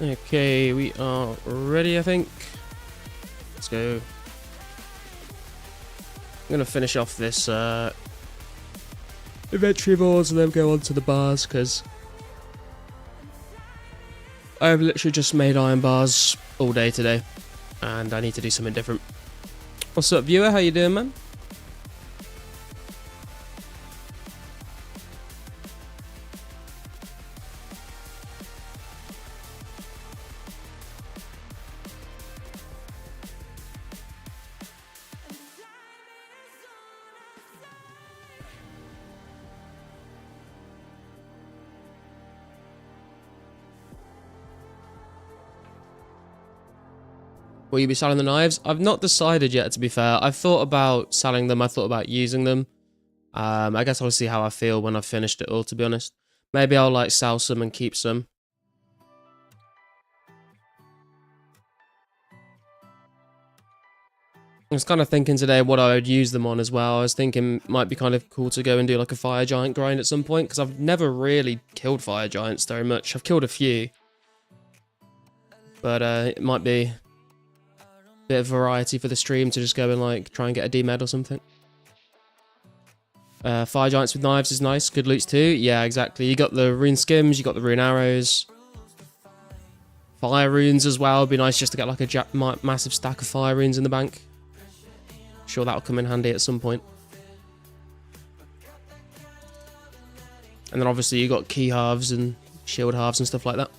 Okay, we are ready, I think. Let's go. I'm gonna finish off this inventory boards and then go on to the bars, because I've literally just made iron bars all day today and I need to do something different. What's up, viewer? How you doing, man? Will you be selling the knives? I've not decided yet, to be fair. I've thought about selling them. I thought about using them. I guess I'll see how I feel when I've finished it all, to be honest. Maybe I'll like sell some and keep some. I was kind of thinking today what I would use them on as well. I was thinking it might be kind of cool to go and do like a fire giant grind at some point, because I've never really killed fire giants very much. I've killed a few. But it might be bit of variety for the stream to just go and like try and get a D-med or something. Fire giants with knives is nice. Good loots too. Yeah, exactly. You got the rune skims, you got the rune arrows. Fire runes as well. It'd be nice just to get like a massive stack of fire runes in the bank. Sure, that'll come in handy at some point. And then obviously you got key halves and shield halves and stuff like that.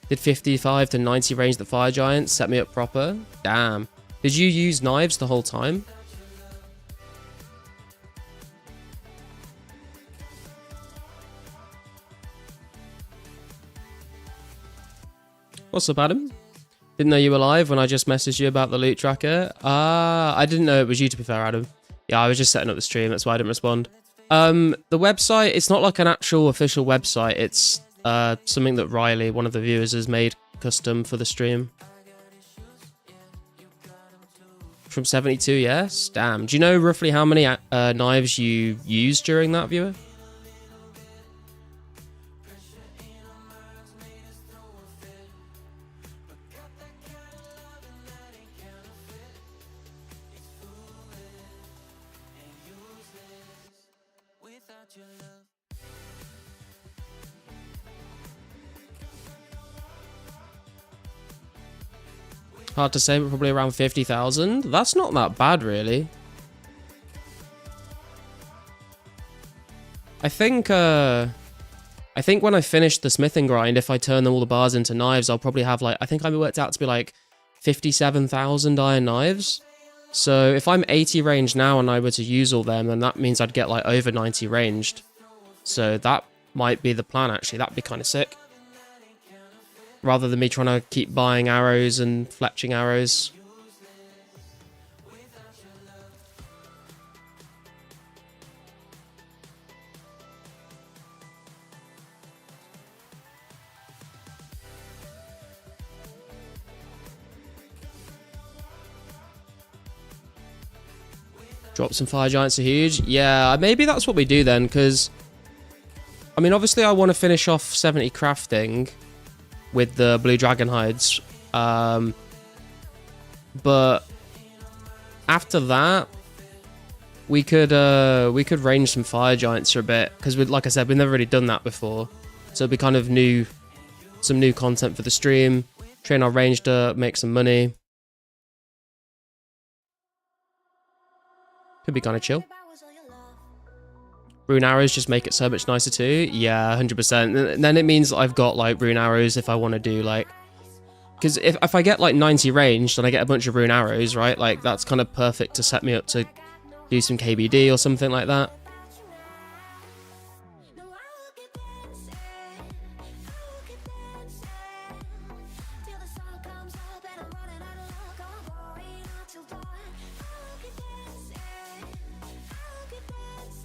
Did 55 to 90 range the fire giant, set me up proper. Damn. Did you use knives the whole time? What's up, Adam? Didn't know you were live when I just messaged you about the loot tracker. I didn't know it was you, to be fair, Adam. Yeah, I was just setting up the stream, that's why I didn't respond. The website, it's not like an actual official website, it's something that Riley, one of the viewers, has made custom for the stream. From 72, yes? Damn. Do you know roughly how many knives you used during that, viewer? Hard to say, but probably around 50,000. That's not that bad, really. I think when I finish the smithing grind, if I turn all the bars into knives, I'll probably have like, I think I worked out to be like 57,000 iron knives. So if I'm 80 ranged now and I were to use all them, then that means I'd get like over 90 ranged. So that might be the plan, actually. That'd be kind of sick. Rather than me trying to keep buying arrows and fletching arrows. Drop some fire giants are huge. Yeah, maybe that's what we do then, because I mean, obviously I want to finish off 70 crafting with the blue dragon hides, but after that we could range some fire giants for a bit, because like I said, we've never really done that before, so it'd be kind of some new content for the stream. Train our ranged up, make some money. Could be kind of chill. Rune arrows just make it so much nicer too. Yeah, 100%. And then it means I've got like rune arrows if I want to do like, because if I get like 90 ranged and I get a bunch of rune arrows, right, like that's kind of perfect to set me up to do some KBD or something like that.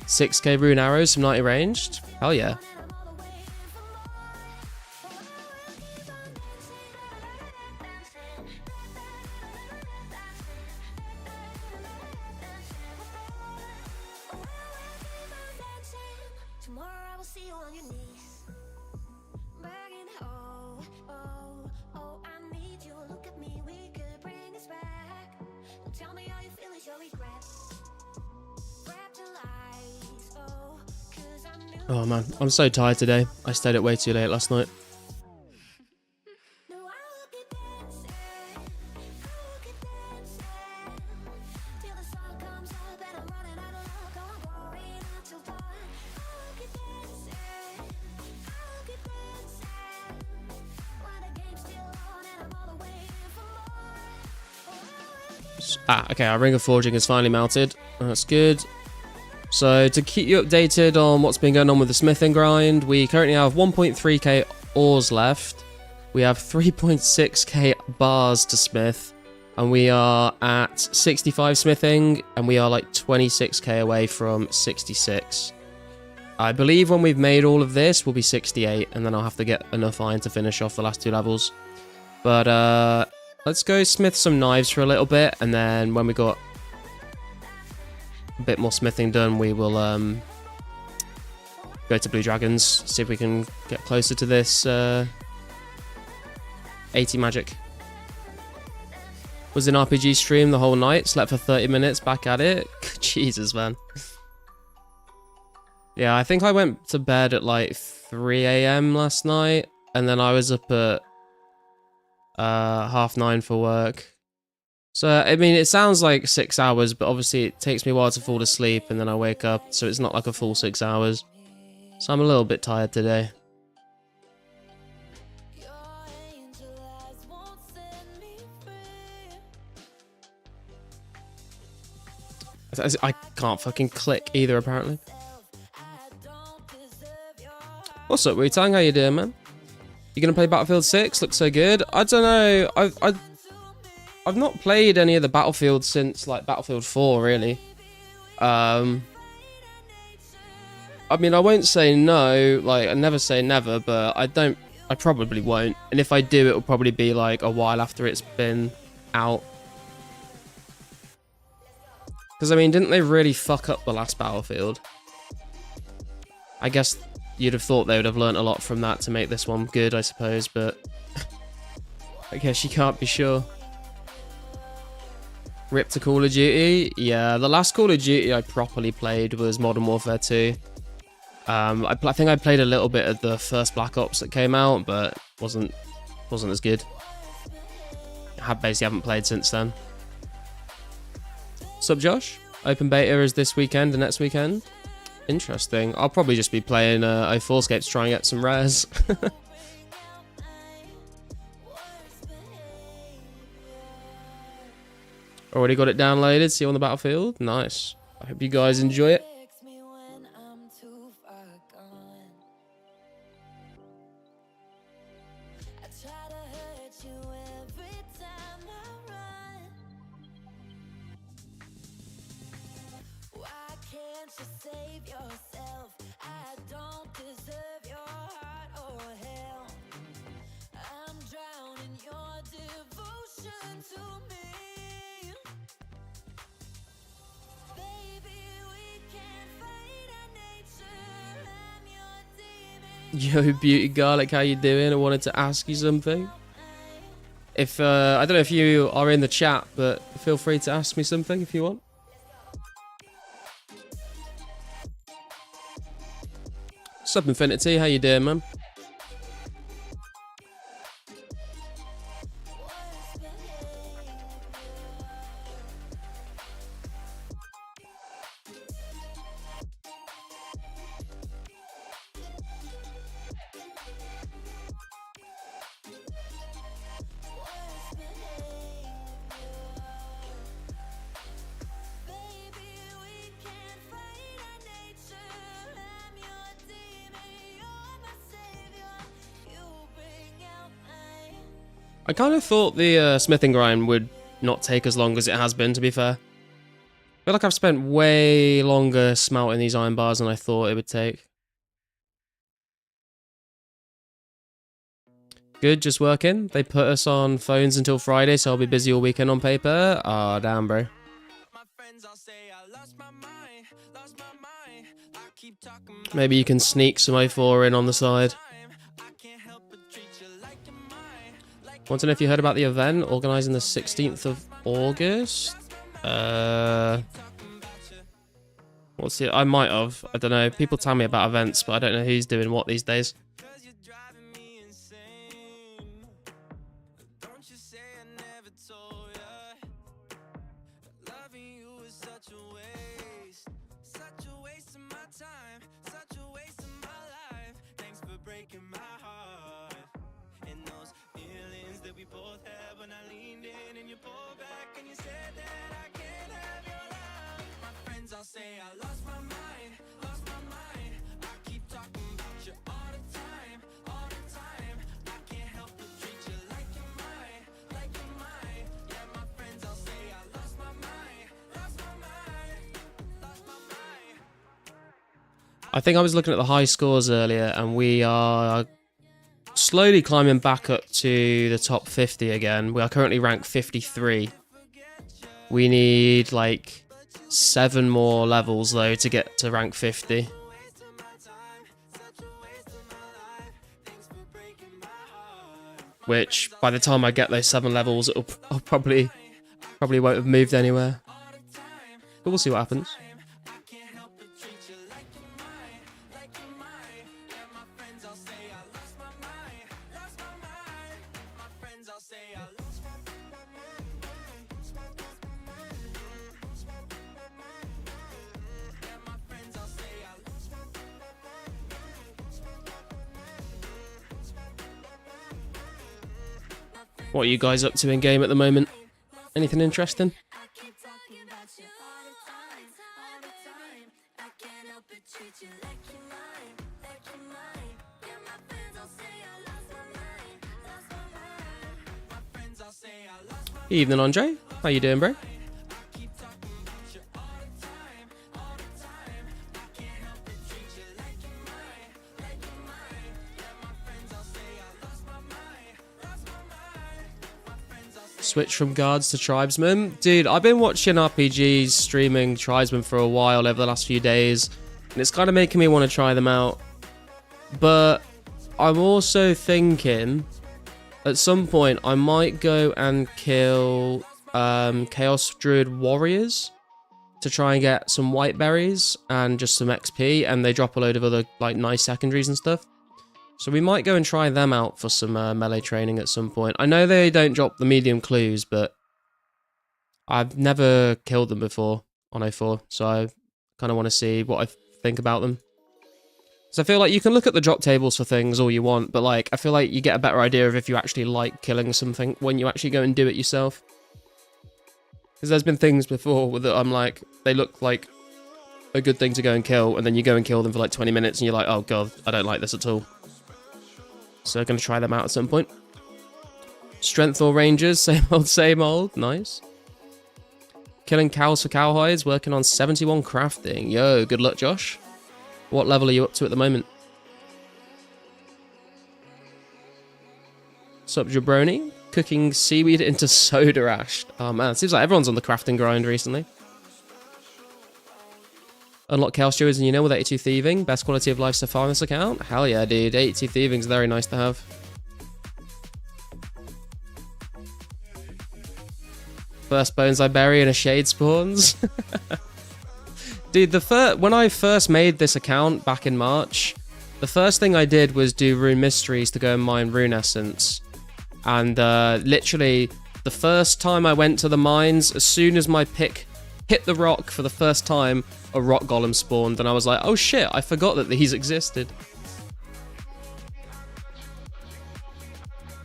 6k rune arrows from 90 ranged. Hell yeah. Oh man, I'm so tired today. I stayed up way too late last night. Okay, our Ring of Forging is finally melted. That's good. So, to keep you updated on what's been going on with the smithing grind, we currently have 1.3k ores left. We have 3.6k bars to smith. And we are at 65 smithing, and we are like 26k away from 66. I believe when we've made all of this, we'll be 68, and then I'll have to get enough iron to finish off the last 2 levels. But, let's go smith some knives for a little bit, and then when we got a bit more smithing done, we will go to Blue Dragons, see if we can get closer to this 80 magic. Was in RPG stream the whole night, slept for 30 minutes, back at it. Jesus, man. Yeah, I think I went to bed at like 3 AM last night, and then I was up at 9:30 for work. So, I mean, it sounds like 6 hours, but obviously it takes me a while to fall asleep, and then I wake up, so it's not like a full 6 hours. So I'm a little bit tired today. I can't fucking click either, apparently. What's up, Wu-Tang? How you doing, man? You gonna play Battlefield 6? Looks so good. I don't know. I've not played any of the Battlefield since like Battlefield 4, really. I mean, I won't say no. Like, I never say never, but I probably won't. And if I do, it'll probably be like a while after it's been out. Because, I mean, didn't they really fuck up the last Battlefield? I guess you'd have thought they would have learnt a lot from that to make this one good, I suppose, but I guess you can't be sure. Rip to Call of Duty? Yeah, the last Call of Duty I properly played was Modern Warfare 2. I think I played a little bit of the first Black Ops that came out, but wasn't as good. I basically haven't played since then. Sup, Josh? Open beta is this weekend and next weekend. Interesting. I'll probably just be playing 2004scape to try and get some rares. Already got it downloaded. See you on the battlefield. Nice. I hope you guys enjoy it. Yo, Beauty Garlic, how you doing? I wanted to ask you something. If I don't know if you are in the chat, but feel free to ask me something if you want. Sup, Infinity, how you doing, man? I kind of thought the smithing grind would not take as long as it has been, to be fair. feel like I've spent way longer smelting these iron bars than I thought it would take. Good, just working. They put us on phones until Friday, so I'll be busy all weekend on paper. Ah, damn, bro. Maybe you can sneak some 04 in on the side. Want to know if you heard about the event organising the 16th of August? What's it? I might have. I don't know. People tell me about events, but I don't know who's doing what these days. I think I was looking at the high scores earlier, and we are slowly climbing back up to the top 50 again. We are currently ranked 53. We need like 7 more levels though to get to rank 50. Which by the time I get those 7 levels, I'll probably won't have moved anywhere. But we'll see what happens. What are you guys up to in game at the moment? Anything interesting? Evening, Andre. How you doing, bro? Switch from guards to tribesmen. Dude, I've been watching RPGs streaming tribesmen for a while over the last few days, and it's kind of making me want to try them out. But I'm also thinking at some point I might go and kill Chaos Druid warriors to try and get some white berries and just some XP, and they drop a load of other like nice secondaries and stuff. So we might go and try them out for some melee training at some point. I know they don't drop the medium clues, but I've never killed them before on 04, so I kind of want to see what I think about them. So I feel like you can look at the drop tables for things all you want, but like I feel like you get a better idea of if you actually like killing something when you actually go and do it yourself. Because there's been things before that I'm like, they look like a good thing to go and kill, and then you go and kill them for like 20 minutes and you're like, oh god, I don't like this at all. So I'm going to try them out at some point. Strength or rangers, same old, same old. Nice. Killing cows for cowhides, working on 71 crafting. Yo, good luck, Josh. What level are you up to at the moment? Sup, jabroni? Cooking seaweed into soda ash. Oh man, it seems like everyone's on the crafting grind recently. Unlock Chaos Druids and you know with 82 Thieving. Best quality of life so far on this account? Hell yeah, dude. 82 Thieving's very nice to have. First bones I bury in a shade spawns. Dude, when I first made this account back in March, the first thing I did was do Rune Mysteries to go and mine Rune Essence. And literally, the first time I went to the mines, as soon as my pick hit the rock for the first time, a rock golem spawned, and I was like, oh shit, I forgot that these existed.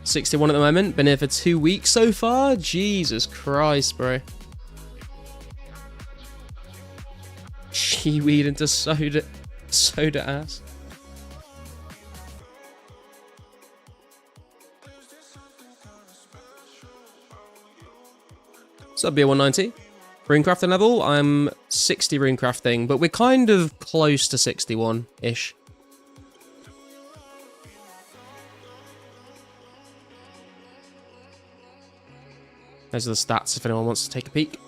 61 at the moment, been here for 2 weeks so far? Jesus Christ, bro. Seaweed into soda ass. What's up, Beer 190? Runecrafting level, I'm 60 runecrafting, but we're kind of close to 61-ish. Those are the stats if anyone wants to take a peek.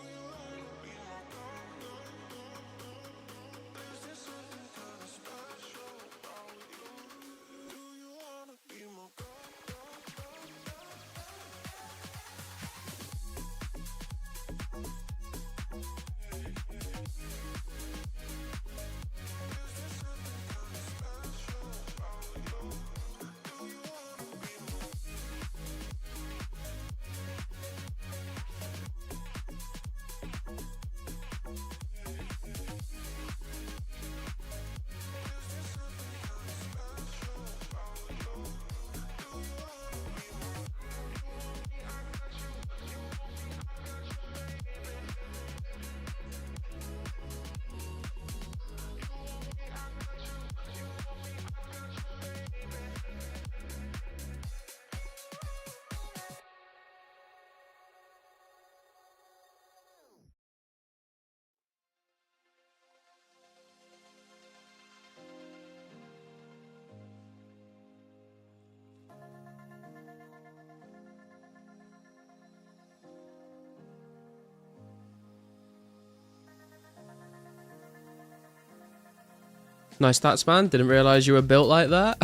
Nice stats, man. Didn't realize you were built like that.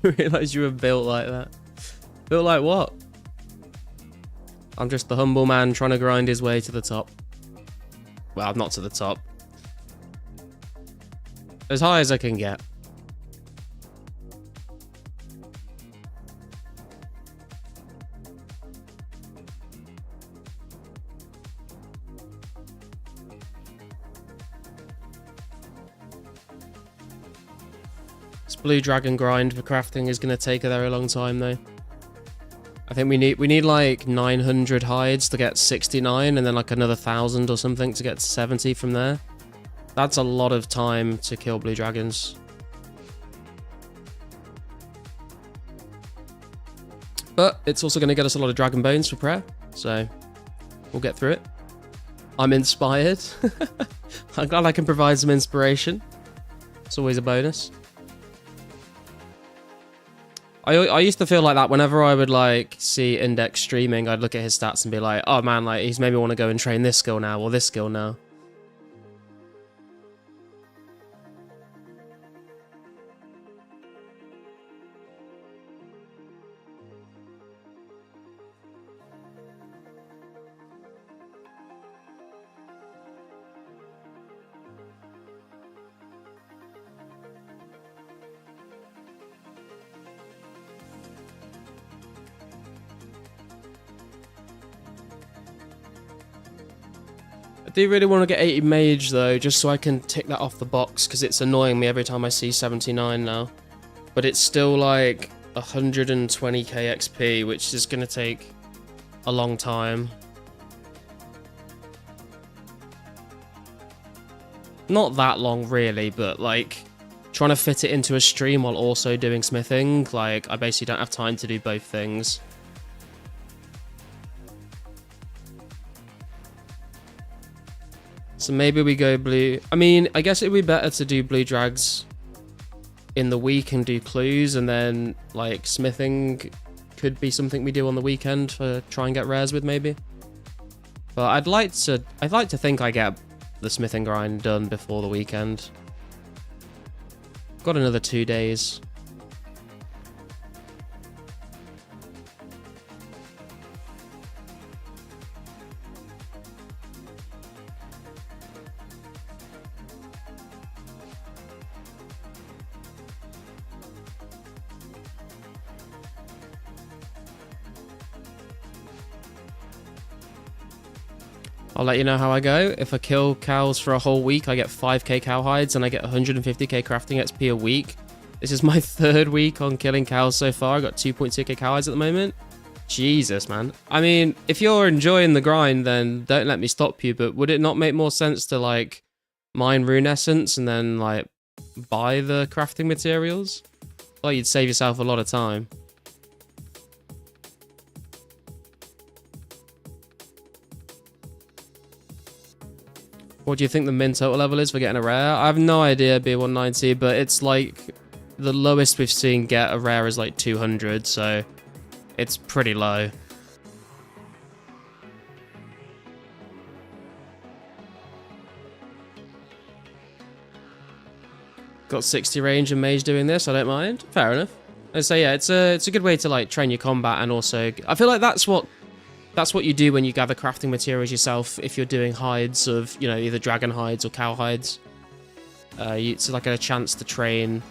Realize you were built like that. Built like what? I'm just the humble man trying to grind his way to the top. Well, not to the top. As high as I can get. This blue dragon grind for crafting is going to take a very long time though. I think we need like 900 hides to get 69 and then like another 1,000 or something to get to 70 from there. That's a lot of time to kill blue dragons. But it's also going to get us a lot of dragon bones for prayer, so we'll get through it. I'm inspired. I'm glad I can provide some inspiration. It's always a bonus. I used to feel like that whenever I would like see Index streaming, I'd look at his stats and be like, oh man, like he's made me want to go and train this skill now or this skill now. I do really want to get 80 mage though, just so I can tick that off the box, because it's annoying me every time I see 79 now. But it's still like 120k XP, which is going to take a long time. Not that long really, but like trying to fit it into a stream while also doing smithing, like I basically don't have time to do both things. So maybe we go blue. I mean, I guess it would be better to do blue drags in the week and do clues, and then like smithing could be something we do on the weekend for try and get rares with maybe. But I'd like to think I get the smithing grind done before the weekend. Got another 2 days. I'll let you know how I go. If I kill cows for a whole week, I get 5k cow hides and I get 150k crafting XP a week. This is my 3rd week on killing cows so far. I got 2.2k cow hides at the moment. Jesus, man. I mean, if you're enjoying the grind, then don't let me stop you, but would it not make more sense to, like, mine rune essence and then, like, buy the crafting materials? Well, you'd save yourself a lot of time. What do you think the min total level is for getting a rare? I have no idea, B190, but it's like the lowest we've seen get a rare is like 200, so it's pretty low. Got 60 range and mage doing this, I don't mind. Fair enough. So yeah, it's a good way to like train your combat, and also I feel like that's what you do when you gather crafting materials yourself. If you're doing hides of, you know, either dragon hides or cow hides, it's like a chance to train.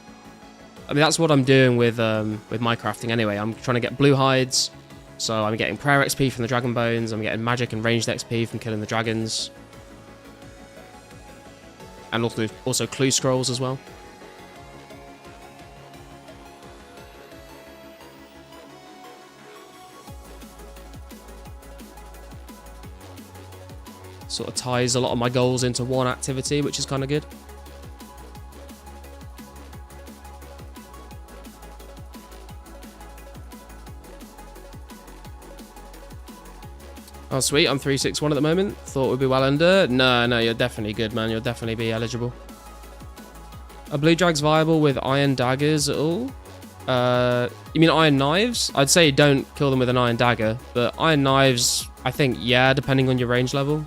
I mean, that's what I'm doing with my crafting anyway. I'm trying to get blue hides, so I'm getting prayer XP from the dragon bones. I'm getting magic and ranged XP from killing the dragons, and also clue scrolls as well. Sort of ties a lot of my goals into one activity, which is kind of good. Oh, sweet. I'm 361 at the moment. Thought we'd be well under. No, you're definitely good, man. You'll definitely be eligible. Are blue drags viable with iron daggers at all? You mean iron knives? I'd say don't kill them with an iron dagger, but iron knives, I think, yeah, depending on your range level.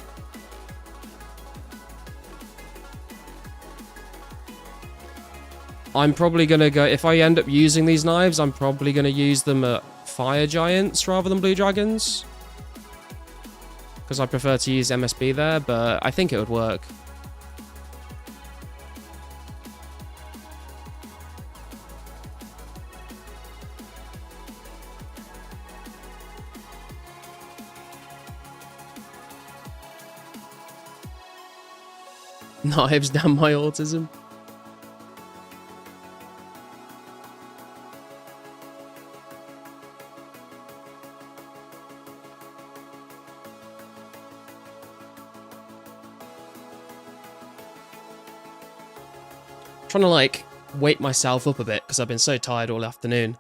I'm probably going to go, if I end up using these knives, I'm probably going to use them at fire giants rather than blue dragons, because I prefer to use MSB there, but I think it would work. Knives, damn my autism. Trying to like wake myself up a bit because I've been so tired all afternoon.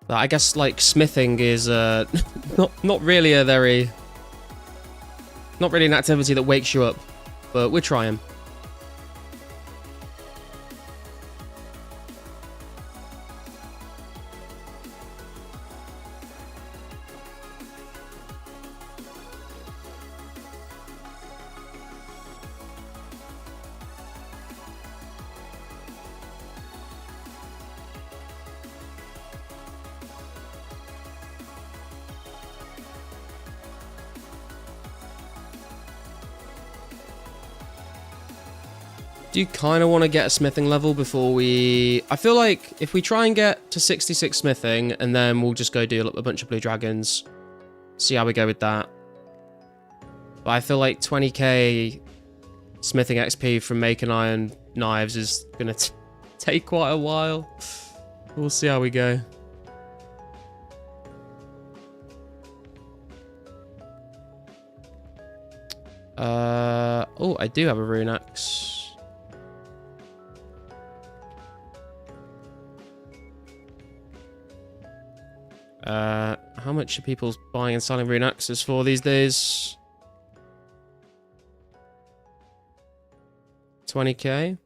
But I guess like smithing is not really an activity that wakes you up, but we're trying. Do you kind of want to get a smithing level before we... I feel like if we try and get to 66 smithing, and then we'll just go do a bunch of blue dragons, see how we go with that. But I feel like 20k smithing XP from making iron knives is going to take quite a while. We'll see how we go. Oh, I do have a rune axe. How much are people buying and selling rune axes for these days? 20k?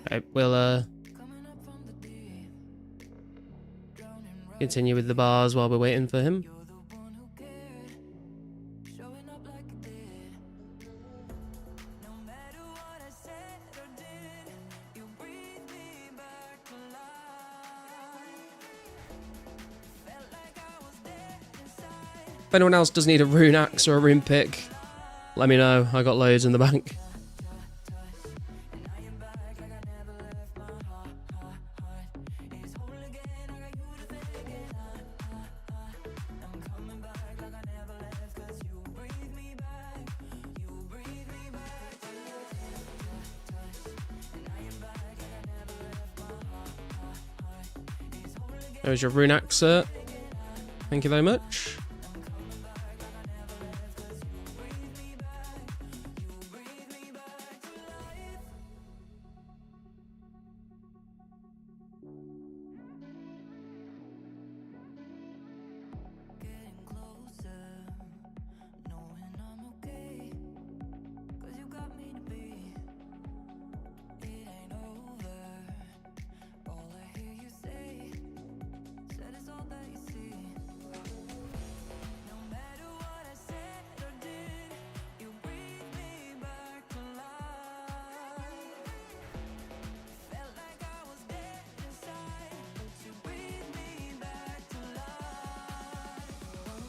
Okay, we'll continue with the bars while we're waiting for him. If anyone else does need a rune axe or a rune pick, let me know. I got loads in the bank. There's your rune cert. Thank you very much.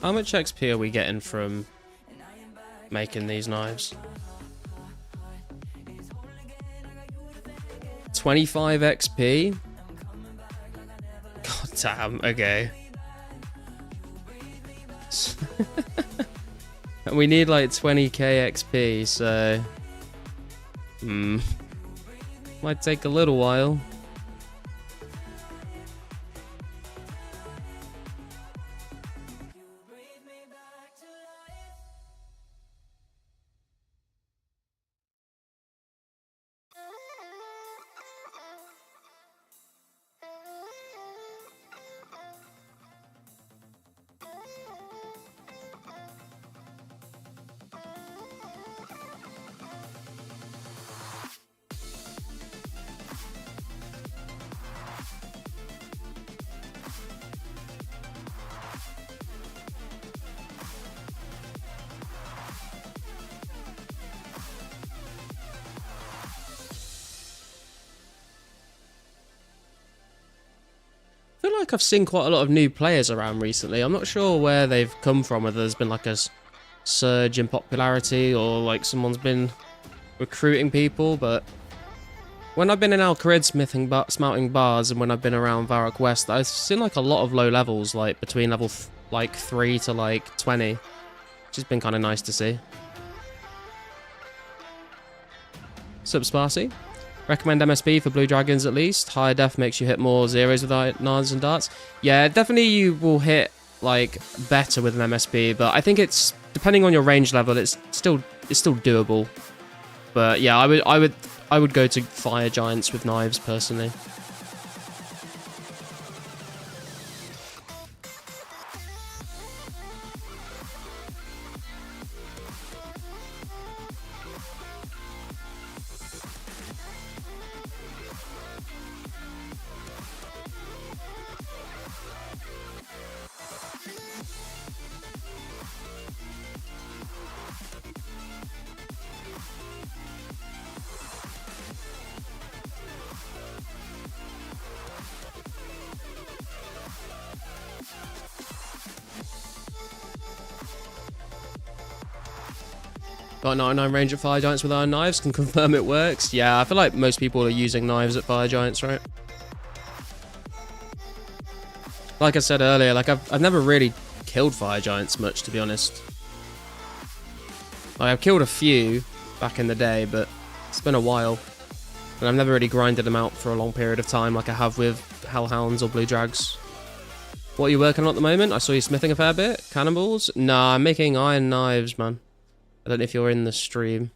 How much XP are we getting from making these knives? 25 XP? God damn, okay. And we need like 20k XP, so... might take a little while. I feel like I've seen quite a lot of new players around recently. I'm not sure where they've come from, whether there's been like a surge in popularity or like someone's been recruiting people, but when I've been in Al Kharid smelting bars and when I've been around Varrock West, I've seen like a lot of low levels, like between level 3 to like 20, which has been kind of nice to see. Sup, Sparsy? Recommend MSB for blue dragons at least. Higher def makes you hit more zeros with knives and darts. Yeah, definitely you will hit like better with an MSB, but I think it's depending on your range level, it's still doable. But yeah, I would go to fire giants with knives personally. Got 99 range at fire giants with iron knives, can confirm it works. Yeah, I feel like most people are using knives at fire giants, right? Like I said earlier, like I've never really killed fire giants much, to be honest. Like, I've killed a few back in the day, but it's been a while. And I've never really grinded them out for a long period of time like I have with hellhounds or blue drags. What are you working on at the moment? I saw you smithing a fair bit. Cannonballs? Nah, I'm making iron knives, man. I don't know if you're in the stream.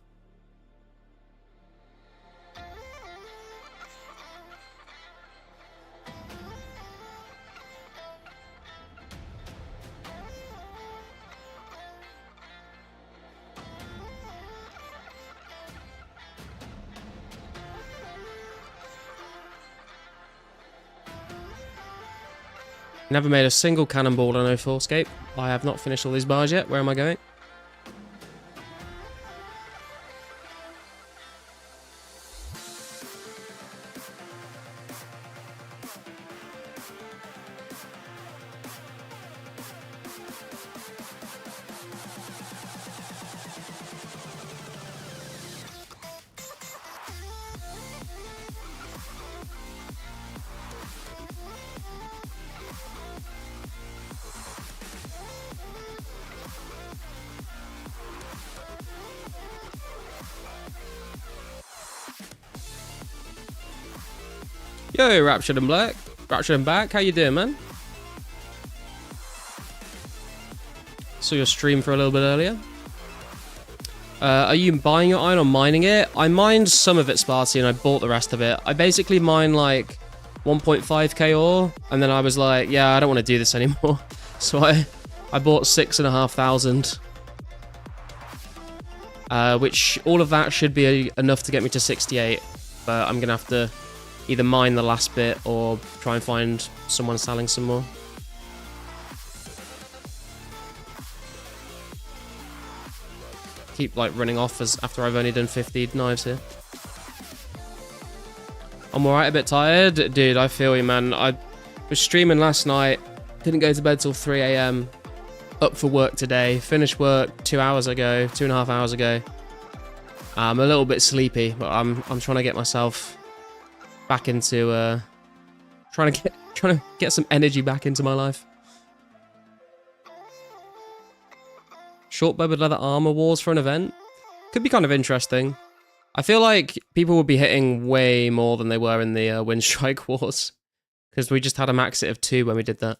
Never made a single cannonball on 2004scape. I have not finished all these bars yet. Where am I going? Yo, Raptured and Black. Raptured and Back, how you doing, man? Saw your stream for a little bit earlier. Are you buying your iron or mining it? I mined some of it, Sparty, and I bought the rest of it. I basically mined like 1.5k ore, and then I was like, yeah, I don't want to do this anymore. So I bought 6,500. Which all of that should be enough to get me to 68. But I'm going to have to either mine the last bit or try and find someone selling some more. Keep like running off after I've only done 50 knives here. I'm alright, a bit tired. Dude, I feel you, man. I was streaming last night, didn't go to bed till 3 AM. Up for work today, finished work 2 hours ago, 2.5 hours ago. I'm a little bit sleepy, but I'm trying to get myself back into trying to get some energy back into my life. Short bow with leather armor wars for an event could be kind of interesting. I feel like people would be hitting way more than they were in the Windstrike wars, because we just had a max hit of 2 when we did that.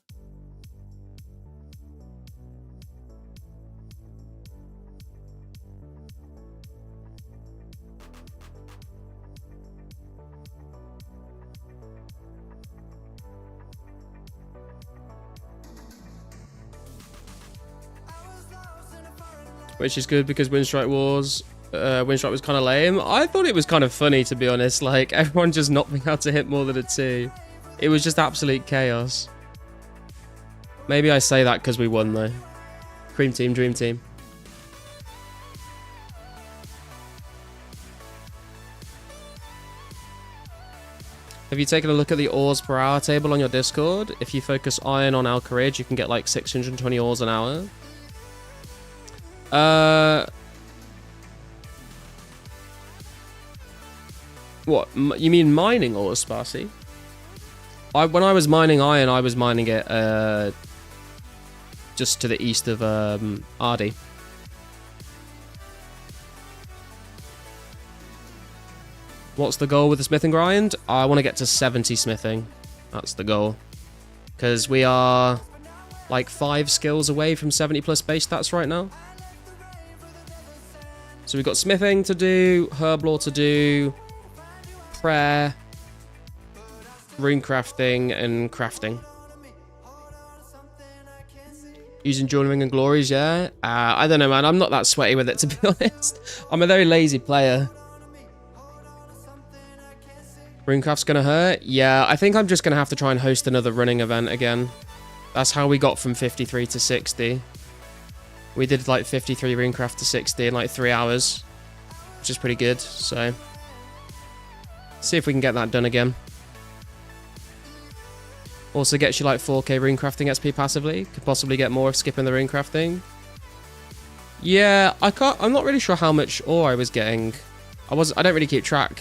Which is good because Windstrike was kind of lame. I thought it was kind of funny, to be honest. Like, everyone just not being able to hit more than a 2. It was just absolute chaos. Maybe I say that because we won, though. Cream team, dream team. Have you taken a look at the ores per hour table on your Discord? If you focus iron on Alcaridge, you can get like 620 ores an hour. What? You mean mining ores, Sparcy? When I was mining iron, I was mining it just to the east of Ardy. What's the goal with the smithing grind? I want to get to 70 smithing. That's the goal. Because we are like 5 skills away from 70 plus base stats right now. So we've got smithing to do, herb lore to do, prayer, rune crafting, and crafting. Using journaling and glories, yeah? I don't know, man. I'm not that sweaty with it, to be honest. I'm a very lazy player. Runecraft's gonna hurt? Yeah, I think I'm just gonna have to try and host another running event again. That's how we got from 53 to 60. We did like 53 Runecraft to 60 in like 3 hours, which is pretty good, so see if we can get that done again. Also gets you like 4k runecrafting XP passively. Could possibly get more if skipping the runecrafting. Yeah, I'm not really sure how much ore I was getting. I don't really keep track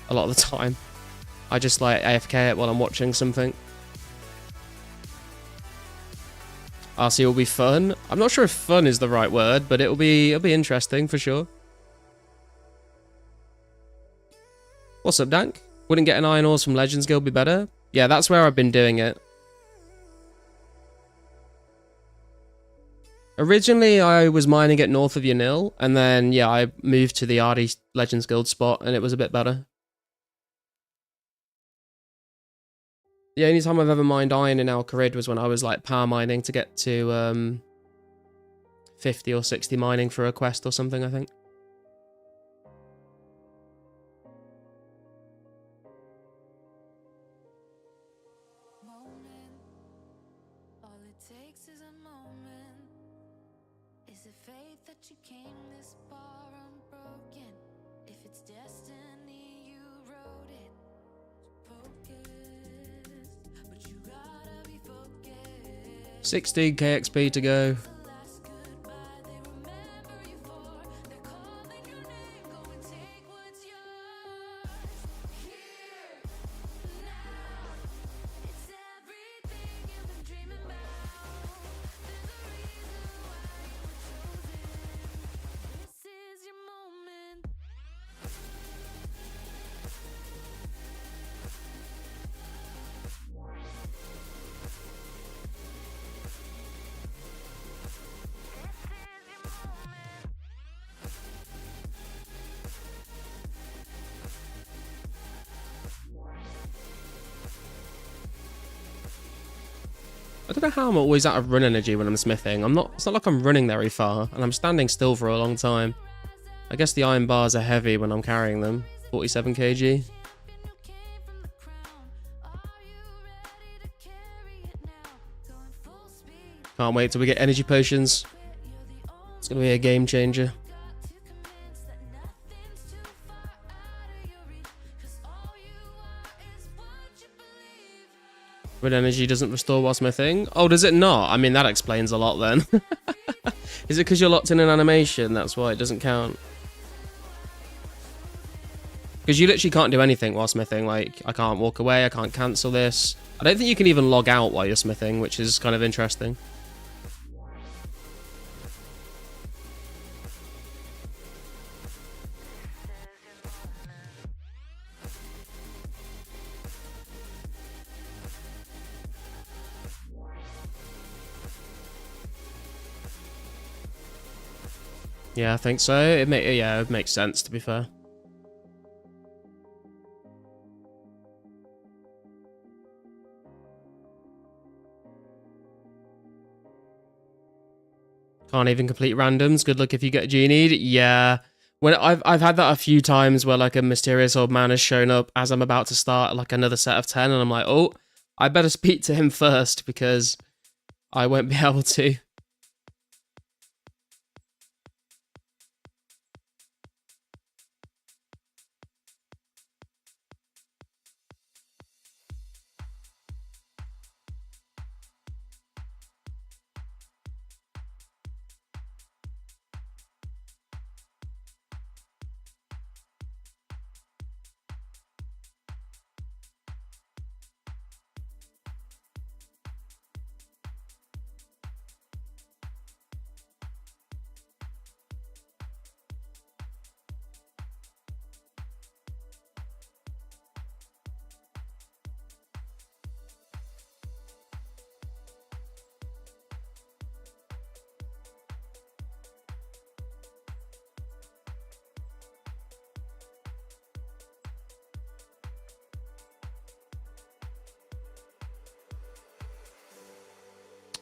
a lot of the time. I just like AFK it while I'm watching something. RC will be fun. I'm not sure if fun is the right word, but it'll be interesting for sure. What's up, Dank? Wouldn't getting iron ores from Legends Guild be better? Yeah, that's where I've been doing it. Originally, I was mining it north of Yanil, and then, yeah, I moved to the Ardy Legends Guild spot, and it was a bit better. The only time I've ever mined iron in Alcarid was when I was, like, power mining to get to 50 or 60 mining for a quest or something, I think. Unbroken. If it's destiny, you wrote it. But you gotta be focused. 16k XP to go. I don't know how I'm always out of run energy when I'm smithing. It's not like I'm running very far, and I'm standing still for a long time. I guess the iron bars are heavy when I'm carrying them. 47 kg. Can't wait till we get energy potions. It's gonna be a game changer. Red energy doesn't restore while smithing. Oh, does it not? I mean, that explains a lot then. Is it because you're locked in an animation? That's why it doesn't count. Because you literally can't do anything while smithing. Like, I can't walk away, I can't cancel this. I don't think you can even log out while you're smithing, which is kind of interesting. Yeah, I think so. It makes sense, to be fair. Can't even complete randoms. Good luck if you get Genied. Yeah. When I've had that a few times where like a mysterious old man has shown up as I'm about to start like another set of 10 and I'm like, oh, I better speak to him first because I won't be able to.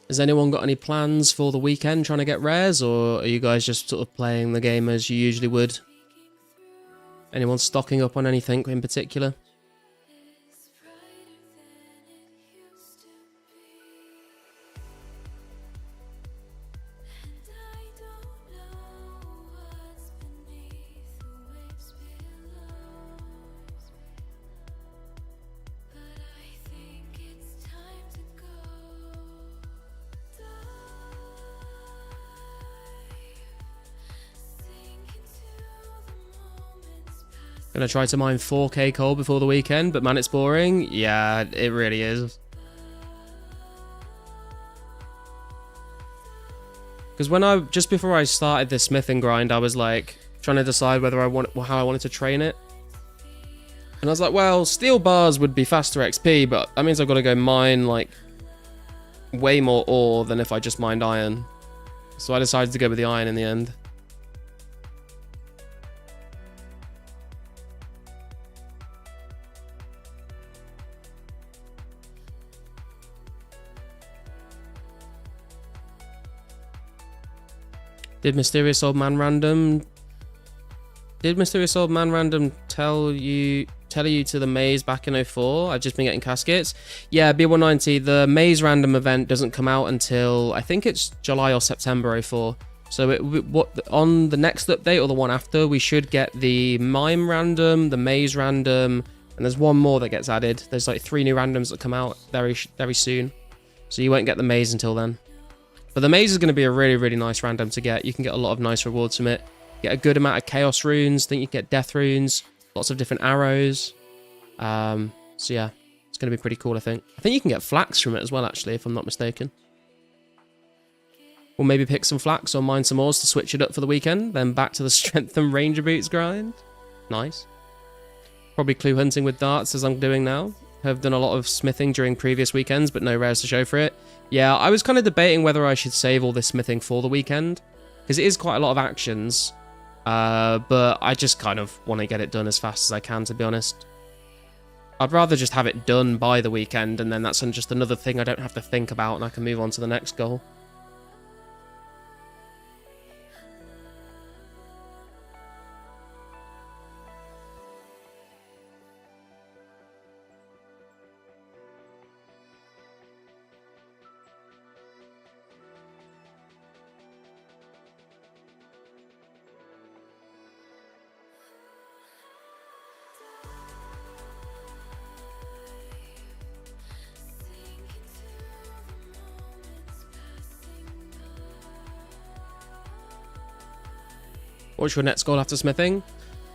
Has anyone got any plans for the weekend trying to get rares, or are you guys just sort of playing the game as you usually would? Anyone stocking up on anything in particular? Gonna try to mine 4k coal before the weekend, but man, it's boring. Yeah, it really is. Because just before I started this smithing grind, I was like trying to decide whether how I wanted to train it. And I was like, well, steel bars would be faster XP, but that means I've got to go mine like way more ore than if I just mined iron. So I decided to go with the iron in the end. Did Mysterious Old Man Random tell you to the maze back in 04? I've just been getting caskets. Yeah, B190, the maze random event doesn't come out until I think it's July or September 04. So on the next update or the one after, we should get the mime random, the maze random, and there's one more that gets added. There's like 3 new randoms that come out very soon. So you won't get the maze until then. But the maze is going to be a really, really nice random to get. You can get a lot of nice rewards from it. Get a good amount of chaos runes. I think you can get death runes. Lots of different arrows. So yeah, it's going to be pretty cool, I think. I think you can get flax from it as well, actually, if I'm not mistaken. We'll maybe pick some flax or mine some ores to switch it up for the weekend. Then back to the strength and ranger boots grind. Nice. Probably clue hunting with darts as I'm doing now. Have done a lot of smithing during previous weekends, but no rares to show for it. Yeah, I was kind of debating whether I should save all this smithing for the weekend, because it is quite a lot of actions, but I just kind of want to get it done as fast as I can, to be honest. I'd rather just have it done by the weekend, and then that's just another thing I don't have to think about, and I can move on to the next goal. What's your next goal after smithing?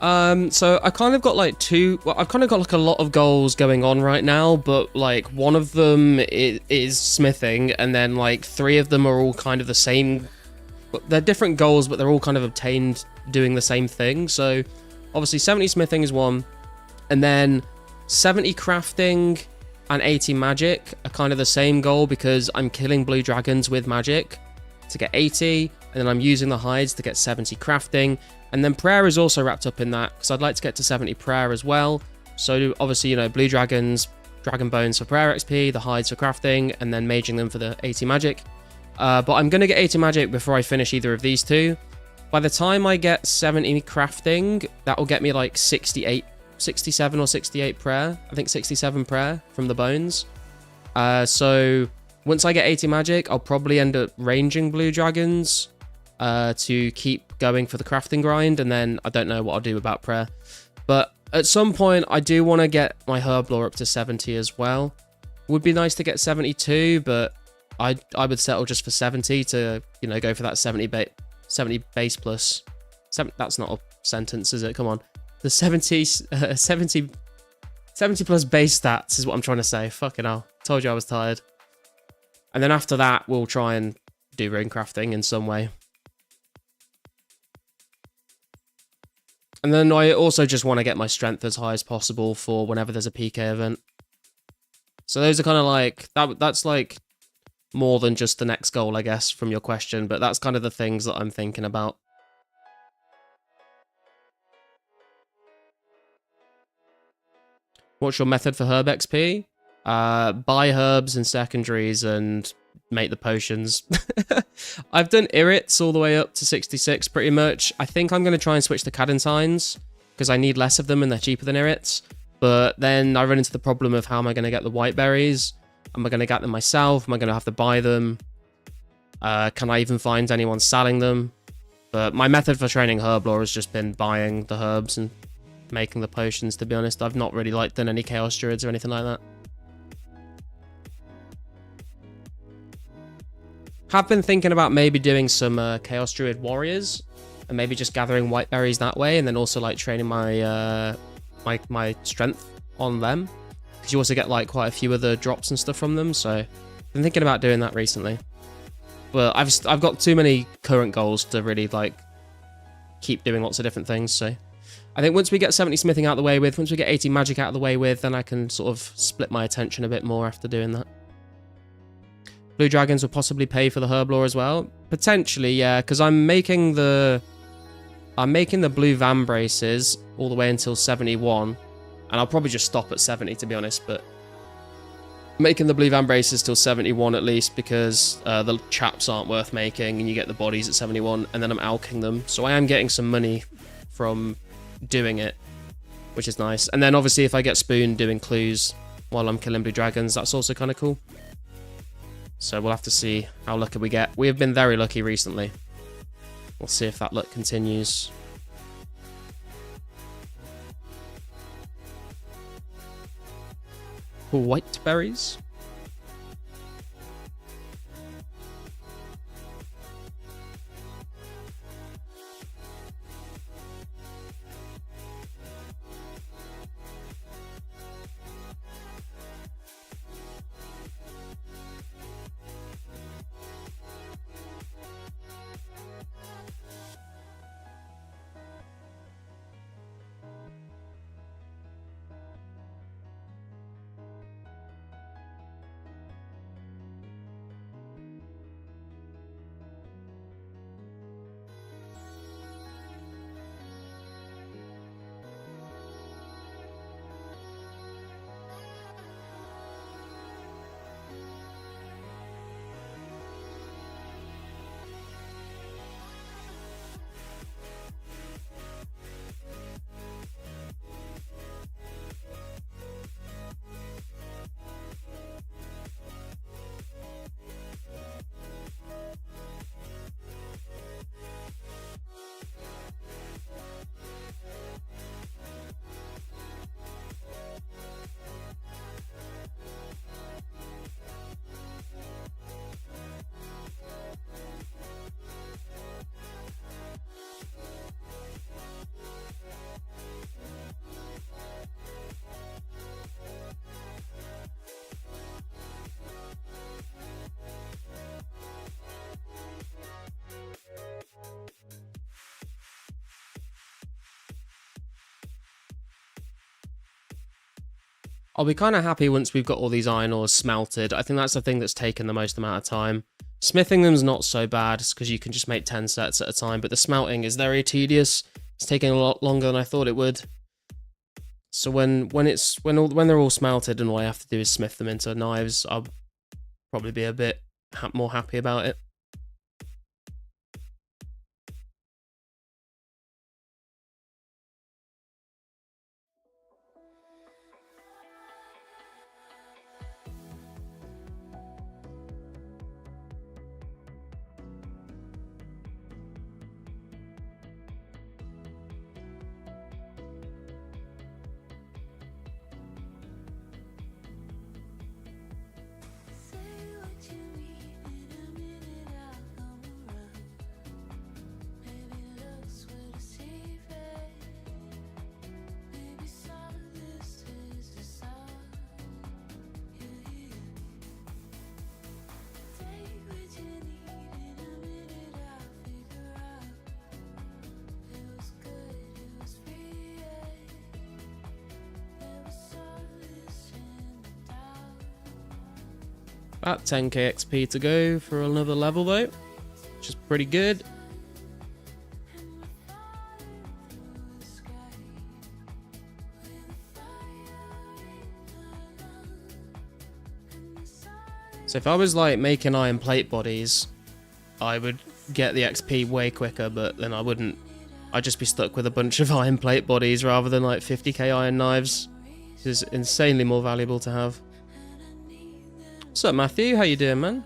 So I kind of got like I've kind of got like a lot of goals going on right now, but like one of them is smithing, and then like 3 of them are all kind of the same. They're different goals, but they're all kind of obtained doing the same thing. So obviously 70 smithing is one, and then 70 crafting and 80 magic are kind of the same goal because I'm killing blue dragons with magic to get 80, and then I'm using the hides to get 70 crafting, and then prayer is also wrapped up in that because I'd like to get to 70 prayer as well. So obviously, you know, blue dragons, dragon bones for prayer XP, the hides for crafting, and then maging them for the 80 magic. But I'm going to get 80 magic before I finish either of these two. By the time I get 70 crafting, that will get me like 67 or 68 prayer. I think 67 prayer from the bones. So once I get 80 magic, I'll probably end up ranging blue dragons to keep going for the crafting grind, and then I don't know what I'll do about prayer. But at some point, I do want to get my herb lore up to 70 as well. Would be nice to get 72, but I would settle just for 70 to, you know, go for that 70 base plus. That's not a sentence, is it? Come on. The 70 plus base stats is what I'm trying to say. Fucking hell. Told you I was tired. And then after that, we'll try and do rune crafting in some way. And then I also just want to get my strength as high as possible for whenever there's a PK event. So those are kind of like, that's like more than just the next goal, I guess, from your question. But that's kind of the things that I'm thinking about. What's your method for herb XP? Buy herbs and secondaries and make the potions. I've done irrits all the way up to 66 pretty much. I think I'm going to try and switch to cadentines because I need less of them and they're cheaper than irrits. But then I run into the problem of how am I going to get the white berries? Am I going to get them myself? Am I going to have to buy them? Can I even find anyone selling them? But my method for training herb lore has just been buying the herbs and making the potions, to be honest. I've not really like done any chaos druids or anything like that. Have been thinking about maybe doing some chaos druid warriors and maybe just gathering white berries that way, and then also like training my my strength on them because you also get like quite a few other drops and stuff from them. So I've been thinking about doing that recently, but I've got too many current goals to really like keep doing lots of different things. So I think once we get 70 smithing out of the way with, once we get 80 magic out of the way with, then I can sort of split my attention a bit more after doing that. Blue dragons will possibly pay for the herb lore as well. Potentially, yeah, because I'm making the blue van braces all the way until 71, and I'll probably just stop at 70 to be honest. But making the blue van braces till 71 at least because the chaps aren't worth making, and you get the bodies at 71, and then I'm alching them, so I am getting some money from doing it, which is nice. And then obviously if I get spoon doing clues while I'm killing blue dragons, that's also kind of cool. So we'll have to see how lucky we get. We have been very lucky recently. We'll see if that luck continues. White berries. I'll be kind of happy once we've got all these iron ores smelted. I think that's the thing that's taken the most amount of time. Smithing them's not so bad, because you can just make 10 sets at a time, but the smelting is very tedious. It's taking a lot longer than I thought it would. So when they're all smelted and all I have to do is smith them into knives, I'll probably be a bit more happy about it. About 10k XP to go for another level though, which is pretty good. So if I was like making iron plate bodies, I would get the XP way quicker, but then I wouldn't. I'd just be stuck with a bunch of iron plate bodies rather than like 50k iron knives, which is insanely more valuable to have. What's up, Matthew? How you doing, man?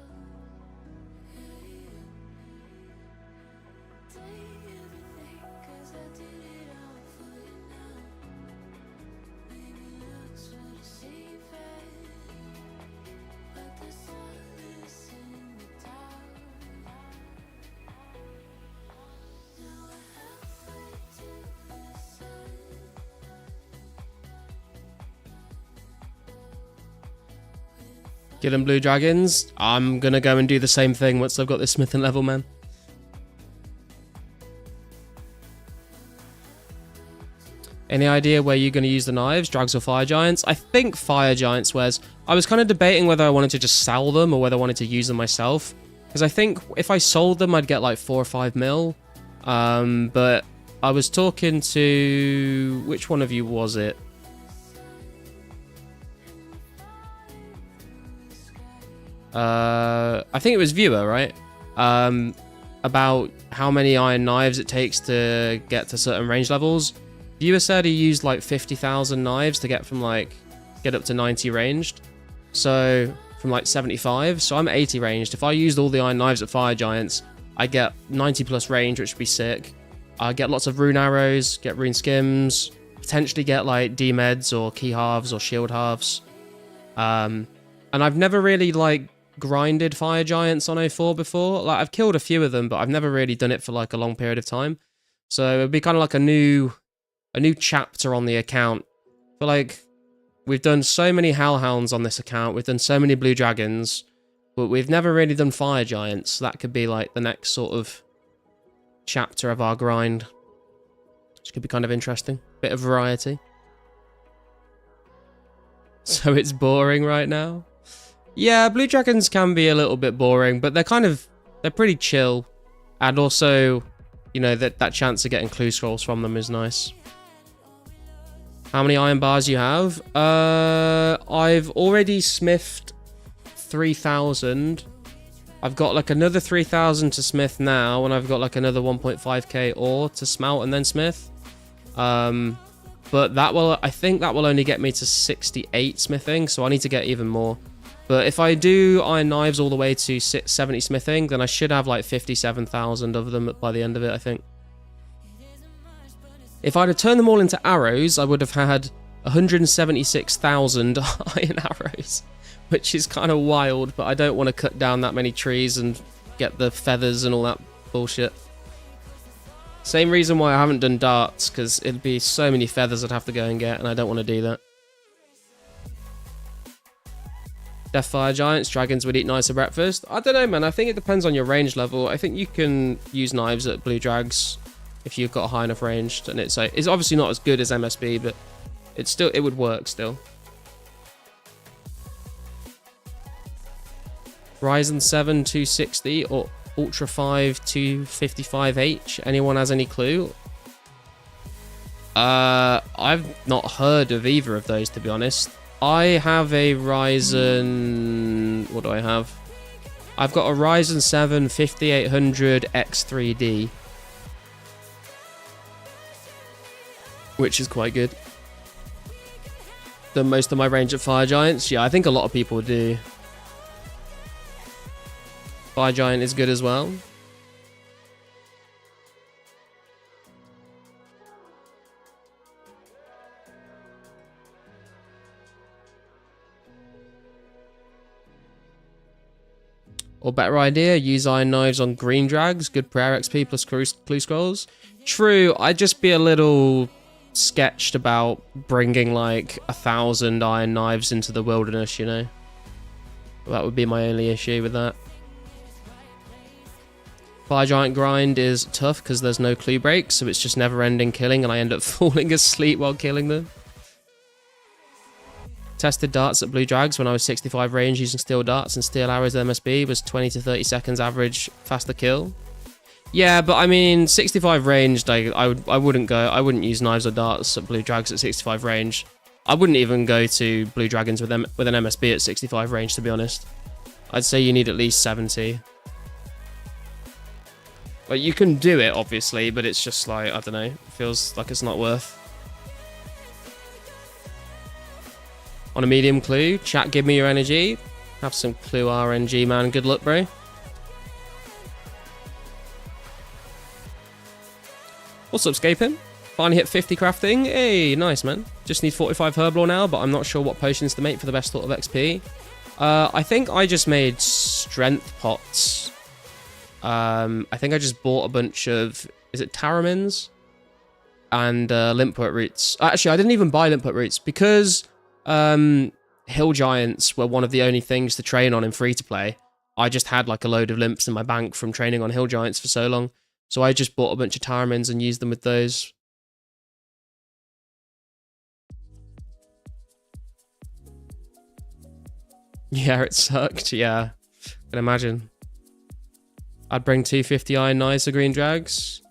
Killing blue dragons. I'm gonna go and do the same thing once I've got this smithing level, man. Any idea where you're gonna use the knives, drags or fire giants? I think fire giants, whereas I was kind of debating whether I wanted to just sell them or whether I wanted to use them myself. Because I think if I sold them, I'd get like 4 or 5 mil. But I was talking to... which one of you was it? I think it was Viewer, right? About how many iron knives it takes to get to certain range levels. Viewer said he used like 50,000 knives to get up to 90 ranged. So from like 75. So I'm 80 ranged. If I used all the iron knives at fire giants, I get 90 plus range, which would be sick. I get lots of rune arrows, get rune skims, potentially get like D-meds or key halves or shield halves. And I've never really like grinded fire giants on 04 before. Like I've killed a few of them, but I've never really done it for like a long period of time. So it'd be kind of like a new chapter on the account. But like we've done so many hellhounds on this account, we've done so many blue dragons, but we've never really done fire giants. So that could be like the next sort of chapter of our grind, which could be kind of interesting. Bit of variety. So it's boring right now. Yeah, blue dragons can be a little bit boring, but they're pretty chill. And also, you know, that chance of getting clue scrolls from them is nice. How many iron bars you have? I've already smithed 3,000. I've got like another 3,000 to smith now, and I've got like another 1.5k ore to smelt and then smith. But I think that will only get me to 68 smithing, so I need to get even more. But if I do iron knives all the way to 70 smithing, then I should have like 57,000 of them by the end of it, I think. If I'd have turned them all into arrows, I would have had 176,000 iron arrows, which is kind of wild, but I don't want to cut down that many trees and get the feathers and all that bullshit. Same reason why I haven't done darts, because it'd be so many feathers I'd have to go and get, and I don't want to do that. Death fire giants, dragons would eat knives for breakfast. I don't know, man. I think it depends on your range level. I think you can use knives at blue drags if you've got a high enough range, and it's obviously not as good as MSB, but it would work still. Ryzen 7 260 or Ultra 5 255H? Anyone has any clue? I've not heard of either of those, to be honest. I have a Ryzen... What do I have? I've got a Ryzen 7 5800 X3D. Which is quite good. Done most of my range at Fire Giants. Yeah, I think a lot of people do. Fire Giant is good as well. Or better idea, use iron knives on green drags. Good prayer XP plus clue scrolls. True, I'd just be a little sketched about bringing like 1,000 iron knives into the wilderness, you know? That would be my only issue with that. Fire Giant grind is tough because there's no clue breaks, so it's just never-ending killing, and I end up falling asleep while killing them. Tested darts at blue drags when I was 65 range using steel darts and steel arrows at MSB was 20 to 30 seconds average faster kill. Yeah, but I mean 65 range, I wouldn't use knives or darts at blue drags at 65 range. I wouldn't even go to blue dragons with an MSB at 65 range, to be honest. I'd say you need at least 70. Like, you can do it obviously, but it's just like, I don't know, it feels like it's not worth. On a medium clue, chat, give me your energy. Have some clue RNG, man. Good luck, bro. What's up, Scaping? Finally hit 50 crafting. Hey, nice, man. Just need 45 herblore now, but I'm not sure what potions to make for the best sort of XP. I think I just made strength pots. I think I just bought a bunch of... Is it Taramins? And Limpwort roots. Actually, I didn't even buy Limpwort roots because... Hill Giants were one of the only things to train on in free-to-play. I just had like a load of limps in my bank from training on Hill Giants for so long. So I just bought a bunch of Taramins and used them with those. Yeah, it sucked. Yeah, I can imagine. I'd bring 250 iron knives to green drags.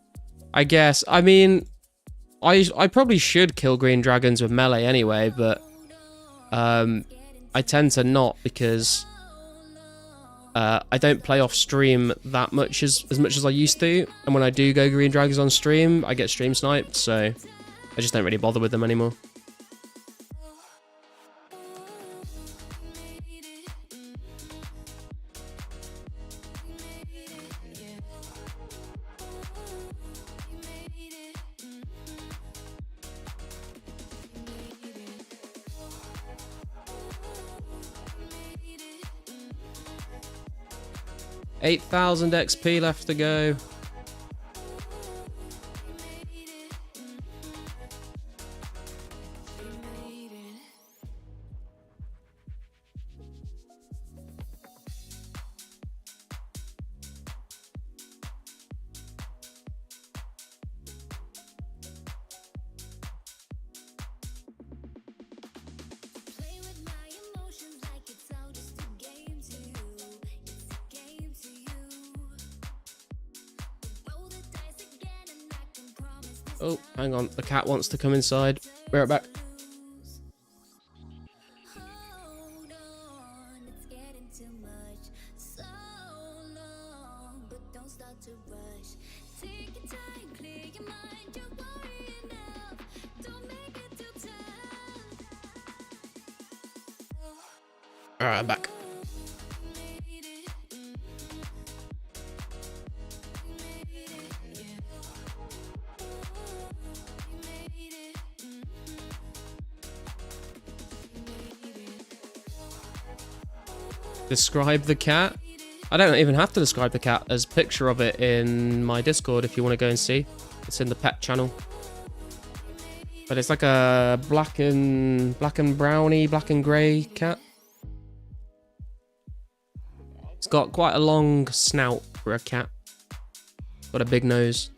I guess. I mean, I probably should kill green dragons with melee anyway, but... I tend to not because I don't play off stream that much as much as I used to, and when I do go green dragons on stream, I get stream sniped, so I just don't really bother with them anymore. $8,000 XP left to go. Oh, hang on. The cat wants to come inside. Be right back. Alright, I'm back. Describe the cat? I don't even have to describe the cat. There's a picture of it in my Discord if you want to go and see. It's in the pet channel. But it's like a black and browny, black and grey cat. It's got quite a long snout for a cat. Got a big nose.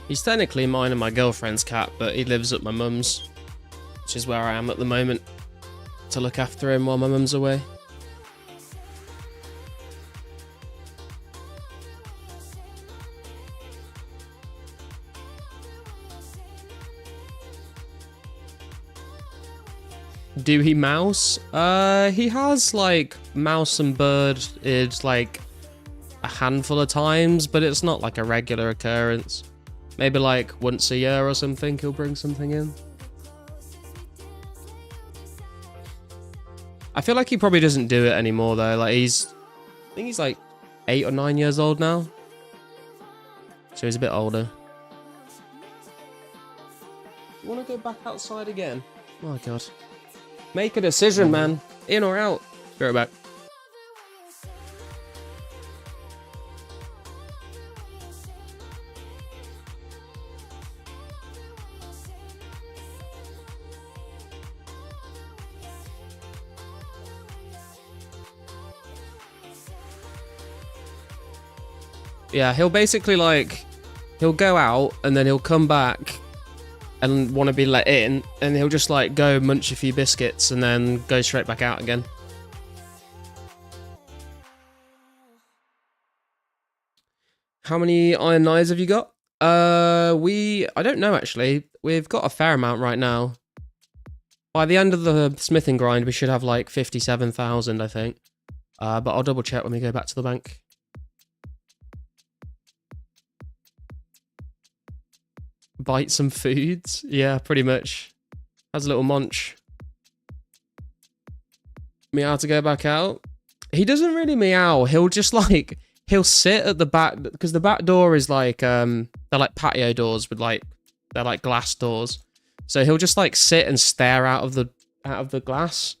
He's technically mine and my girlfriend's cat, but he lives at my mum's, which is where I am at the moment, to look after him while my mum's away. Do he mouse? He has like mouse and bird like a handful of times, but it's not like a regular occurrence. Maybe like once a year or something, he'll bring something in. I feel like he probably doesn't do it anymore though. Like I think he's like 8 or 9 years old now. So he's a bit older. You want to go back outside again? Oh my god. Make a decision, man. In or out? Be right back. Yeah, he'll basically like, he'll go out and then he'll come back and want to be let in, and he'll just like go munch a few biscuits and then go straight back out again. How many iron knives have you got? I don't know actually. We've got a fair amount right now. By the end of the smithing grind, we should have like 57,000, I think. But I'll double check when we go back to the bank. Bite some foods? Yeah, pretty much. Has a little munch. Meow to go back out. He doesn't really meow. He'll just like, he'll sit at the back, because the back door is like, they're like patio doors with like, they're like glass doors. So he'll just like sit and stare out of the glass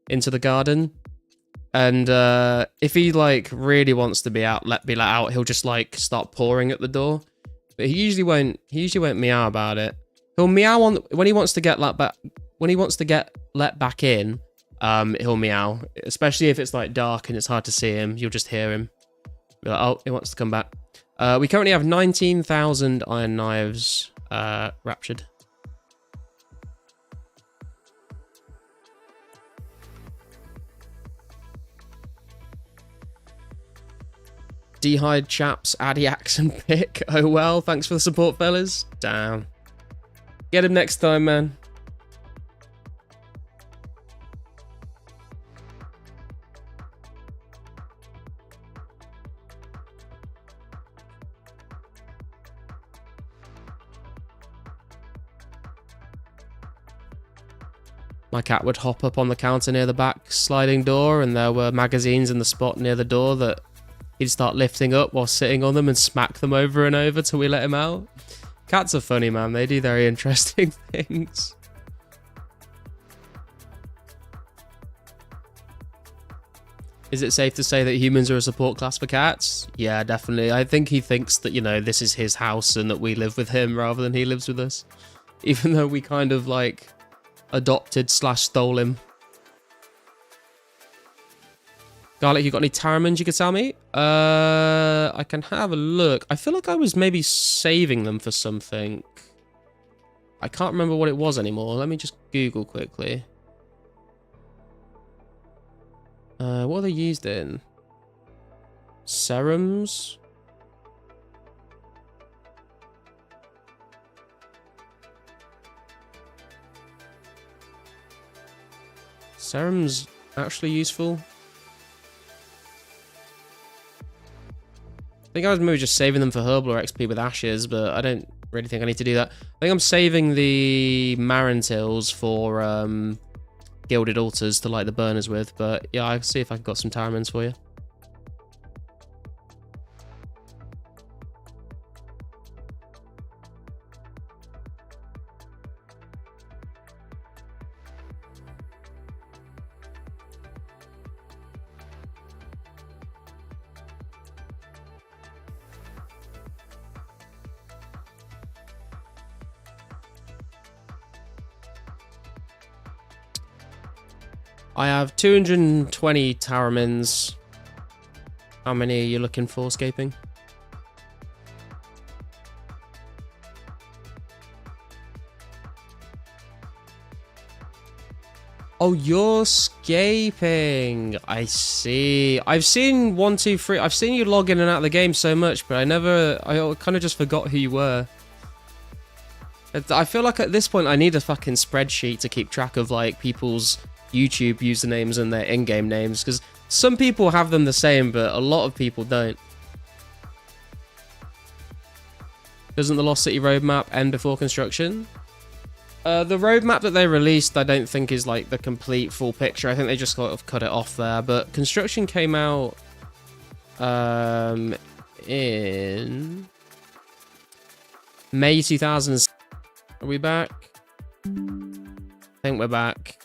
into the garden. And if he like really wants to be let out, he'll just like start pawing at the door. But he usually won't meow about it. He'll meow when he wants to get let back. When he wants to get let back in, he'll meow. Especially if it's like dark and it's hard to see him, you'll just hear him. Be like, oh, he wants to come back. We currently have 19,000 iron knives raptured. Dehide chaps, Adiax and Pick. Oh well, thanks for the support, fellas. Damn. Get him next time, man. My cat would hop up on the counter near the back sliding door, and there were magazines in the spot near the door that he'd start lifting up while sitting on them and smack them over and over till we let him out. Cats are funny, man. They do very interesting things. Is it safe to say that humans are a support class for cats? Yeah, definitely. I think he thinks that, you know, this is his house and that we live with him rather than he lives with us. Even though we kind of, like, adopted/stole him. Garlic, you got any Taramans you could tell me? I can have a look. I feel like I was maybe saving them for something. I can't remember what it was anymore. Let me just Google quickly. What are they used in? Serums? Serums actually useful? I think I was maybe just saving them for herbal or XP with ashes, but I don't really think I need to do that. I think I'm saving the Marantils for gilded altars to light the burners with. But yeah, I'll see if I can got some Taramins for you. I have 220 Taramins. How many are you looking for, Scaping? Oh, you're Scaping. I see. I've seen 1, 2, 3. I've seen you log in and out of the game so much, but I kind of just forgot who you were. I feel like at this point I need a fucking spreadsheet to keep track of like people's YouTube usernames and their in-game names, because some people have them the same, but a lot of people don't. Doesn't the Lost City roadmap end before construction? The roadmap that they released, I don't think is like the complete full picture. I think they just sort of cut it off there. But construction came out in May 2000. Are we back? I think we're back.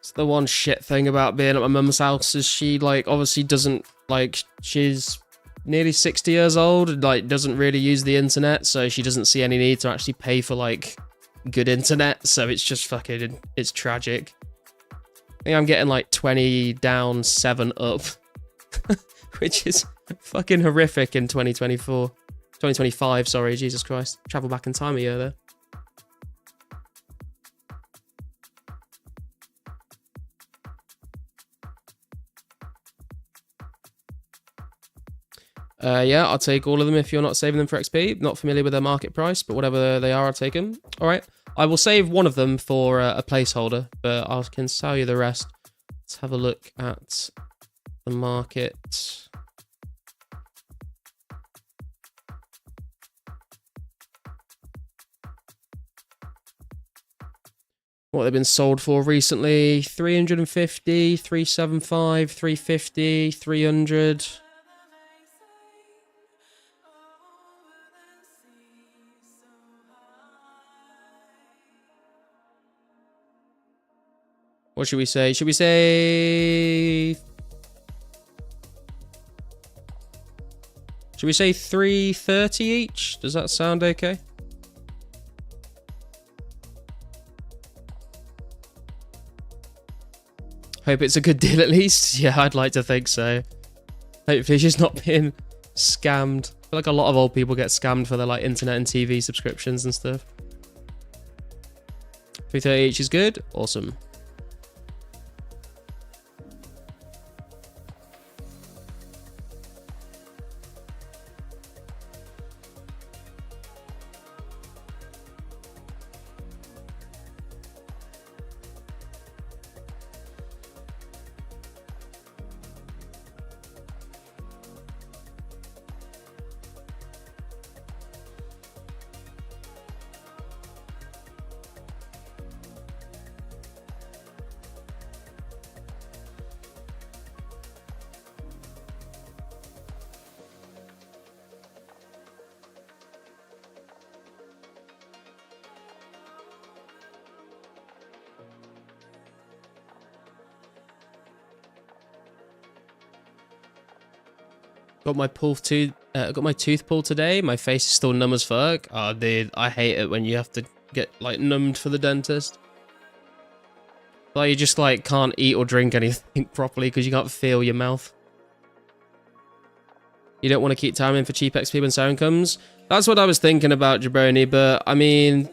It's the one shit thing about being at my mum's house is she like obviously doesn't like, she's nearly 60 years old and like doesn't really use the internet, so she doesn't see any need to actually pay for like good internet, so it's just fucking, it's tragic. I think I'm getting like 20 down, 7 up, which is fucking horrific in 2024. 2025, sorry, Jesus Christ. Travel back in time a year there. Yeah, I'll take all of them if you're not saving them for XP. Not familiar with their market price, but whatever they are, I'll take them. All right. I will save one of them for a placeholder, but I can sell you the rest. Let's have a look at the market. What they've been sold for recently: 350, 375, 350, 300. What should we say? Should we say 330 each? Does that sound okay? Hope it's a good deal at least. Yeah, I'd like to think so. Hopefully she's not being scammed. I feel like a lot of old people get scammed for their like internet and TV subscriptions and stuff. 330 each is good. Awesome. Got my tooth pulled today. My face is still numb as fuck. Oh, dude, I hate it when you have to get like numbed for the dentist. Like you just like can't eat or drink anything properly because you can't feel your mouth. You don't want to keep time in for cheap XP when Siren comes. That's what I was thinking about, Jabroni. But I mean,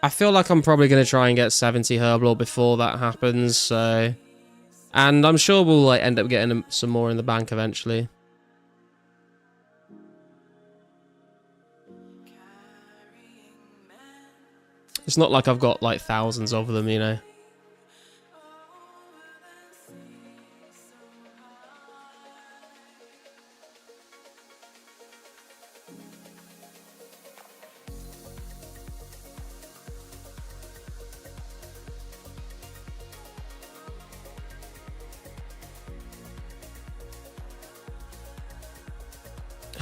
I feel like I'm probably gonna try and get 70 Herblore before that happens. So, and I'm sure we'll like end up getting some more in the bank eventually. It's not like I've got like thousands of them, you know.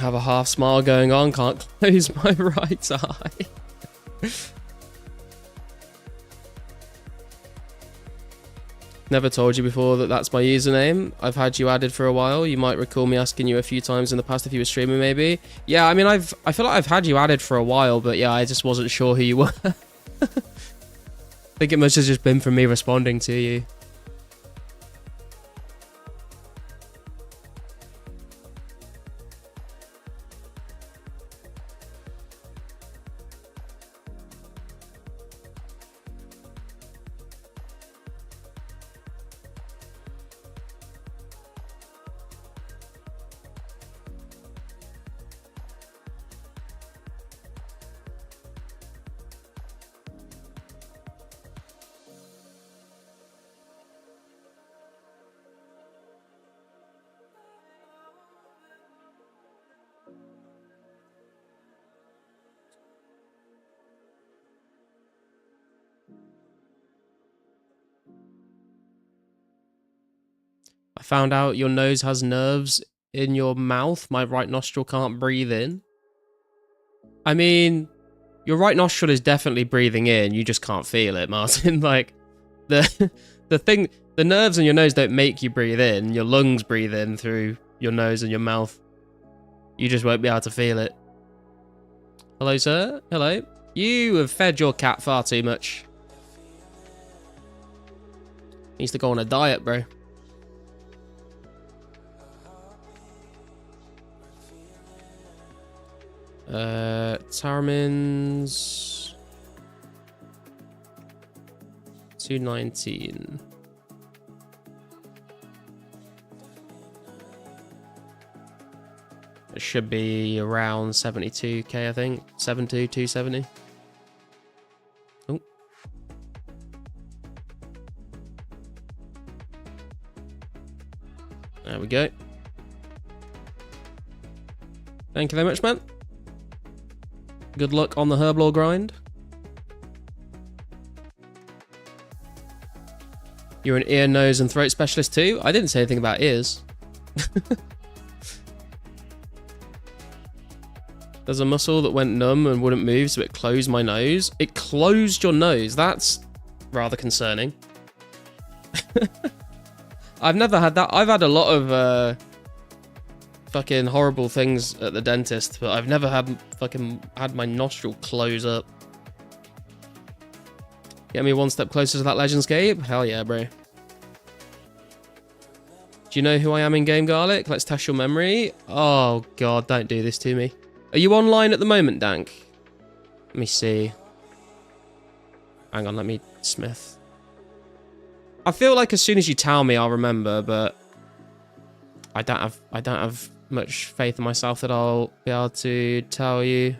Have a half smile going on. Can't close my right eye. Never told you before that that's my username. I've had you added for a while. You might recall me asking you a few times in the past if you were streaming, maybe. Yeah, I mean, I feel like I've had you added for a while, but yeah, I just wasn't sure who you were. I think it must have just been from me responding to you. I found out your nose has nerves in your mouth. My right nostril can't breathe in. I mean, your right nostril is definitely breathing in. You just can't feel it, Martin. Like, the nerves in your nose don't make you breathe in. Your lungs breathe in through your nose and your mouth. You just won't be able to feel it. Hello, sir. Hello. You have fed your cat far too much. Needs to go on a diet, bro. Tarmin's 219. It should be around 72k, I think. 270. Oh. There we go. Thank you very much, man. Good luck on the herblore grind. You're an ear, nose, and throat specialist too? I didn't say anything about ears. There's a muscle that went numb and wouldn't move, so it closed my nose. It closed your nose? That's rather concerning. I've never had that. I've had a lot of fucking horrible things at the dentist, but I've never had my nostril close up. Get me one step closer to that Legendscape? Hell yeah, bro. Do you know who I am in game, Garlic? Let's test your memory. Oh god, don't do this to me. Are you online at the moment, Dank? Let me see. Hang on, let me Smith. I feel like as soon as you tell me, I'll remember, but I don't have much faith in myself that I'll be able to tell you.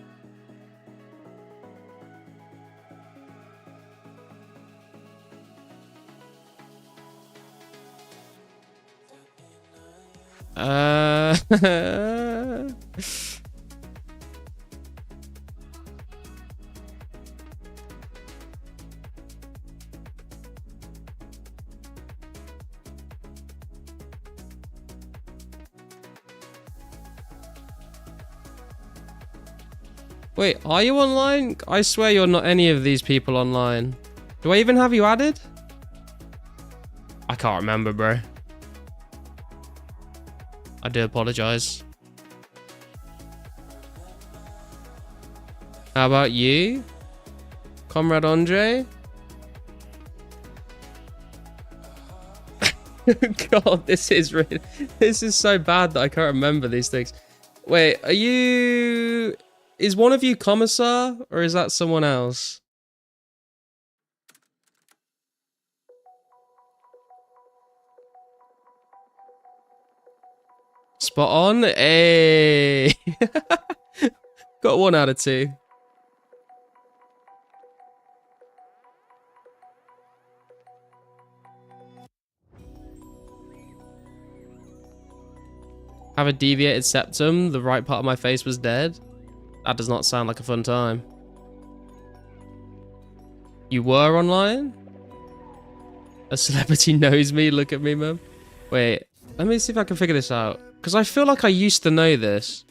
Wait, are you online? I swear you're not any of these people online. Do I even have you added? I can't remember, bro. I do apologize. How about you? Comrade Andre? God, this is so bad that I can't remember these things. Wait, are you... Is one of you Commissar, or is that someone else? Spot on. Hey. Got 1 out of 2. Have a deviated septum. The right part of my face was dead. That does not sound like a fun time. You were online? A celebrity knows me. Look at me, man. Wait, let me see if I can figure this out. Because I feel like I used to know this.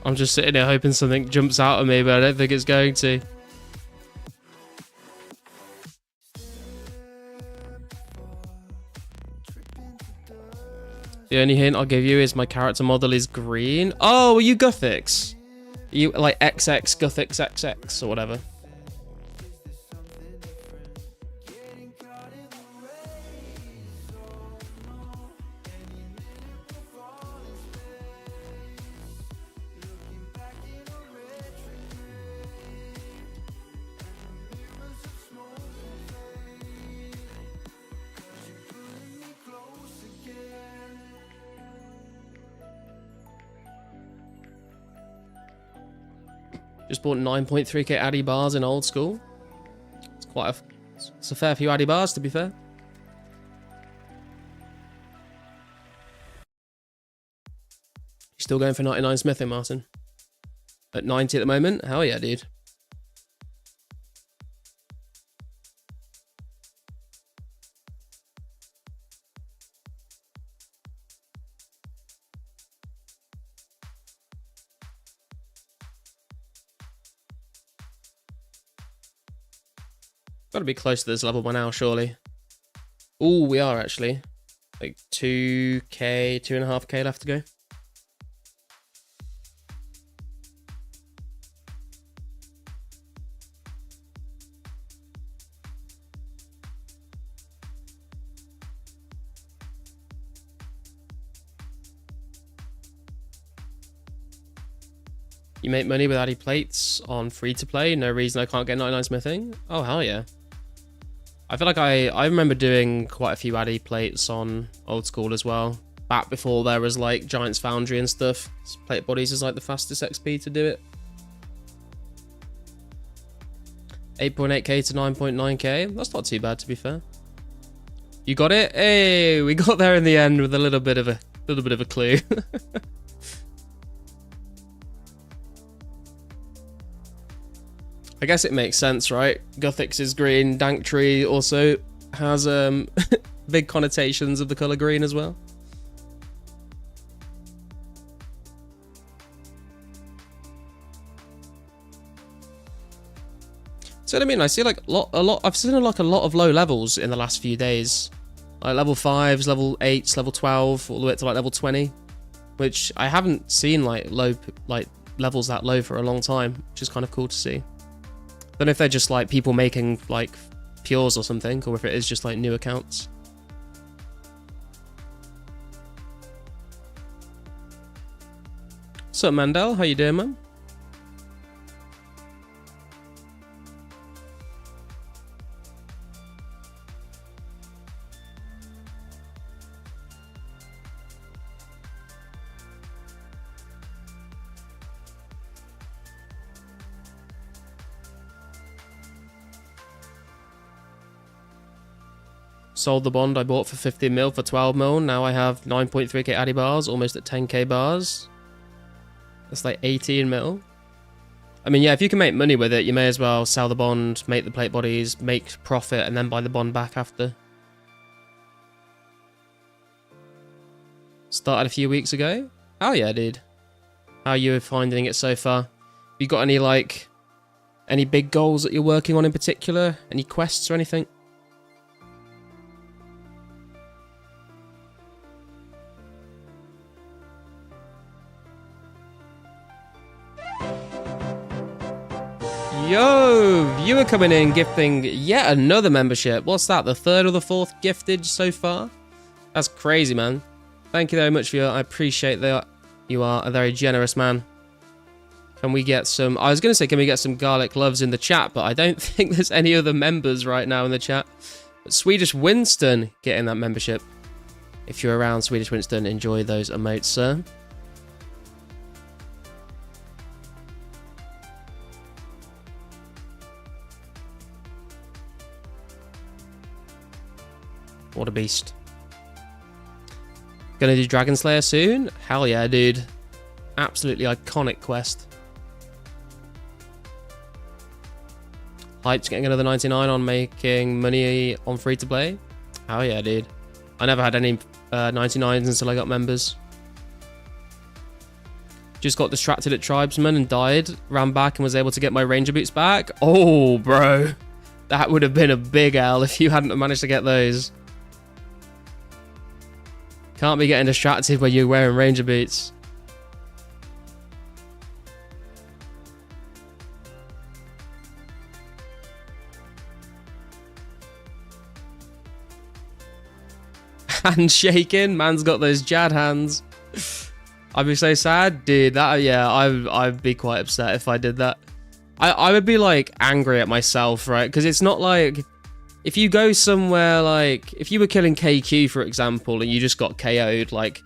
I'm just sitting here hoping something jumps out at me, but I don't think it's going to. The only hint I'll give you is my character model is green. Oh, are you Guthix? Are you like XX Guthix XX or whatever? Just bought 9.3k Addy bars in old school. It's a fair few Addy bars, to be fair. You still going for 99 smithing, Martin? At 90 at the moment? Hell yeah, dude. Gotta be close to this level by now, surely. Ooh, we are actually. Like 2k, 2.5k left to go. You make money with Addy plates on free to play. No reason I can't get 99 smithing. Oh, hell yeah. I feel like I remember doing quite a few Addy plates on old school as well. Back before there was like Giant's Foundry and stuff. Plate bodies is like the fastest XP to do it. 8.8k to 9.9k. That's not too bad, to be fair. You got it? Hey, we got there in the end with a little bit of a clue. I guess it makes sense, right? Guthix is green. Danktree also has big connotations of the color green as well. So I mean, I see like I've seen like a lot of low levels in the last few days, like level 5s, level 8s, level 12, all the way up to like level 20, which I haven't seen like levels that low for a long time, which is kind of cool to see. Don't know if they're just like people making like pures or something, or if it is just like new accounts. What's up, Mandel? How you doing, man? Sold the bond I bought for 15 mil for 12 mil. Now I have 9.3k Addy bars, almost at 10k bars. That's like 18 mil. I mean, yeah, if you can make money with it, you may as well sell the bond, make the plate bodies, make profit, and then buy the bond back after. Started a few weeks ago. Oh yeah, dude. How are you finding it so far? Have you got any like any big goals that you're working on in particular? Any quests or anything? Yo, viewer coming in, gifting yet another membership. What's that, the third or the fourth gifted so far? That's crazy, man. Thank you very much, viewer. I appreciate that. You are a very generous man. Can we get some... I was going to say, can we get some garlic loves in the chat, but I don't think there's any other members right now in the chat. But Swedish Winston getting that membership. If you're around, Swedish Winston, enjoy those emotes, sir. What a beast. Gonna do Dragon Slayer soon? Hell yeah, dude. Absolutely iconic quest. Hype's getting another 99 on making money on free to play. Hell yeah, dude. I never had any 99s until I got members. Just got distracted at tribesman and died. Ran back and was able to get my ranger boots back. Oh, bro. That would have been a big L if you hadn't managed to get those. Can't be getting distracted when you're wearing ranger boots. Hands shaking. Man's got those Jad hands. I'd be so sad, dude. That, yeah, I'd be quite upset if I did that. I would be like angry at myself, right? Because it's not like if you go somewhere like if you were killing KQ, for example, and you just got KO'd, like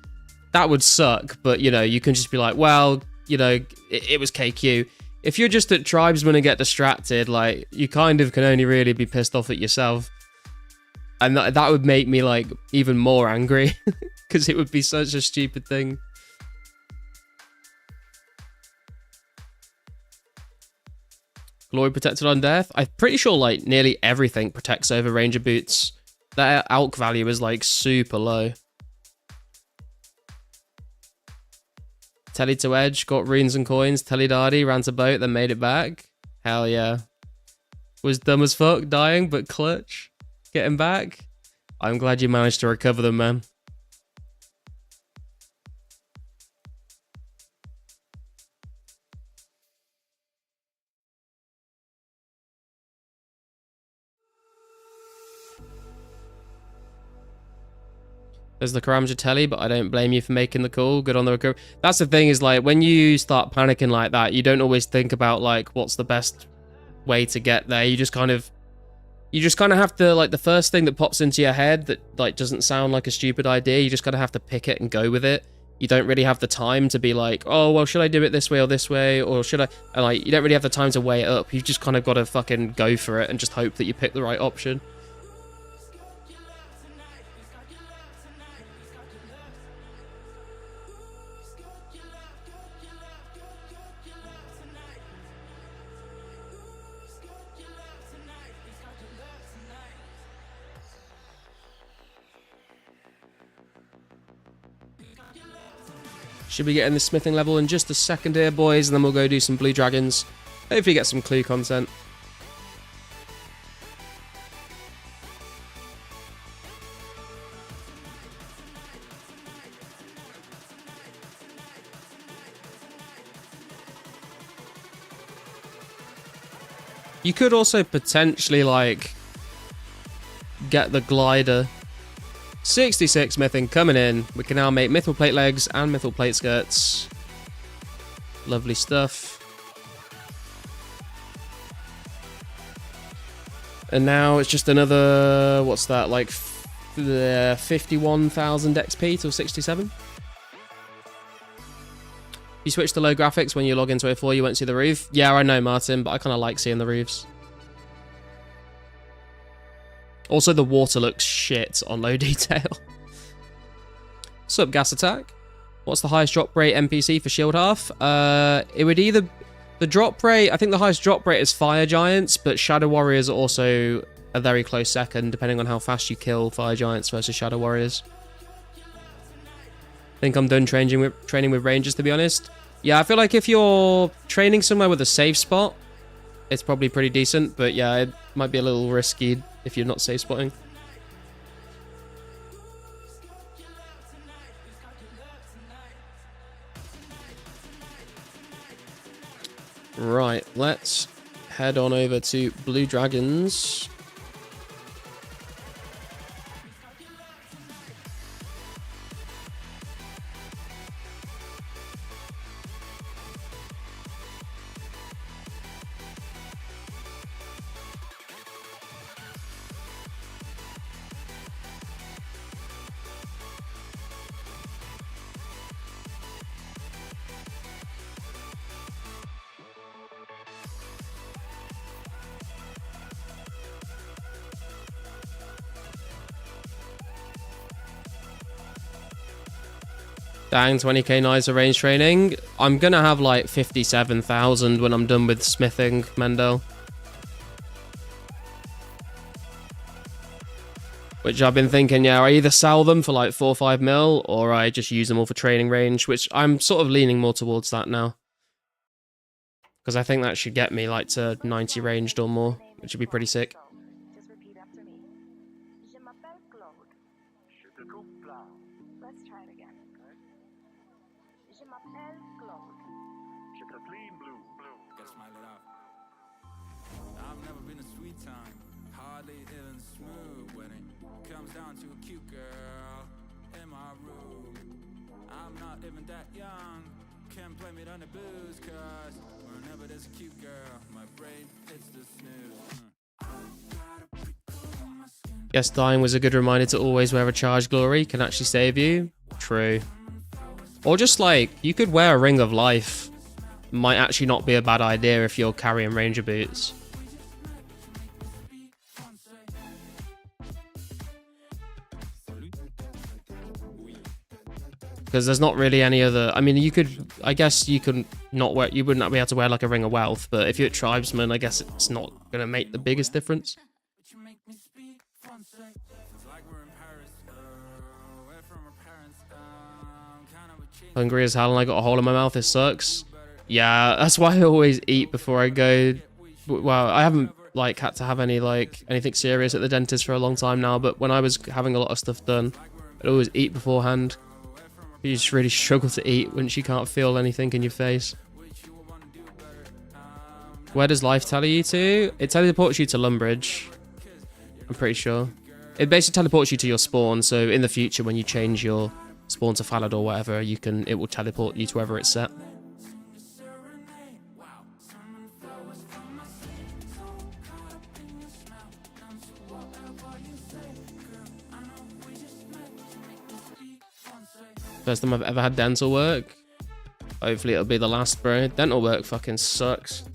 that would suck. But you know, you can just be like, well, you know, it was KQ. If you're just at tribesman and get distracted, like you kind of can only really be pissed off at yourself. And that would make me, like, even more angry. Because it would be such a stupid thing. Glory protected on death? I'm pretty sure, like, nearly everything protects over ranger boots. Their alch value is, like, super low. Telly to edge, got runes and coins. Telly Dardy, ran to boat, then made it back. Hell yeah. Was dumb as fuck, dying, but clutch. Getting back. I'm glad you managed to recover them, man. There's the Karamja Telly, but I don't blame you for making the call. Good on the recovery. That's the thing is, like, when you start panicking like that, you don't always think about, like, what's the best way to get there. You just kind of have to, like, the first thing that pops into your head that, like, doesn't sound like a stupid idea, you just kind of have to pick it and go with it. You don't really have the time to be like, oh, well, should I do it this way, or should I? And, like, you don't really have the time to weigh it up. You've just kind of got to fucking go for it and just hope that you pick the right option. Should be getting the smithing level in just a second here, boys, and then we'll go do some blue dragons. Hopefully get some clue content. You could also potentially, like, get the glider. 66 smithing coming in. We can now make mithril plate legs and mithril plate skirts. Lovely stuff. And now it's just another, what's that, like 51,000 XP till 67. You switch to low graphics when you log into A4, you won't see the roof. Yeah, I know, Martin, but I kind of like seeing the roofs. Also, the water looks shit on low detail. Sup, gas attack? What's the highest drop rate NPC for shield half? It would either... The drop rate... I think the highest drop rate is fire giants, but shadow warriors are also a very close second, depending on how fast you kill fire giants versus shadow warriors. I think I'm done training with rangers, to be honest. Yeah, I feel like if you're training somewhere with a safe spot, it's probably pretty decent, but yeah, it might be a little risky if you're not safe spotting. Right, let's head on over to Blue Dragons. Dang, 20k knives for range training. I'm gonna have like 57,000 when I'm done with smithing, Mendel. Which I've been thinking, yeah, I either sell them for like 4 or 5 mil, or I just use them all for training range, which I'm sort of leaning more towards that now. Because I think that should get me like to 90 ranged or more, which would be pretty sick. I've never been a sweet time, hardly even smooth when it comes down to a cute girl in my room. I'm not even that young, can't blame it on the booze, cause whenever there's a cute girl, my brain hits the snooze. Guess dying was a good reminder to always wear a charged glory, can actually save you. True. Or just like, you could wear a ring of life. Might actually not be a bad idea if you're carrying ranger boots. Because there's not really any other... I mean, you could... I guess you could not wear... You would not be able to wear like a ring of wealth, but if you're a tribesman, I guess it's not going to make the biggest difference. Hungry as hell and I got a hole in my mouth, this sucks. Yeah, that's why I always eat before I go. Well, I haven't like had to have any like anything serious at the dentist for a long time now, but when I was having a lot of stuff done, I'd always eat beforehand. You just really struggle to eat once you can't feel anything in your face. Where does life tele you to? It teleports you to Lumbridge. I'm pretty sure. It basically teleports you to your spawn, so in the future when you change your spawn to Falad or whatever, it will teleport you to wherever it's set. First time I've ever had dental work. Hopefully it'll be the last, bro. Dental work fucking sucks.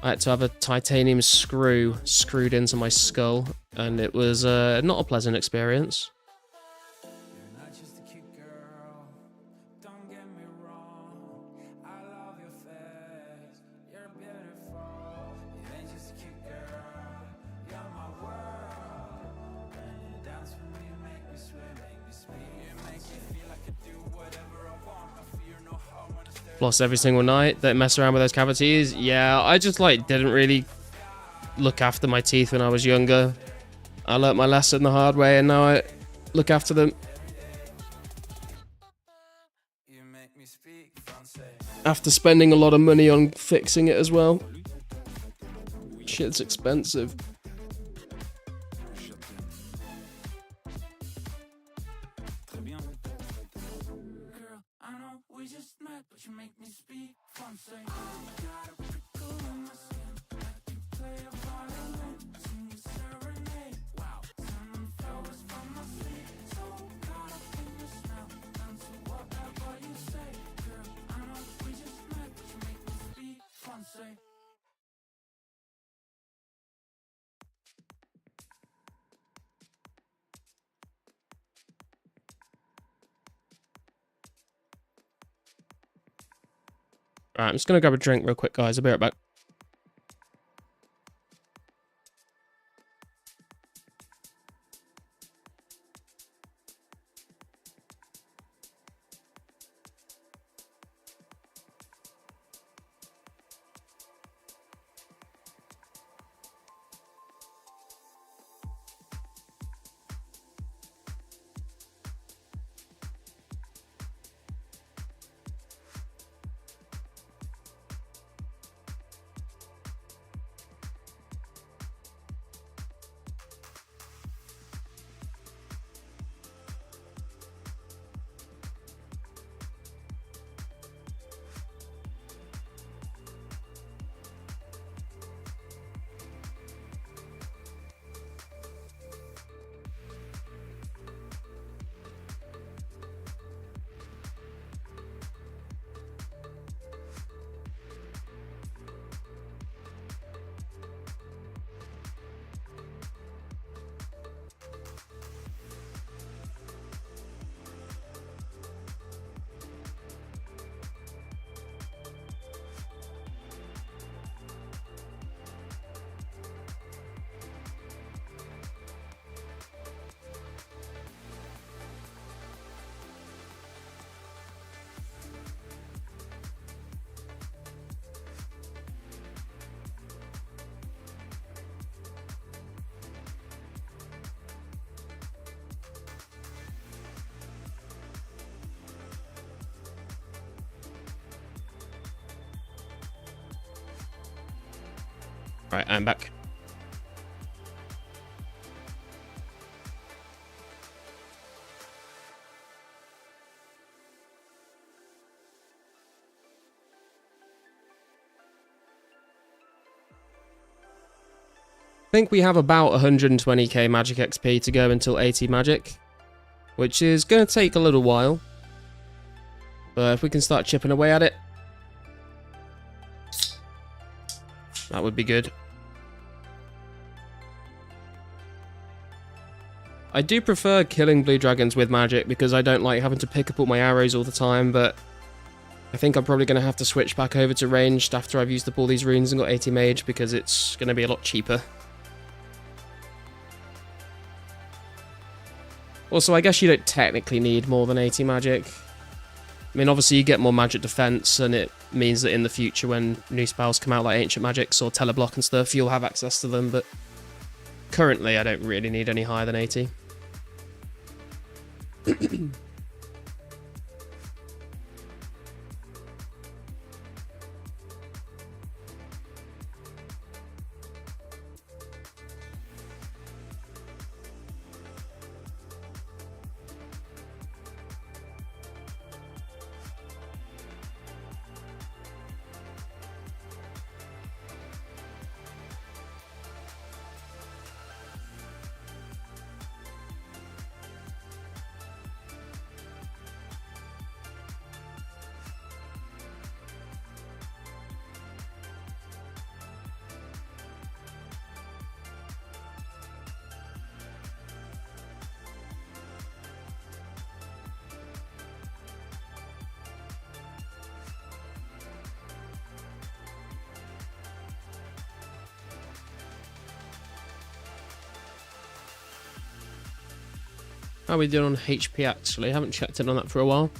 I had to have a titanium screw screwed into my skull, and it was not a pleasant experience. Floss every single night. Don't mess around with those cavities. Yeah, I just like didn't really look after my teeth when I was younger. I learnt my lesson the hard way and now I look after them. After spending a lot of money on fixing it as well. Shit's expensive. Alright, I'm just gonna grab a drink real quick, guys. I'll be right back. Right, I'm back. I think we have about 120k magic XP to go until 80 magic, which is going to take a little while. But if we can start chipping away at it, that would be good. I do prefer killing blue dragons with magic because I don't like having to pick up all my arrows all the time, but I think I'm probably going to have to switch back over to ranged after I've used up all these runes and got 80 mage because it's going to be a lot cheaper. Also, I guess you don't technically need more than 80 magic. I mean, obviously you get more magic defense, and it means that in the future when new spells come out like Ancient Magics or Teleblock and stuff, you'll have access to them, but currently I don't really need any higher than 80. How are we doing on HP actually? I haven't checked in on that for a while.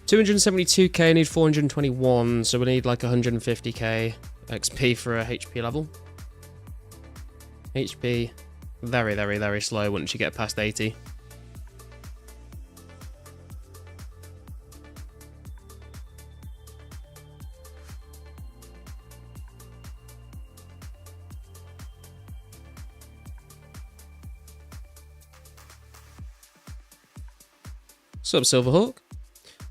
272k, need 421, so we need like 150k XP for a HP level. HP, very, very, very slow once you get past 80. What's up, Silverhawk?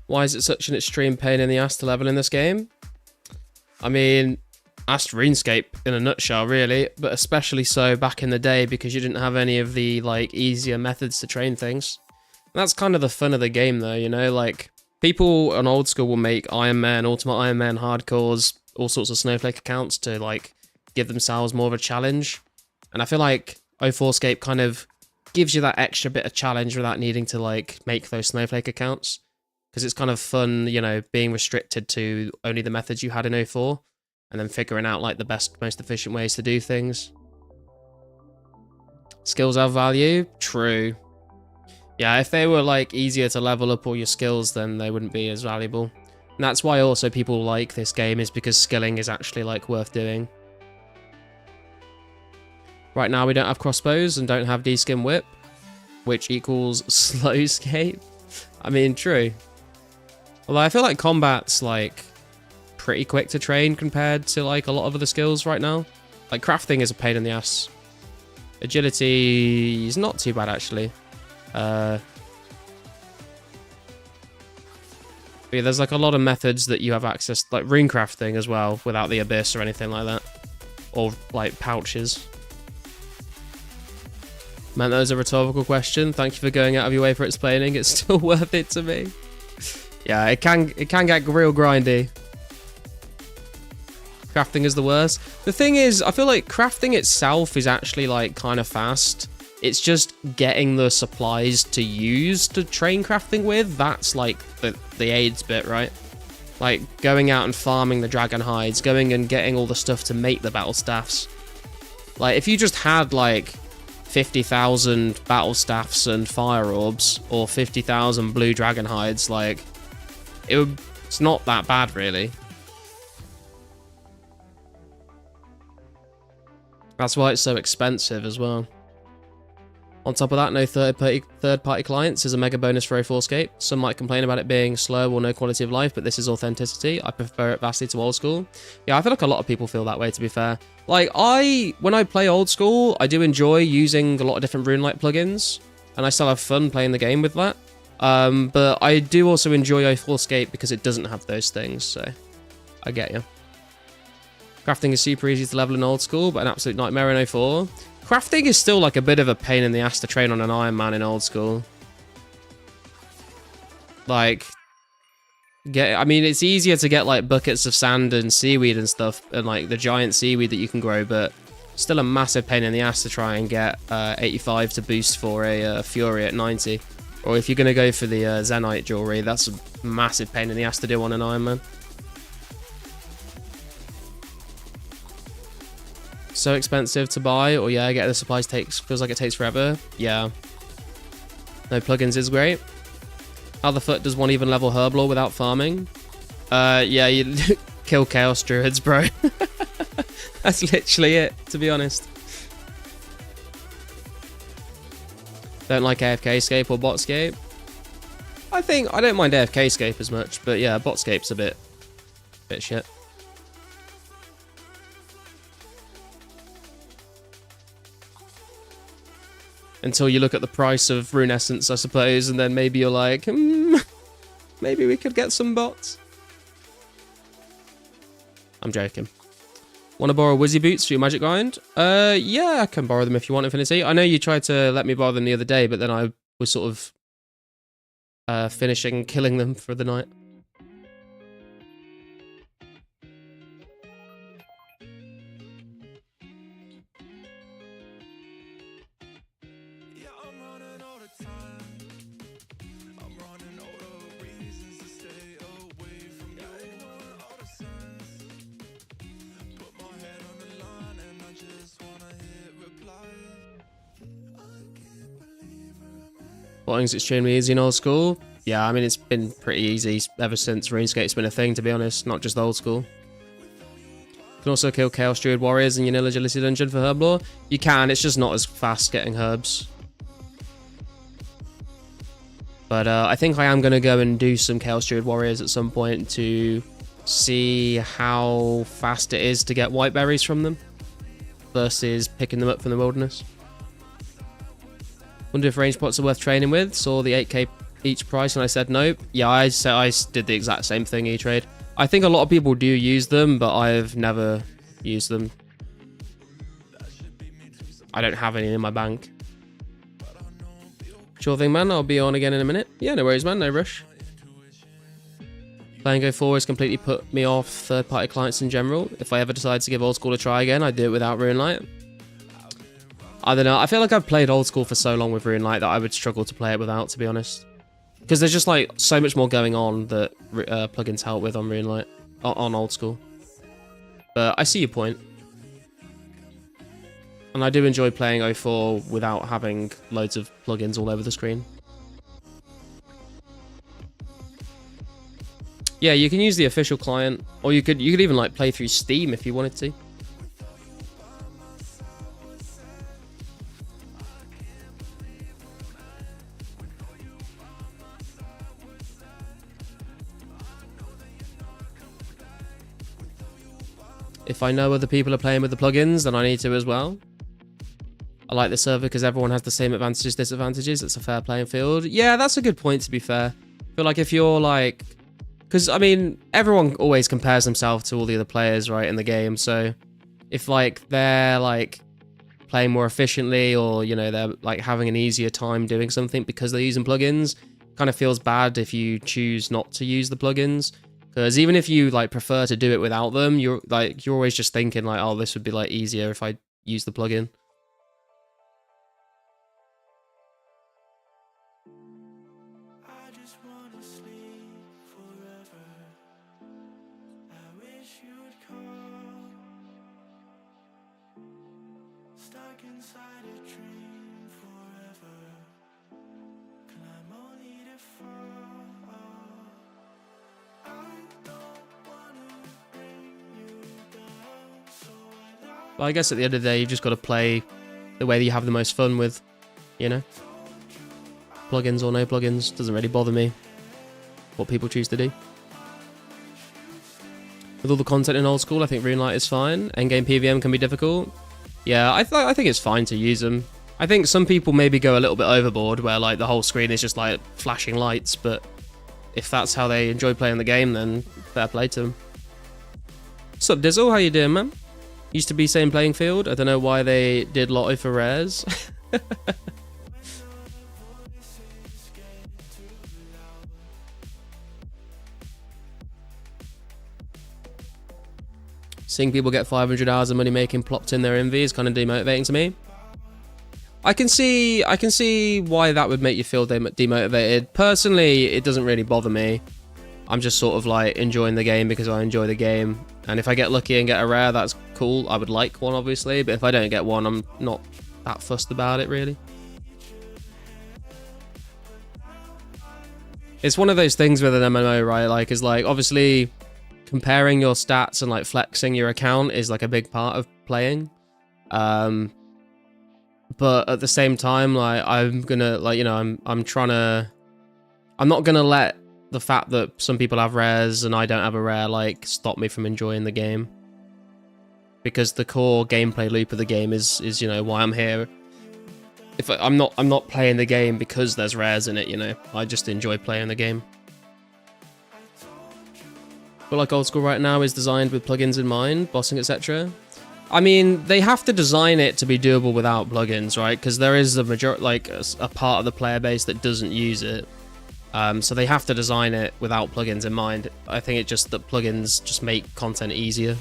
Why is it such an extreme pain in the ass to level in this game? I mean, ask RuneScape in a nutshell, really, but especially so back in the day because you didn't have any of the, like, easier methods to train things. And that's kind of the fun of the game, though, you know? Like, people on old school will make Iron Man, Ultimate Iron Man, Hardcores, all sorts of Snowflake accounts to, like, give themselves more of a challenge. And I feel like 2004scape kind of gives you that extra bit of challenge without needing to, like, make those Snowflake accounts. Because it's kind of fun, you know, being restricted to only the methods you had in 04, and then figuring out, like, the best, most efficient ways to do things. Skills have value? True. Yeah, if they were, like, easier to level up all your skills, then they wouldn't be as valuable. And that's why also people like this game, is because skilling is actually, like, worth doing. Right now we don't have crossbows and don't have D-skin whip, which equals slow scape. I mean, true. Although I feel like combat's, like, pretty quick to train compared to, like, a lot of other skills right now. Like, crafting is a pain in the ass. Agility is not too bad, actually. But yeah, there's, like, a lot of methods that you have access, like, rune crafting as well, without the abyss or anything like that. Or, like, pouches. Man, that was a rhetorical question. Thank you for going out of your way for explaining. It's still worth it to me. Yeah, it can get real grindy. Crafting is the worst. The thing is, I feel like crafting itself is actually, like, kind of fast. It's just getting the supplies to use to train crafting with. That's, like, the AIDS bit, right? Like, going out and farming the dragon hides, going and getting all the stuff to make the battle staffs. Like, if you just had, like, 50,000 battle staffs and fire orbs, or 50,000 blue dragon hides, like, it's not that bad, really. That's why it's so expensive as well. On top of that, no third-party clients is a mega bonus for 04scape. Some might complain about it being slow or no quality of life, but this is authenticity. I prefer it vastly to old school. Yeah, I feel like a lot of people feel that way, to be fair. Like, when I play old school, I do enjoy using a lot of different RuneLite plugins, and I still have fun playing the game with that. But I do also enjoy 04scape because it doesn't have those things, so I get you. Crafting is super easy to level in old school, but an absolute nightmare in 04. Crafting is still like a bit of a pain in the ass to train on an Iron Man in old school. Like, I mean, it's easier to get like buckets of sand and seaweed and stuff, and like the giant seaweed that you can grow, but still a massive pain in the ass to try and get 85 to boost for a Fury at 90. Or if you're going to go for the Zenite jewelry, that's a massive pain in the ass to do on an Iron Man. So expensive to buy, or yeah, get the supplies feels like it takes forever. Yeah. No plugins is great. How the fuck does one even level Herblore without farming? Yeah, you kill Chaos Druids, bro. That's literally it, to be honest. Don't like AFK-scape or Botscape? I don't mind AFK-scape as much, but yeah, Botscape's a bit shit. Until you look at the price of Rune Essence, I suppose, and then maybe you're like, maybe we could get some bots. I'm joking. Want to borrow Wizzy Boots for your magic grind? Yeah, I can borrow them if you want, Infinity. I know you tried to let me borrow them the other day, but then I was sort of finishing killing them for the night. Botting's extremely easy in old school. Yeah, I mean, it's been pretty easy ever since RuneScape's been a thing, to be honest, not just old school. You can also kill Chaos Druid Warriors in your nil agility dungeon for Herblore. You can, it's just not as fast getting herbs. But I think I am going to go and do some Chaos Druid Warriors at some point to see how fast it is to get white berries from them versus picking them up from the wilderness. Wonder if range pots are worth training with. Saw the 8k each price and I said nope. Yeah, I did the exact same thing, E-Trade. I think a lot of people do use them, but I've never used them. I don't have any in my bank. Sure thing, man. I'll be on again in a minute. Yeah, no worries, man. No rush. Playing 04 has completely put me off third-party clients in general. If I ever decide to give old school a try again, I'd do it without RuneLite. I don't know. I feel like I've played old school for so long with RuneLite that I would struggle to play it without, to be honest. Because there's just like so much more going on that plugins help with on RuneLite, on old school. But I see your point. And I do enjoy playing 04 without having loads of plugins all over the screen. Yeah, you can use the official client, or you could even like play through Steam if you wanted to. If I know other people are playing with the plugins, then I need to as well. I like the server because everyone has the same advantages, disadvantages. It's a fair playing field. Yeah, that's a good point, to be fair. I feel like if you're like... Because, I mean, everyone always compares themselves to all the other players, right, in the game. So if, like, they're, like, playing more efficiently or, you know, they're, like, having an easier time doing something because they're using plugins, kind of feels bad if you choose not to use the plugins. Because even if you like prefer to do it without them, you're always just thinking like, oh, this would be like easier if I use the plugin. I just wanna sleep forever. I wish you'd call. Stuck inside a dream forever. Climb only to fall. But I guess at the end of the day, you've just got to play the way that you have the most fun with. you know? Plugins or no plugins, doesn't really bother me what people choose to do. With all the content in old school, I think Runelight is fine. Endgame PVM can be difficult. Yeah, I think it's fine to use them. I think some people maybe go a little bit overboard, where like the whole screen is just like flashing lights, but if that's how they enjoy playing the game, then fair play to them. What's up, Dizzle? How you doing, man? Used to be same playing field. I don't know why they did Lotto for rares. Seeing people get 500 hours of money making plopped in their envy is kind of demotivating to me. I can see why that would make you feel demotivated. Personally, it doesn't really bother me. I'm just sort of like enjoying the game because I enjoy the game. And if I get lucky and get a rare, that's cool. I would like one, obviously. But if I don't get one, I'm not that fussed about it, really. It's one of those things with an MMO, right? Like, is like, obviously, comparing your stats and like flexing your account is like a big part of playing. But at the same time, like, I'm gonna, like, you know, I'm not gonna let the fact that some people have rares and I don't have a rare, like, stop me from enjoying the game. Because the core gameplay loop of the game is you know, why I'm here. If I'm not playing the game because there's rares in it, you know. I just enjoy playing the game. But like old school right now is designed with plugins in mind, bossing, etc. I mean, they have to design it to be doable without plugins, right? Because there is a majority, like a part of the player base that doesn't use it. So they have to design it without plugins in mind. I think it's just that plugins just make content easier.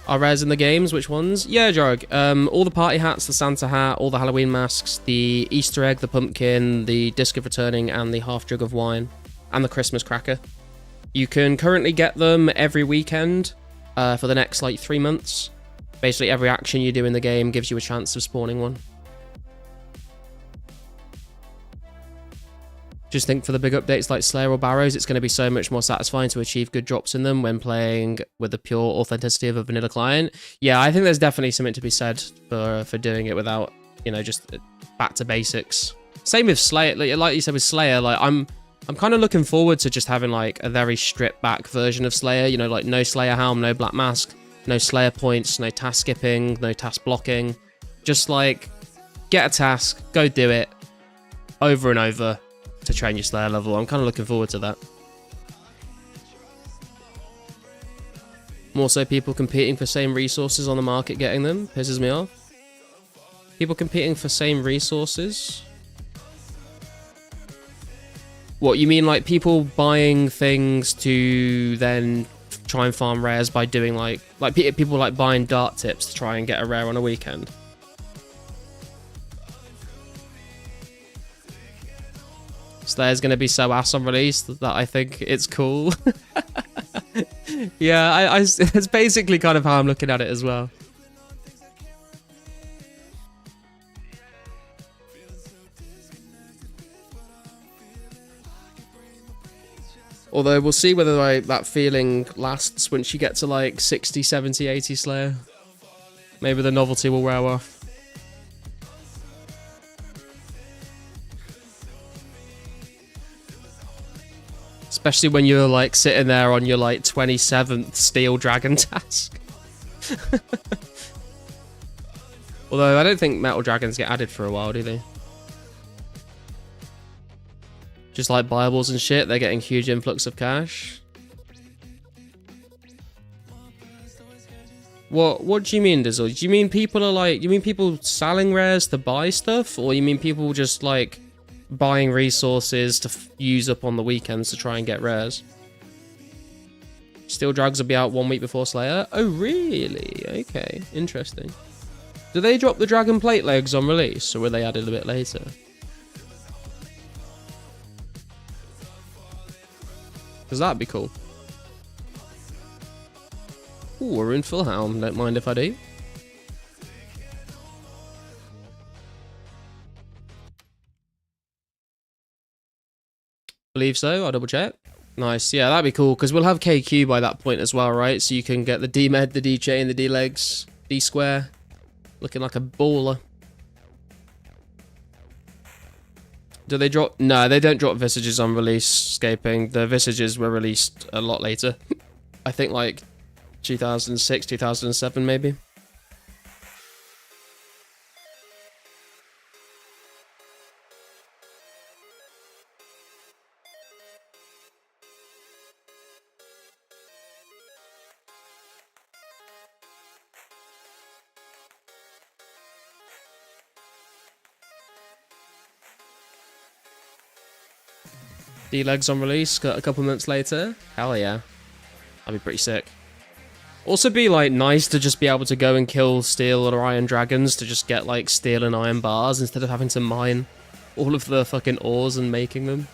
Are rares in the games? Which ones? Yeah, Jorg. All the party hats, the Santa hat, all the Halloween masks, the Easter egg, the pumpkin, the disc of returning, and the half jug of wine, and the Christmas cracker. You can currently get them every weekend for the next like 3 months. Basically, every action you do in the game gives you a chance of spawning one. Just think for the big updates like Slayer or Barrows, it's going to be so much more satisfying to achieve good drops in them when playing with the pure authenticity of a vanilla client. Yeah, I think there's definitely something to be said for doing it without, you know, just back to basics. Same with Slayer, like you said with Slayer, like I'm kind of looking forward to just having like a very stripped back version of Slayer, you know, like no Slayer helm, no black mask, no Slayer points, no task skipping, no task blocking. Just like get a task, go do it over and over to train your Slayer level. I'm kind of looking forward to that. More so people competing for same resources on the market getting them pisses me off. People competing for same resources? What, you mean like people buying things to then try and farm rares by doing like people like buying dart tips to try and get a rare on a weekend? Slayer's going to be so ass on release that I think it's cool. Yeah, it's basically kind of how I'm looking at it as well. Although we'll see whether like that feeling lasts once you get to like 60, 70, 80 Slayer. Maybe the novelty will wear off. Especially when you're like sitting there on your like 27th Steel Dragon task. Although I don't think Metal Dragons get added for a while, do they? Just like Bibles and shit, they're getting huge influx of cash. What do you mean, Dizzle? Do you mean people are like, you mean people selling rares to buy stuff? Or you mean people just like buying resources to use up on the weekends to try and get rares? Steel Drags will be out 1 week before Slayer? Oh, really? Okay, interesting. Do they drop the Dragon Plate legs on release, or were they added a bit later? Because that'd be cool. Ooh, we're in full helm. Don't mind if I do. Believe so. I'll double check. Nice. Yeah, that'd be cool, because we'll have KQ by that point as well, right? So you can get the D-Med, the D-Chain, the D-Legs, D-Square. Looking like a baller. Do they drop? No, they don't drop visages on release scaping. The visages were released a lot later. I think like 2006, 2007 maybe. D-legs on release a couple months later. Hell yeah. That'd be pretty sick. Also be like nice to just be able to go and kill steel or iron dragons to just get like steel and iron bars instead of having to mine all of the fucking ores and making them.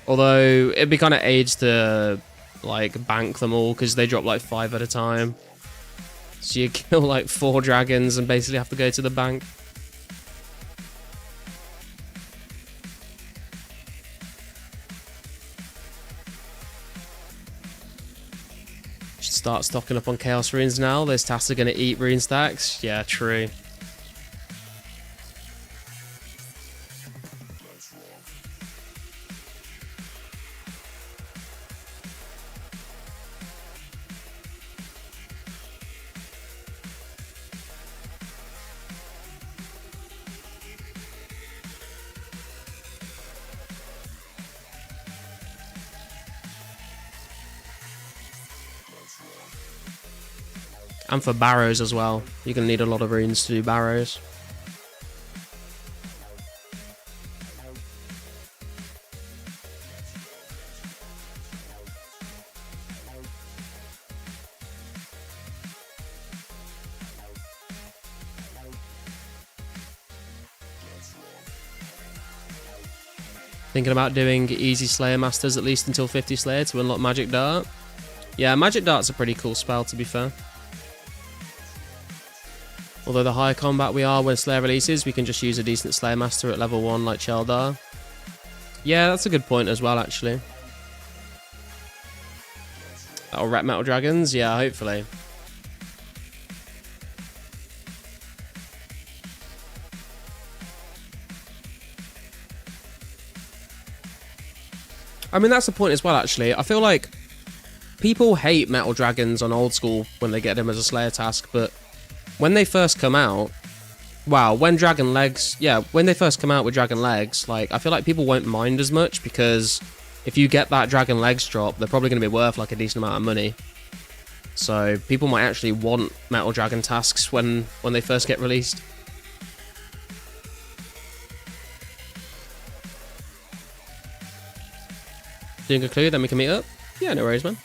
Although it'd be kind of age to like bank them all because they drop like 5 at a time. So you kill like 4 dragons and basically have to go to the bank. Start stocking up on chaos runes now. Those tasks are going to eat rune stacks. Yeah, true. And for barrows as well. You're going to need a lot of runes to do barrows. Thinking about doing easy Slayer Masters at least until 50 Slayer to unlock Magic Dart. Yeah, Magic Dart's a pretty cool spell to be fair. Although the higher combat we are when Slayer releases, we can just use a decent Slayer Master at level 1 like Cheldar. Yeah, that's a good point as well, actually. That'll rep Metal Dragons? Yeah, hopefully. I mean, that's the point as well, actually. I feel like people hate Metal Dragons on old school when they get them as a Slayer task, but when they first come out, wow, when they first come out with Dragon Legs, like, I feel like people won't mind as much because if you get that Dragon Legs drop, they're probably going to be worth, like, a decent amount of money. So people might actually want Metal Dragon tasks when they first get released. Doing a clue, then we can meet up? Yeah, no worries, man.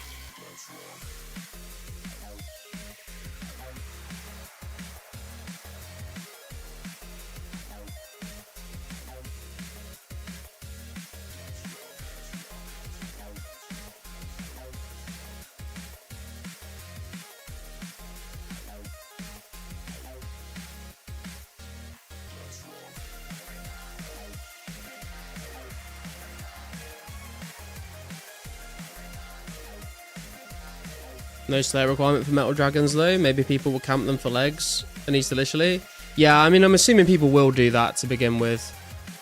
No Slayer requirement for Metal Dragons though. Maybe people will camp them for legs, at least initially. Yeah, I mean, I'm assuming people will do that to begin with.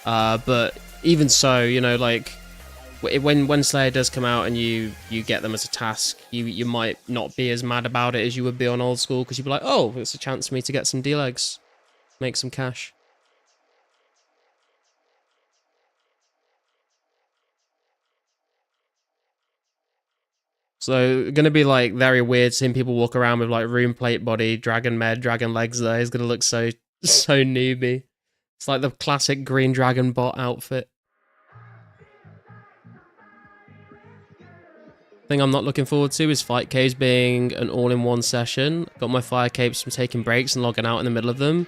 But even so, you know, like, when Slayer does come out and you get them as a task, you might not be as mad about it as you would be on old school, because you'd be like, oh, it's a chance for me to get some D-legs, make some cash. So, gonna be like very weird seeing people walk around with like rune plate body, dragon med, dragon legs there. He's gonna look so newbie. It's like the classic green dragon bot outfit. Thing I'm not looking forward to is fight caves being an all-in-one session. Got my fire capes from taking breaks and logging out in the middle of them.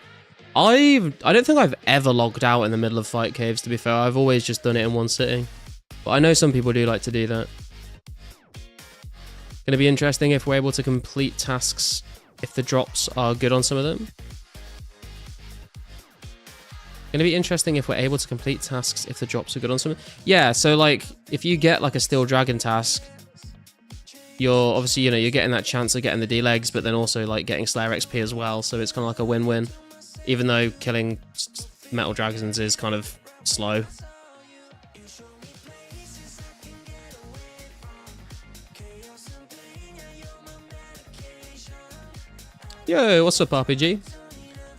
I don't think I've ever logged out in the middle of fight caves, to be fair. I've always just done it in one sitting. But I know some people do like to do that. Going to be interesting if we're able to complete tasks if the drops are good on some of them. Going to be interesting if we're able to complete tasks if the drops are good on some. Yeah, so like if you get like a Steel Dragon task, you're obviously, you know, you're getting that chance of getting the D-legs, but then also like getting Slayer XP as well. So it's kind of like a win-win. Even though killing metal dragons is kind of slow. Yo, what's up, RPG?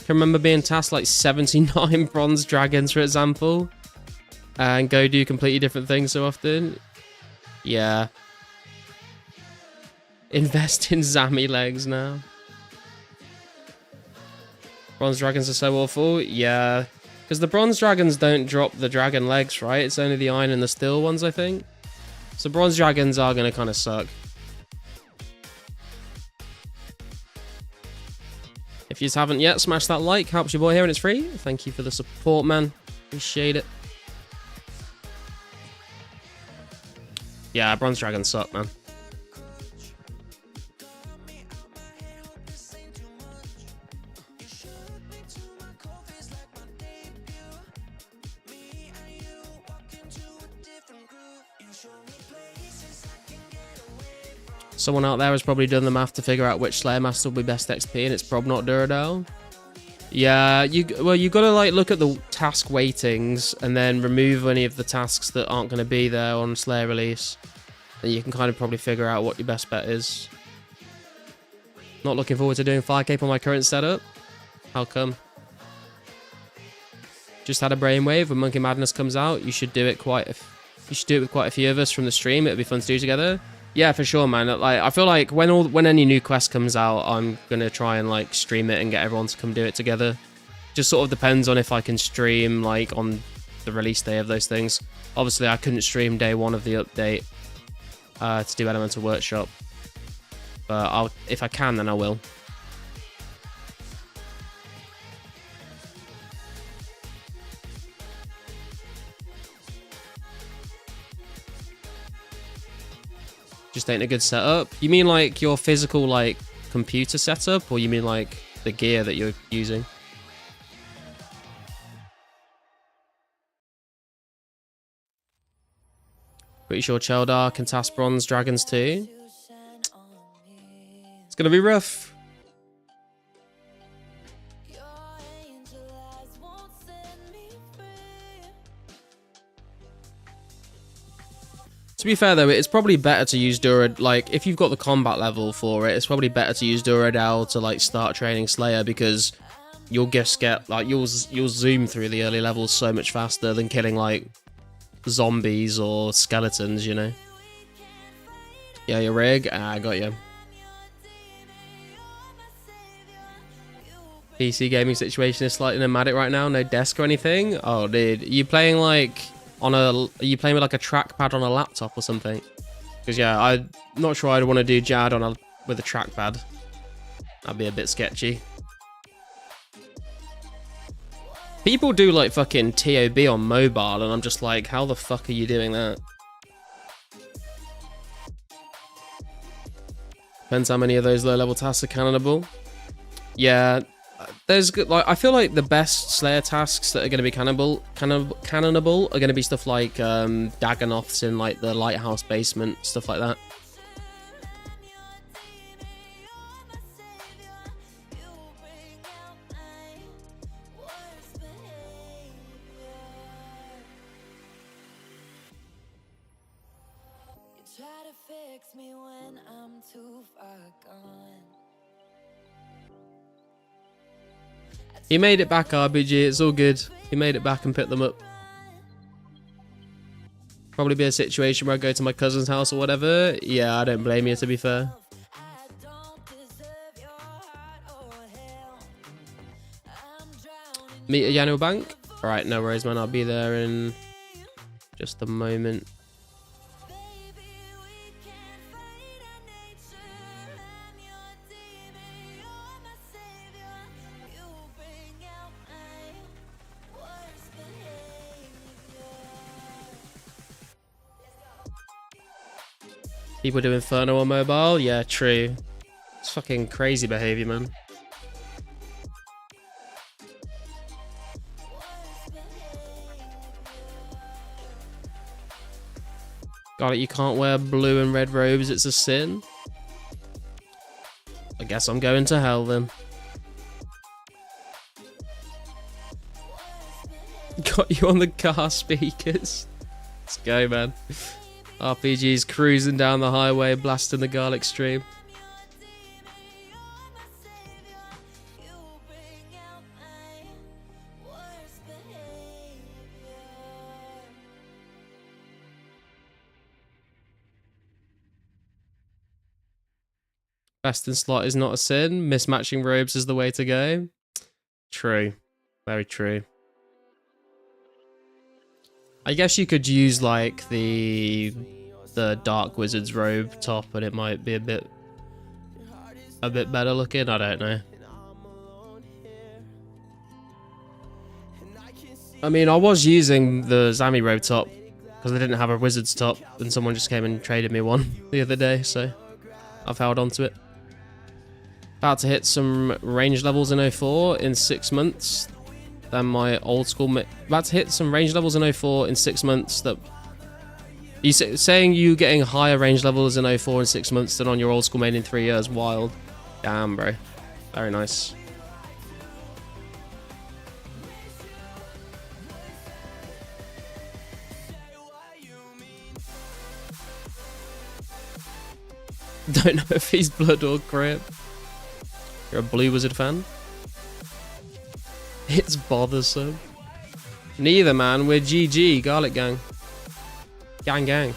Can remember being tasked like 79 bronze dragons, for example, and go do completely different things so often. Yeah. Invest in Zami legs now. Bronze dragons are so awful. Yeah. Because the bronze dragons don't drop the dragon legs, right? It's only the iron and the steel ones, I think. So bronze dragons are going to kind of suck. If you just haven't yet, smash that like. Helps your boy here and it's free. Thank you for the support, man. Appreciate it. Yeah, bronze dragons suck, man. Someone out there has probably done the math to figure out which Slayer Master will be best XP, and it's probably not Duradel. Yeah, you gotta like look at the task weightings and then remove any of the tasks that aren't going to be there on Slayer release. And you can kind of probably figure out what your best bet is. Not looking forward to doing 5K on my current setup. How come? Just had a brainwave. When Monkey Madness comes out, you should do it with quite a few of us from the stream. It'd be fun to do together. Yeah, for sure, man. Like, I feel like when any new quest comes out, I'm gonna try and like stream it and get everyone to come do it together. Just sort of depends on if I can stream like on the release day of those things. Obviously, I couldn't stream day one of the update to do Elemental Workshop, but if I can, then I will. Just ain't a good setup. You mean like your physical like computer setup, or you mean like the gear that you're using? Pretty sure Cheldar can task bronze dragons too. It's gonna be rough. To be fair though, it's probably better to use like if you've got the combat level for it, it's probably better to use Duradel to like start training Slayer, because you'll just get like you'll zoom through the early levels so much faster than killing like zombies or skeletons, you know. Yeah, your rig. I got you. PC gaming situation is slightly nomadic right now. No desk or anything. Oh, dude, you playing like are you playing with like a trackpad on a laptop or something? Because yeah, I'm not sure I'd want to do Jad with a trackpad. That'd be a bit sketchy. People do like fucking TOB on mobile, and I'm just like, how the fuck are you doing that? Depends how many of those low level tasks are cannonable. Yeah. There's good, like I feel like the best Slayer tasks that are going to be cannonable are going to be stuff like Dagonoths in like the lighthouse basement, stuff like that. You try to fix me when I'm too far gone. He made it back, RBG. It's all good. He made it back and picked them up. Probably be a situation where I go to my cousin's house or whatever. Yeah, I don't blame you, to be fair. Meet at Yano Bank? Alright, no worries, man. I'll be there in just a moment. People do Inferno on mobile? Yeah, true. It's fucking crazy behavior, man. Got it, you can't wear blue and red robes, it's a sin. I guess I'm going to hell then. Got you on the car speakers. Let's go, man. RPG's cruising down the highway, blasting the garlic stream. Best in slot is not a sin. Mismatching robes is the way to go. True. Very true. I guess you could use like the Dark Wizard's robe top and it might be a bit better looking. I don't know. I mean, I was using the Zami robe top because I didn't have a Wizard's top and someone just came and traded me one the other day, so I've held on to it. About to hit some range levels in 04 in 6 months. Then my old school... About to hit some range levels in 04 in 6 months. That you saying you getting higher range levels in 04 in 6 months than on your old school main in 3 years. Wild. Damn, bro. Very nice. Don't know if he's blood or crip. You're a Blue Wizard fan? It's bothersome. Neither, man. We're GG. Garlic Gang. Gang, gang.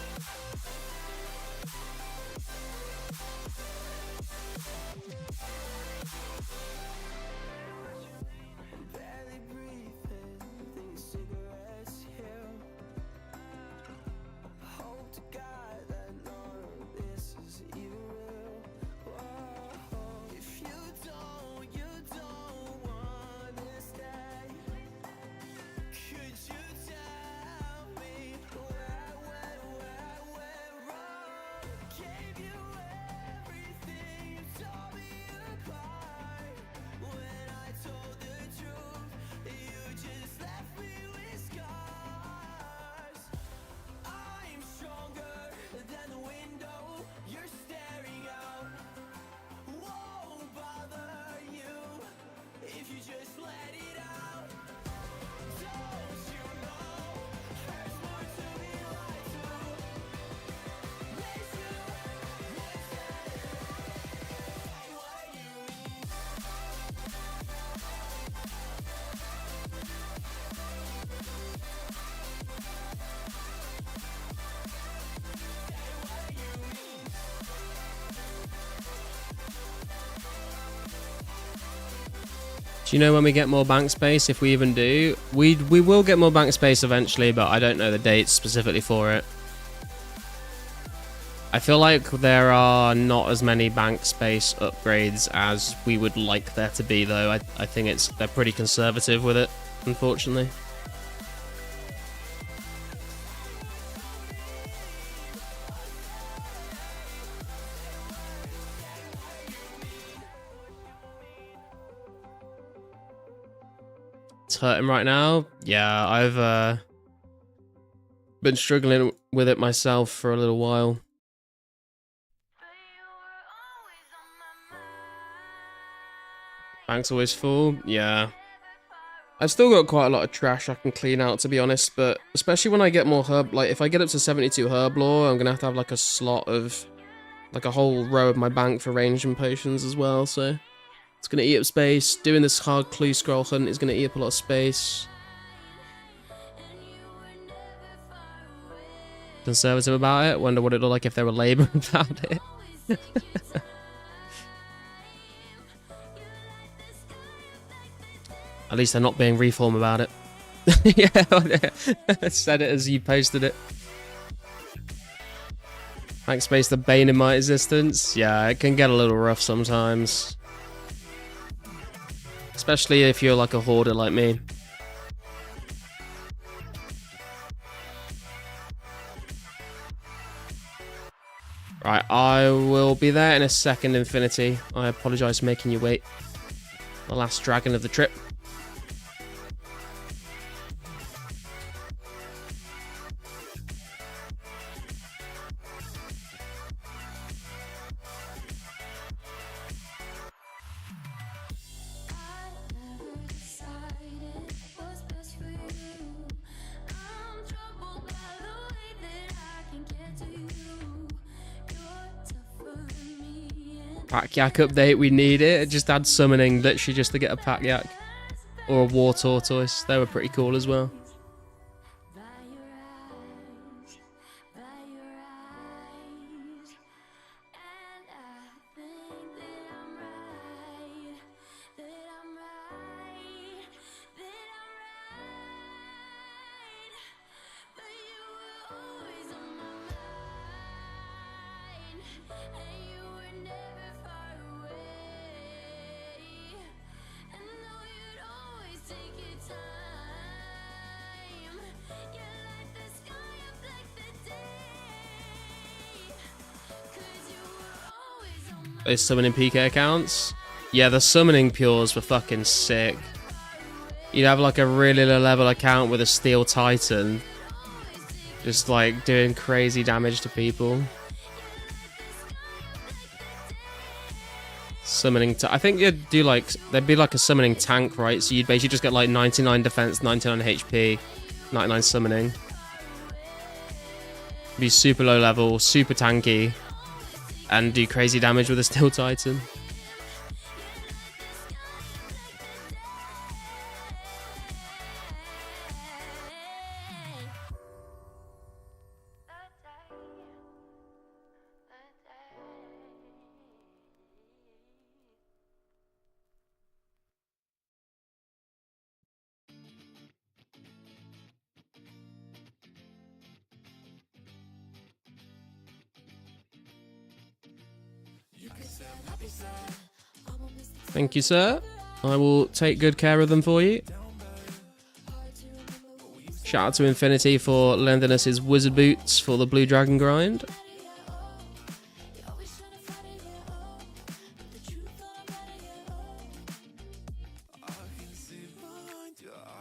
Do you know when we get more bank space, if we even do? We will get more bank space eventually, but I don't know the dates specifically for it. I feel like there are not as many bank space upgrades as we would like there to be, though. I think they're pretty conservative with it, unfortunately. It's hurting right now. Yeah, I've been struggling with it myself for a little while. Bank's always full. Yeah. I've still got quite a lot of trash I can clean out, to be honest, but especially when I get more herb, like if I get up to 72 herb lore, I'm gonna have to have like a slot of, like a whole row of my bank for range and potions as well, so it's going to eat up space. Doing this hard clue scroll hunt is going to eat up a lot of space. Conservative about it. Wonder what it'd look like if they were Labour about it. At least they're not being Reform about it. Yeah, said it as you posted it. Bank space, the bane in my existence. Yeah, it can get a little rough sometimes. Especially if you're like a hoarder like me. Right, I will be there in a second, Infinity. I apologise for making you wait. The last dragon of the trip. Pack Yak update, we need it. It just adds summoning literally just to get a Pack Yak. Or a War Tortoise. They were pretty cool as well. Those summoning PK accounts. Yeah, the summoning pures were fucking sick. You'd have like a really low level account with a Steel Titan. Just like doing crazy damage to people. Summoning, I think you'd do like, there'd be like a summoning tank, right? So you'd basically just get like 99 defense, 99 HP, 99 summoning. Be super low level, super tanky. And do crazy damage with a Steel Titan. Thank you, sir. I will take good care of them for you. Shout out to Infinity for lending us his wizard boots for the Blue Dragon grind.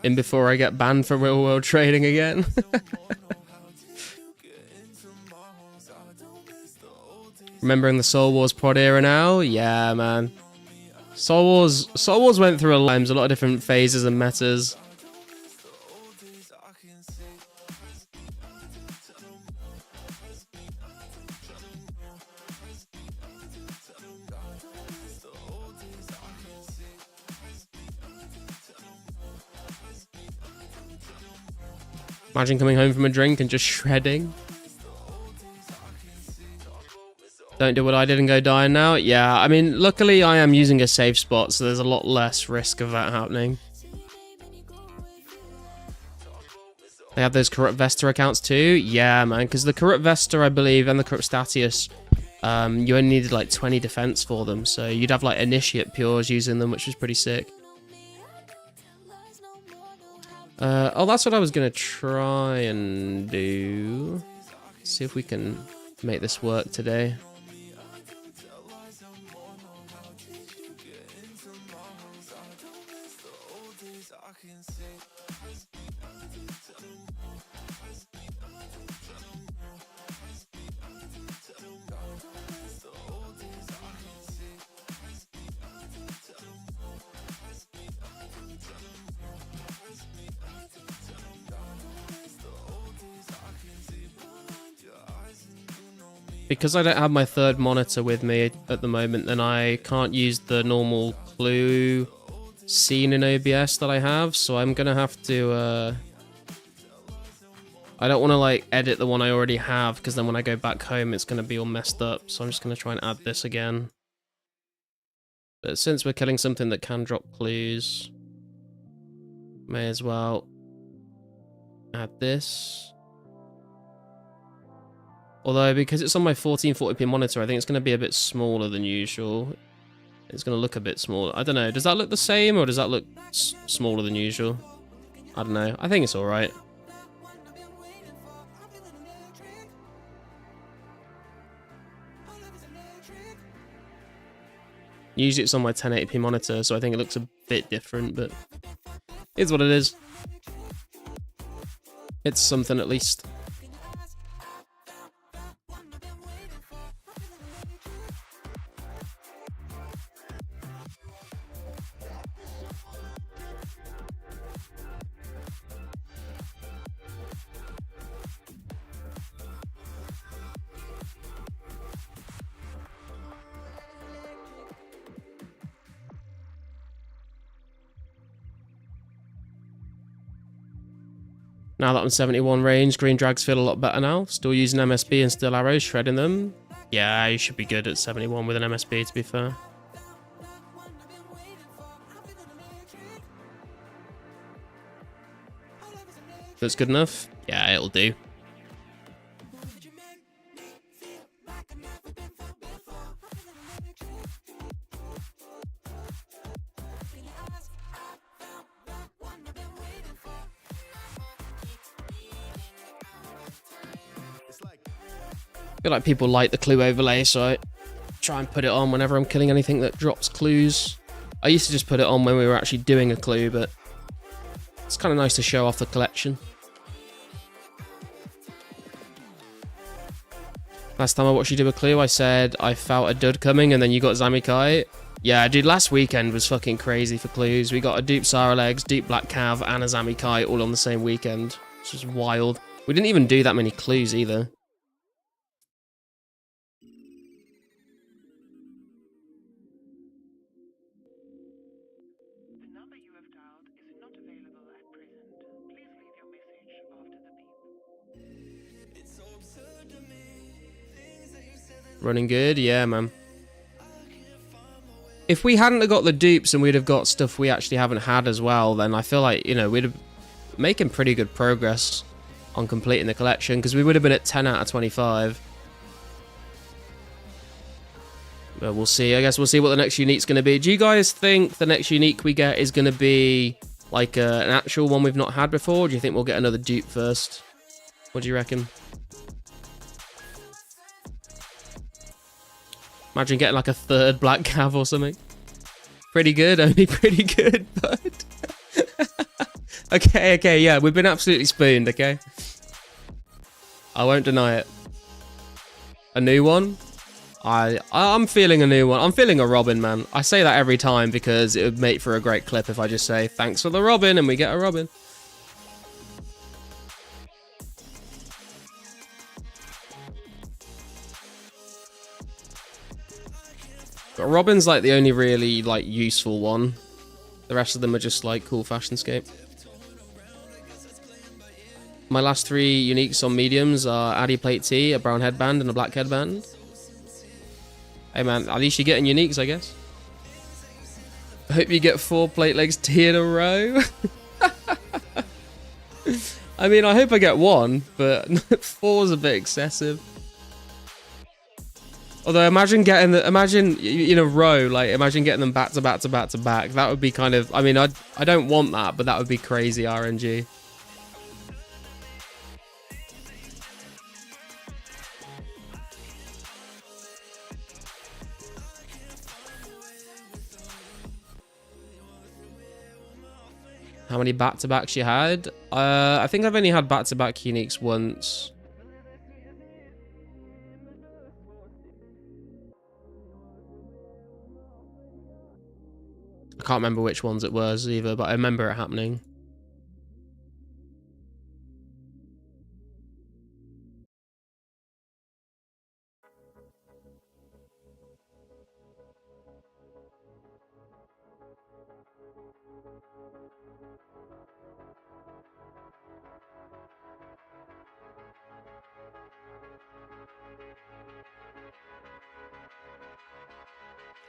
In before I get banned from real world trading again. Remembering the Soul Wars prod era now? Yeah, man. Soul Wars went through a lot of different phases and metas. Imagine coming home from a drink and just shredding. Don't do what I did and go dying now. Yeah, I mean, luckily I am using a safe spot, so there's a lot less risk of that happening. They have those Corrupt Vesta accounts too? Yeah, man, because the Corrupt Vesta, I believe, and the Corrupt Statius, you only needed like 20 defense for them, so you'd have like Initiate Pures using them, which was pretty sick. Oh, that's what I was going to try and do. See if we can make this work today. Because I don't have my third monitor with me at the moment, then I can't use the normal clue scene in OBS that I have, so I'm gonna have to, I don't want to, like, edit the one I already have, because then when I go back home, it's gonna be all messed up, so I'm just gonna try and add this again. But since we're killing something that can drop clues, may as well add this. Although, because it's on my 1440p monitor, I think it's going to be a bit smaller than usual. It's going to look a bit smaller. I don't know. Does that look the same, or does that look smaller than usual? I don't know. I think it's alright. Usually it's on my 1080p monitor, so I think it looks a bit different, but it's what it is. It's something at least. Now that I'm 71 range, green drags feel a lot better now. Still using MSB and still arrows, shredding them. Yeah, you should be good at 71 with an MSB, to be fair. That's good enough? Yeah, it'll do. I feel like people like the clue overlay, so I try and put it on whenever I'm killing anything that drops clues. I used to just put it on when we were actually doing a clue, but it's kind of nice to show off the collection. Last time I watched you do a clue, I said I felt a dud coming, and then you got Zamikai. Yeah, dude, last weekend was fucking crazy for clues. We got a dupe Sara Legs, dupe Black Cav, and a Zamikai all on the same weekend. Which was wild. We didn't even do that many clues either. Running good? Yeah, man. If we hadn't have got the dupes and we'd have got stuff we actually haven't had as well, then I feel like, you know, we'd have making pretty good progress on completing the collection, because we would have been at 10 out of 25. But we'll see. I guess we'll see what the next unique's going to be. Do you guys think the next unique we get is going to be like an actual one we've not had before? Or do you think we'll get another dupe first? What do you reckon? Imagine getting like a third Black Cav or something. Pretty good, only pretty good, but... okay, yeah, we've been absolutely spooned, okay? I won't deny it. A new one? I'm feeling a new one. I'm feeling a Robin, man. I say that every time because it would make for a great clip if I just say, thanks for the Robin, and we get a Robin. But Robin's like the only really like useful one. The rest of them are just like cool fashionscape. My last 3 uniques on mediums are Addy Plate T, a brown headband, and a black headband. Hey man, at least you're getting uniques, I guess. I hope you get 4 plate legs T in a row. I mean, I hope I get 1, but 4's a bit excessive. Although imagine getting imagine in a row, like imagine getting them back to back to back to back. That would be kind of, I mean, I don't want that, but that would be crazy RNG. How many back-to-backs you had? I think I've only had back-to-back uniques once. I can't remember which ones it was either, but I remember it happening.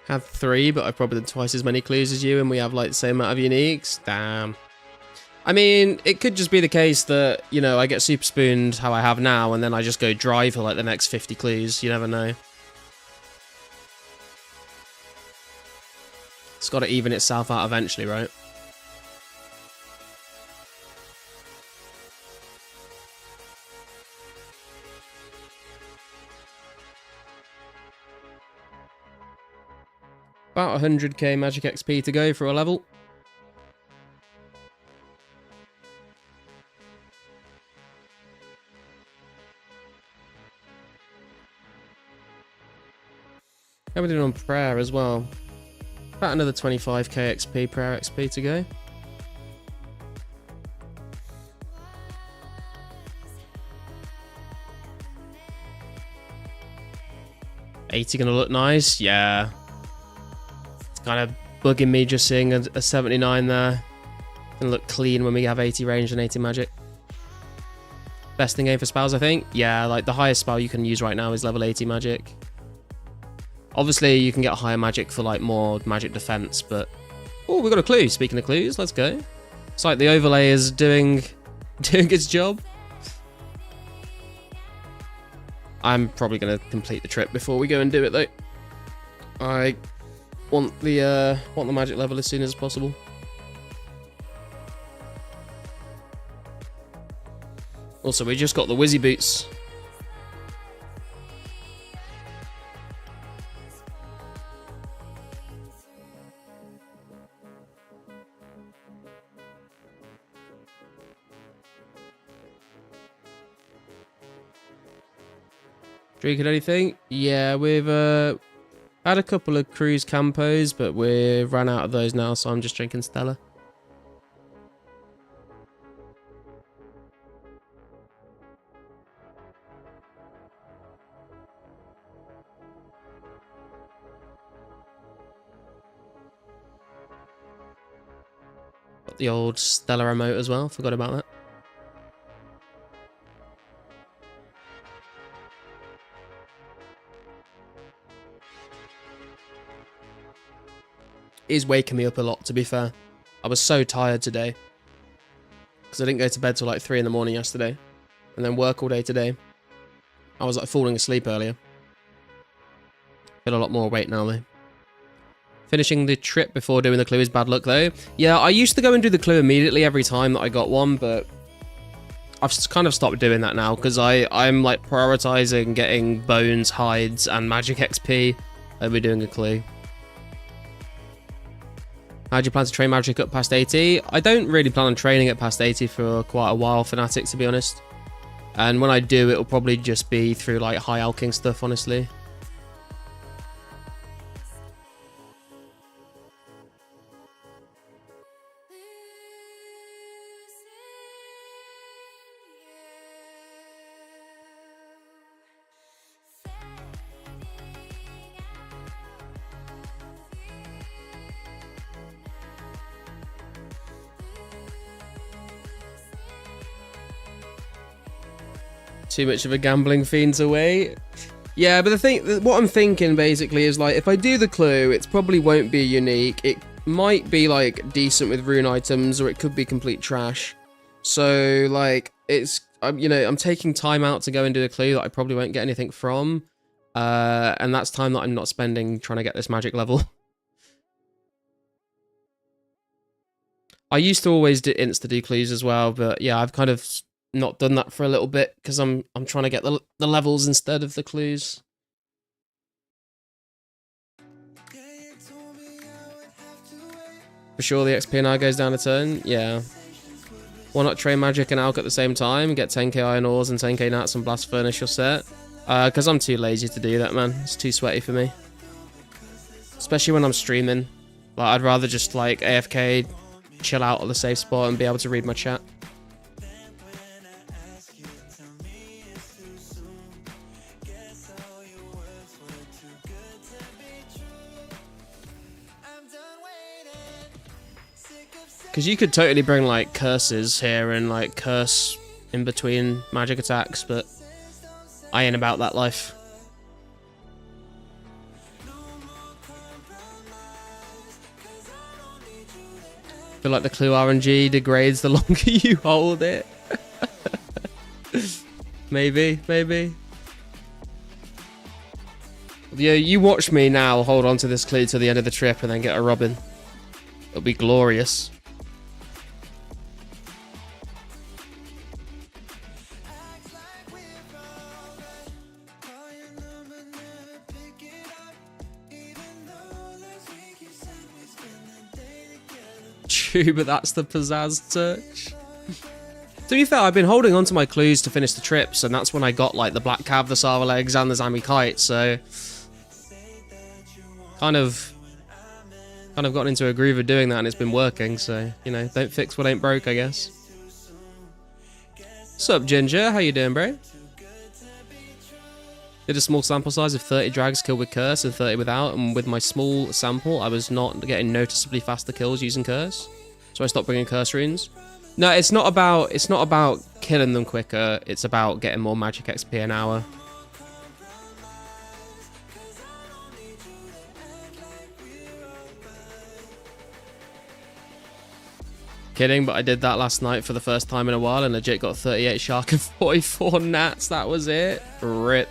Had 3, but I've probably done twice as many clues as you, and we have like the same amount of uniques. Damn. I mean, it could just be the case that, you know, I get super spooned how I have now, and then I just go dry for like the next 50 clues. You never know. It's got to even itself out eventually, right? About 100k magic XP to go for a level. How are we doing on prayer as well? About another 25k XP, prayer XP to go. $80 gonna look nice? Yeah. Kind of bugging me just seeing a 79 there. Gonna look clean when we have 80 range and 80 magic. Best in game for spells, I think. Yeah, like the highest spell you can use right now is level 80 magic. Obviously, you can get higher magic for like more magic defense, but... Oh, we got a clue. Speaking of clues, let's go. It's like the overlay is doing its job. I'm probably going to complete the trip before we go and do it, though. I want the magic level as soon as possible. Also, we just got the Wizzy boots. Drinking anything? Yeah, we've had a couple of cruise campos, but we've ran out of those now, so I'm just drinking Stella. Got the old Stella emote as well, forgot about that. It is waking me up a lot, to be fair. I was so tired today. Because I didn't go to bed till like 3 in the morning yesterday. And then work all day today. I was like falling asleep earlier. Feel a lot more awake now though. Finishing the trip before doing the clue is bad luck though. Yeah, I used to go and do the clue immediately every time that I got one, but I've kind of stopped doing that now because I'm like prioritizing getting bones, hides, and magic XP over doing a clue. How do you plan to train magic up past 80? I don't really plan on training it past 80 for quite a while, Fnatic, to be honest. And when I do, it'll probably just be through like high alking stuff, honestly. Too much of a gambling fiend to wait. Yeah, but what I'm thinking basically is like, if I do the clue, it probably won't be unique. It might be like decent with rune items, or it could be complete trash. So like, I'm taking time out to go and do the clue that I probably won't get anything from, and that's time that I'm not spending trying to get this magic level. I used to always insta do clues as well, but yeah, I've kind of not done that for a little bit because I'm trying to get the levels instead of the clues. For sure the XP now goes down a turn. Yeah. Why not train magic and alch at the same time? Get 10k iron ores and 10k nats and blast furnace your set. Because I'm too lazy to do that, man. It's too sweaty for me. Especially when I'm streaming. Like, I'd rather just like AFK, chill out at the safe spot and be able to read my chat. Because you could totally bring like curses here and like curse in between magic attacks, but I ain't about that life. I feel like the clue RNG degrades the longer you hold it. Maybe. Yeah, you watch me now hold on to this clue to the end of the trip and then get a Robin. It'll be glorious. True, but that's the pizzazz touch. To be fair, I've been holding on to my clues to finish the trips, and that's when I got like the Black Cav, the Sava Legs, and the Zami Kite, so kind of gotten into a groove of doing that, and it's been working, so, you know, don't fix what ain't broke, I guess. What's up, Ginger? How you doing, bro? Did a small sample size of 30 drags killed with Curse and 30 without, and with my small sample, I was not getting noticeably faster kills using Curse, so I stopped bringing Curse runes. No, it's not about killing them quicker. It's about getting more magic XP an hour. Kidding, but I did that last night for the first time in a while and legit got 38 shark and 44 nats. That was it. Rip.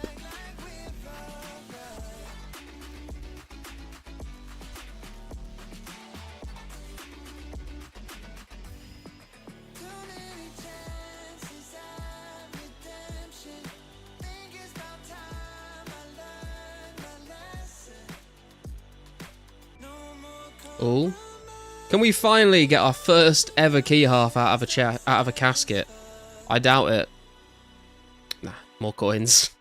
Oh. Can we finally get our first ever key half out of a casket? I doubt it. Nah, more coins.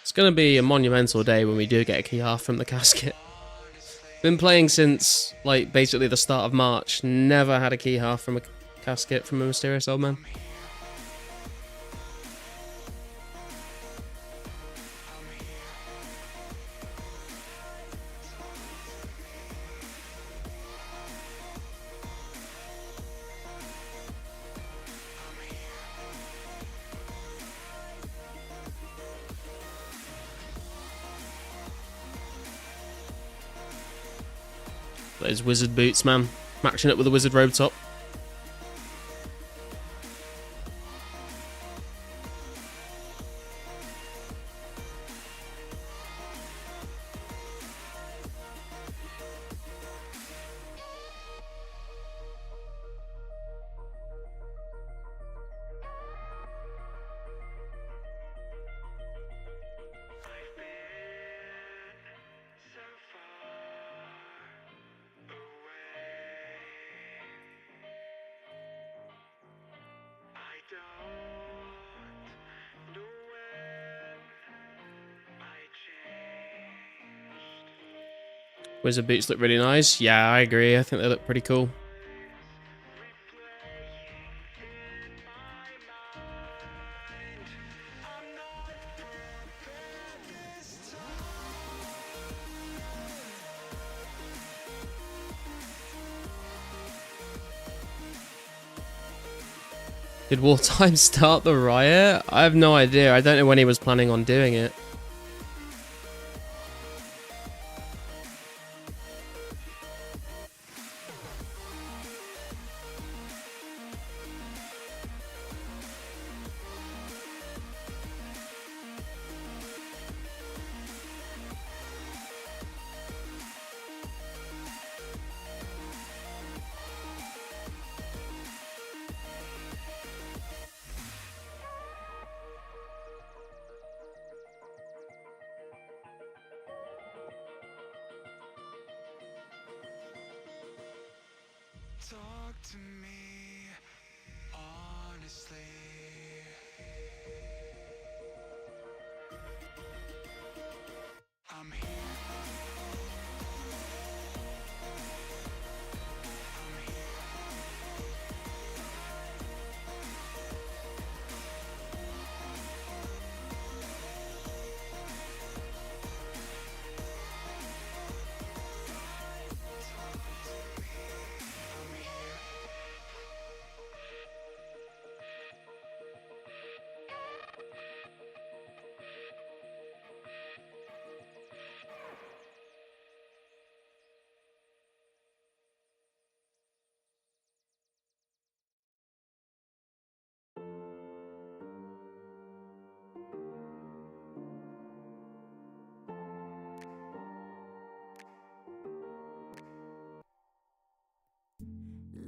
It's gonna be a monumental day when we do get a key half from the casket. Been playing since, like, basically the start of March. Never had a key half from a casket from a mysterious old man. Those wizard boots, man. Matching it with a wizard robe top. Wizard boots look really nice. Yeah, I agree. I think they look pretty cool. Did Wartime start the riot? I have no idea. I don't know when he was planning on doing it. Talk to me honestly. I'm here.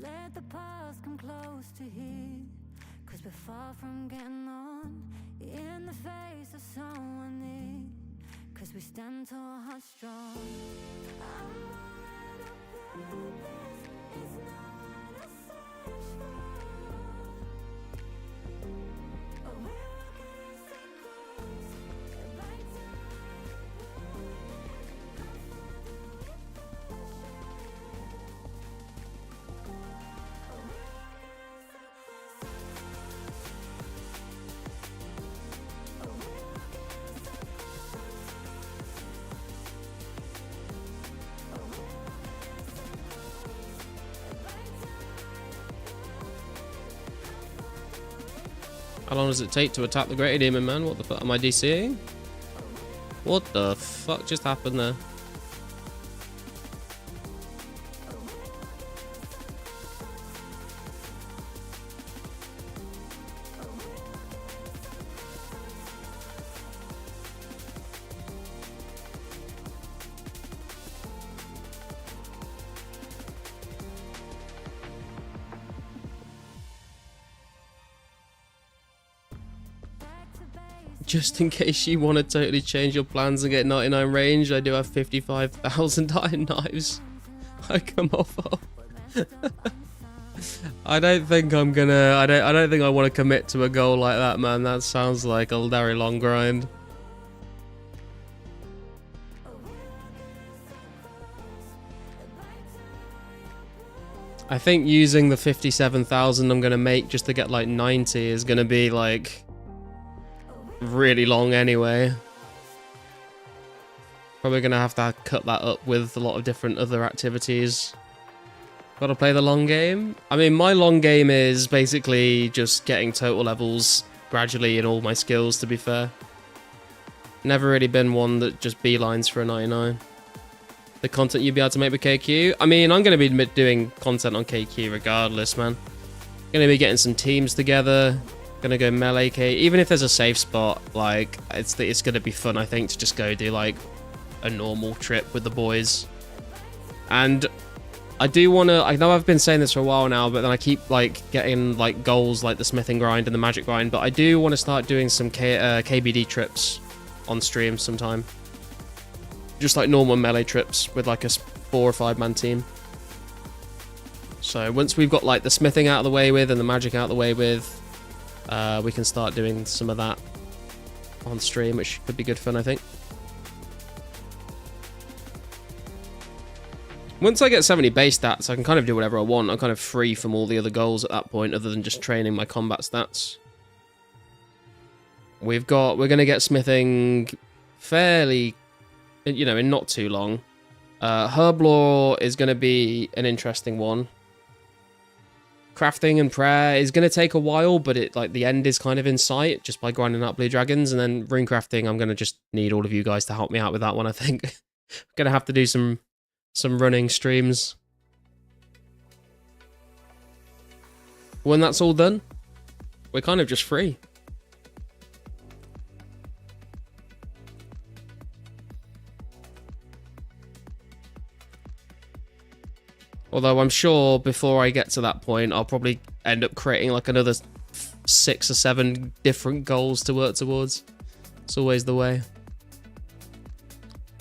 Let the past come close to here, 'cause we're far from getting on in the face of someone near, 'cause we stand tall, heart strong. I'm running up purpose, it's not what I search for. But we're walking in circles, like time, come find the way back. How long does it take to attack the Greater Demon, man? What the fuck? Am I DCing? What the fuck just happened there? Just in case you want to totally change your plans and get 99 range, I do have 55,000 iron knives I come off of. I don't think I'm gonna. I don't think I want to commit to a goal like that, man. That sounds like a very long grind. I think using the 57,000 I'm gonna make just to get like 90 is gonna be like really long anyway. Probably gonna have to cut that up with a lot of different other activities. Gotta play the long game. I mean, my long game is basically just getting total levels gradually in all my skills, to be fair. Never really been one that just beelines for a 99. The content you'd be able to make with KQ? I mean, I'm gonna be doing content on KQ regardless, man. Gonna be getting some teams together. Gonna go melee K. Even if there's a safe spot, like, it's gonna be fun, I think, to just go do, like, a normal trip with the boys. And I do want to, I know I've been saying this for a while now, but then I keep like getting like goals like the smithing grind and the magic grind, but I do want to start doing some KBD trips on stream sometime. Just like normal melee trips with like a 4 or 5 man team. So once we've got like the smithing out of the way with and the magic out of the way with, we can start doing some of that on stream, which could be good fun, I think. Once I get 70 base stats, I can kind of do whatever I want. I'm kind of free from all the other goals at that point, other than just training my combat stats. We're going to get smithing fairly, you know, in not too long. Herb lore is going to be an interesting one. Crafting and prayer is going to take a while, but it like the end is kind of in sight just by grinding out blue dragons. And then rune crafting, I'm going to just need all of you guys to help me out with that one, I think. I'm going to have to do some running streams. When that's all done, we're kind of just free. Although I'm sure before I get to that point, I'll probably end up creating like another 6 or 7 different goals to work towards. It's always the way.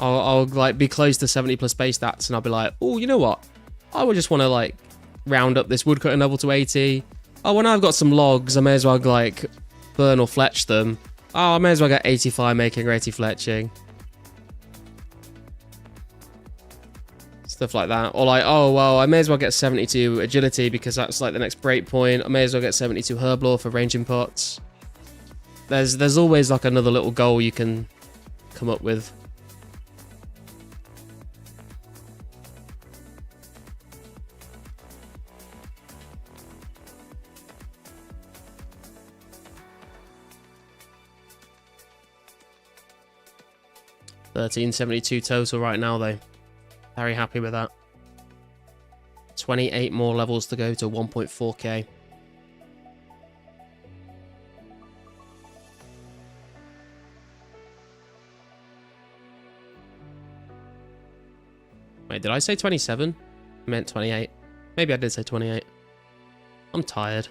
I'll like be close to 70 plus base stats and I'll be like, oh, you know what? I would just want to like round up this woodcutting level to 80. Oh, when I've got some logs, I may as well like burn or fletch them. Oh, I may as well get 85 making or 80 fletching. Stuff like that. Or like, oh, well, I may as well get 72 agility because that's like the next break point. I may as well get 72 herb lore for ranging pots. There's always like another little goal you can come up with. $13.72 total right now, though. Very happy with that. 28 more levels to go to 1.4k. Wait, did I say 27? I meant 28. Maybe I did say 28. I'm tired.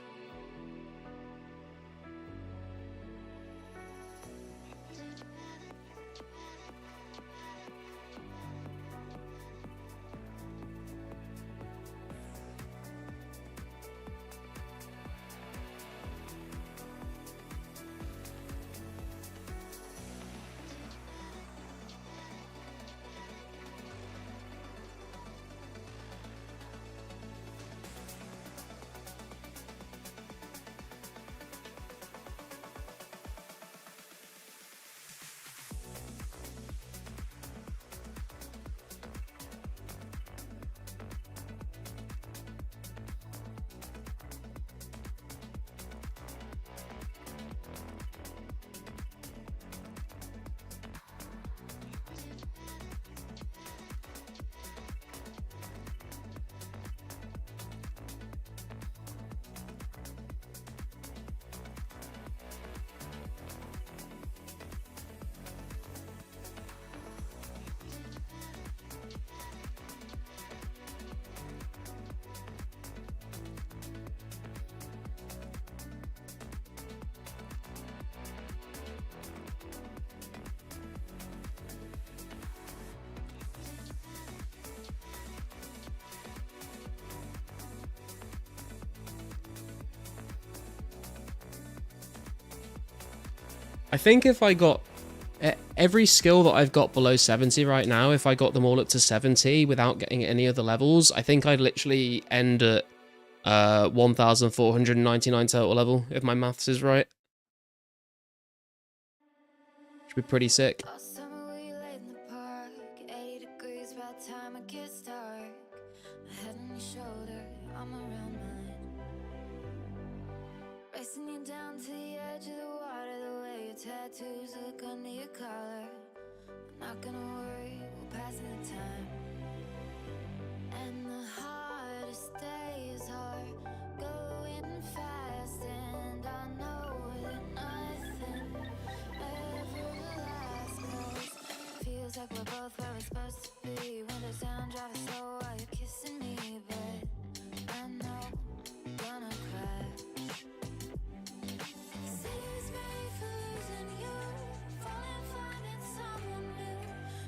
I think if I got every skill that I've got below 70 right now, if I got them all up to 70 without getting any other levels, I think I'd literally end at 1,499 total level, if my maths is right. Should be pretty sick. Last summer we laid in the park, 80 degrees by the time it gets dark. My head on your shoulder, I'm around mine. Racing you down to the edge of the water, the way your tattoos look under your collar. I'm not gonna worry, we're passing the time. And the hardest days are going fast, and I know that nothing ever lasts. 'Cause feels like we're both where we're supposed to be. Windows down, driving slow while you're kissing me, but I know I'm gonna crash. City's made for losing you, falling, finding someone new.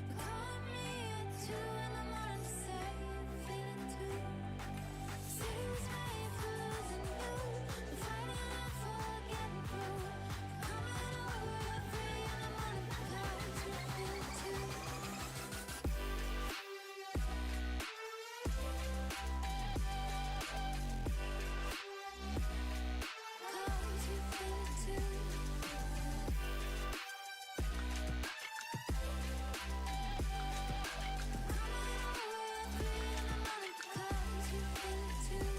But calling me at 2 in the morning to say you're feeling too. City's made for losing you, but fighting and for getting through. Coming over at 3 in the morning because you're feeling too. Cause you're feeling too.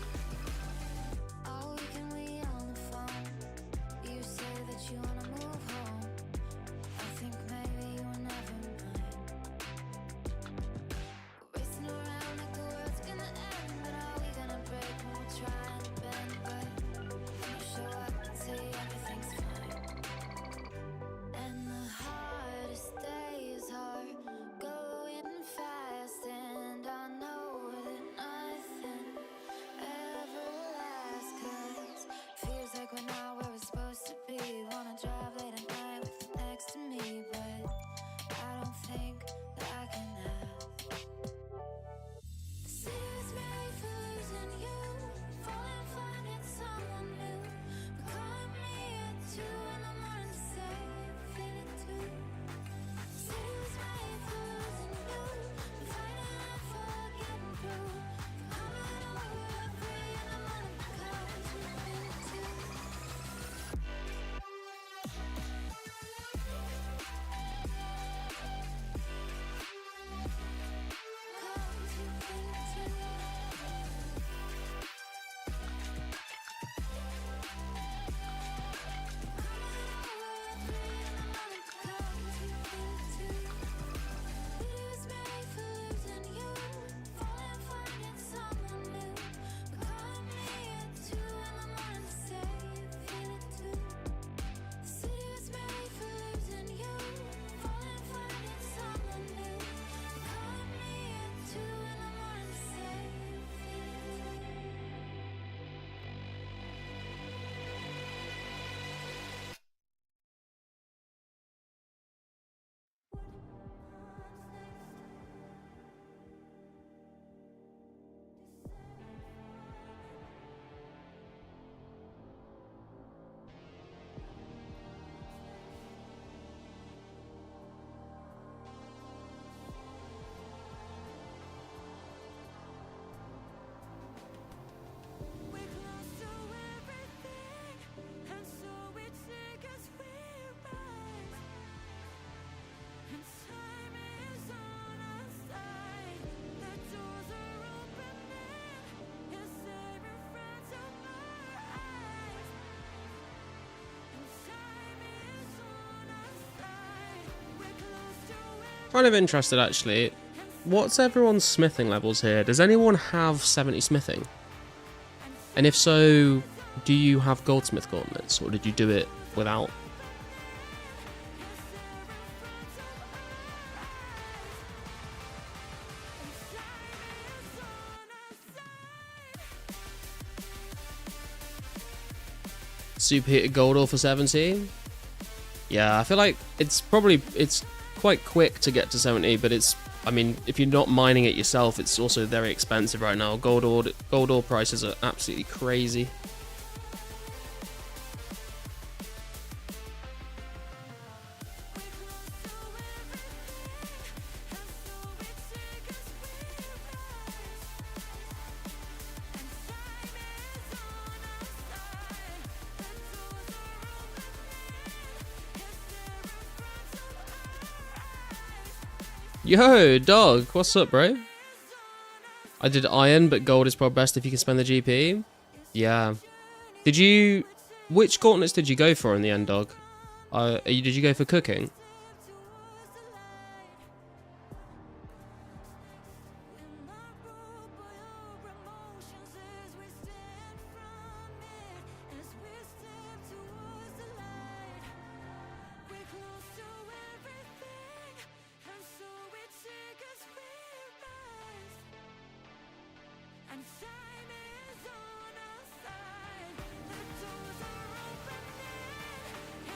All weekend we on the phone. You say that you wanna move home. I think maybe you were never mine. We're racing around like the world's gonna end, but are we gonna break when we're trying to bend? But when you show up and say everything's fine. And the hardest days are going fast, and I know that nothing ever lasts. 'Cause feels like we're not where we're supposed to be. Wanna drive late at night with you next to me, but I don't think that I can have. The city's made for losing you, falling, finding someone new. But calling me at 2 in the morning to say you're feeling too. The city's made for losing you, but fighting and for getting through. Coming over at 3 in the morning because you're feeling too. Cause you're feeling too. We're close to everything, and so we take as we rise. And time is on our side. The doors are opening. You're saving friends of our eyes. And time is on our side. We're close to everything. Kind of interested, actually. What's everyone's smithing levels here? Does anyone have 70 smithing? And if so, do you have goldsmith gauntlets, or did you do it without? Superheated gold ore for 70? Yeah, I feel like it's quite quick to get to 70, but I mean, if you're not mining it yourself, it's also very expensive right now. Gold ore prices are absolutely crazy. Yo, dog, what's up, bro? I did iron, but gold is probably best if you can spend the GP. Yeah. Did you... Which gauntlets did you go for in the end, dog? Did you go for cooking?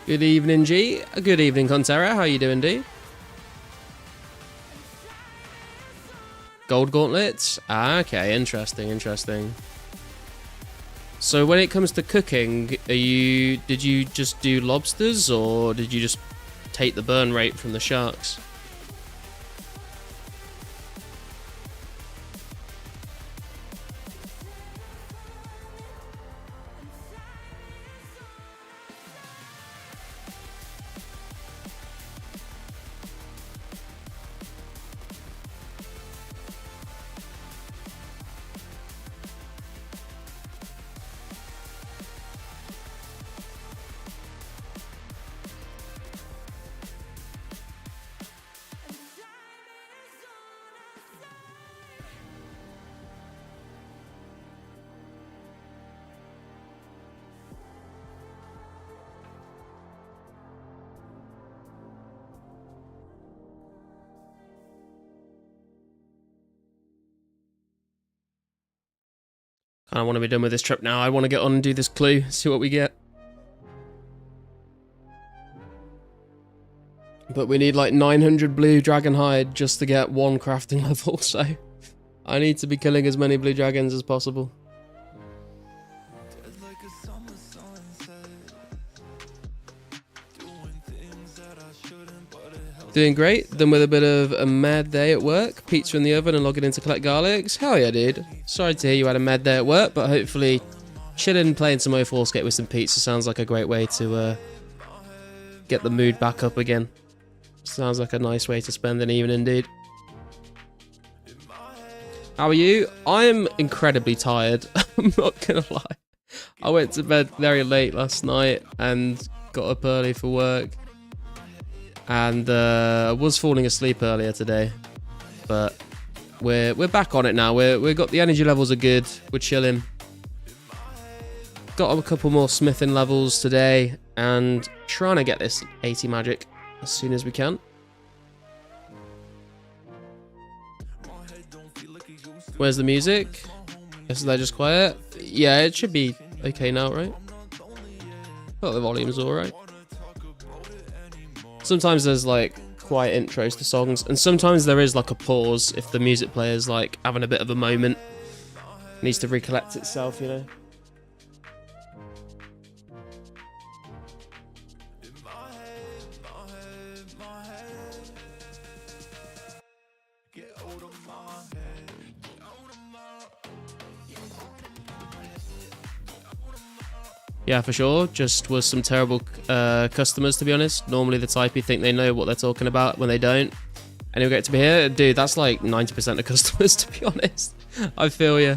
Good evening, G. Good evening, Contera. How you doing, D? Gold gauntlets? Ah, okay. Interesting, interesting. So when it comes to cooking, did you just do lobsters, or did you just take the burn rate from the sharks? I want to be done with this trip now. I want to get on and do this clue, see what we get. But we need like 900 blue dragon hide just to get one crafting level, so I need to be killing as many blue dragons as possible. Doing great. Then with a bit of a mad day at work, pizza in the oven and logging in to collect garlics. Hell yeah, dude. Sorry to hear you had a mad day at work, but hopefully chilling, playing some 2004scape with some pizza sounds like a great way to get the mood back up again. Sounds like a nice way to spend an evening, indeed. How are you? I'm incredibly tired. I'm not gonna lie. I went to bed very late last night and got up early for work. And I was falling asleep earlier today, but we're back on it now. We've got the energy levels are good. We're chilling. Got a couple more smithing levels today, and trying to get this 80 magic as soon as we can. Where's the music? Guess they're just quiet. Yeah, it should be okay now, right? Oh, the volume's alright. Sometimes there's like quiet intros to songs, and sometimes there is like a pause if the music player's like having a bit of a moment. It needs to recollect itself, you know. Yeah, for sure. Just was some terrible customers, to be honest. Normally the type you think they know what they're talking about when they don't. And you'll get to be here. Dude, that's like 90% of customers, to be honest. I feel you.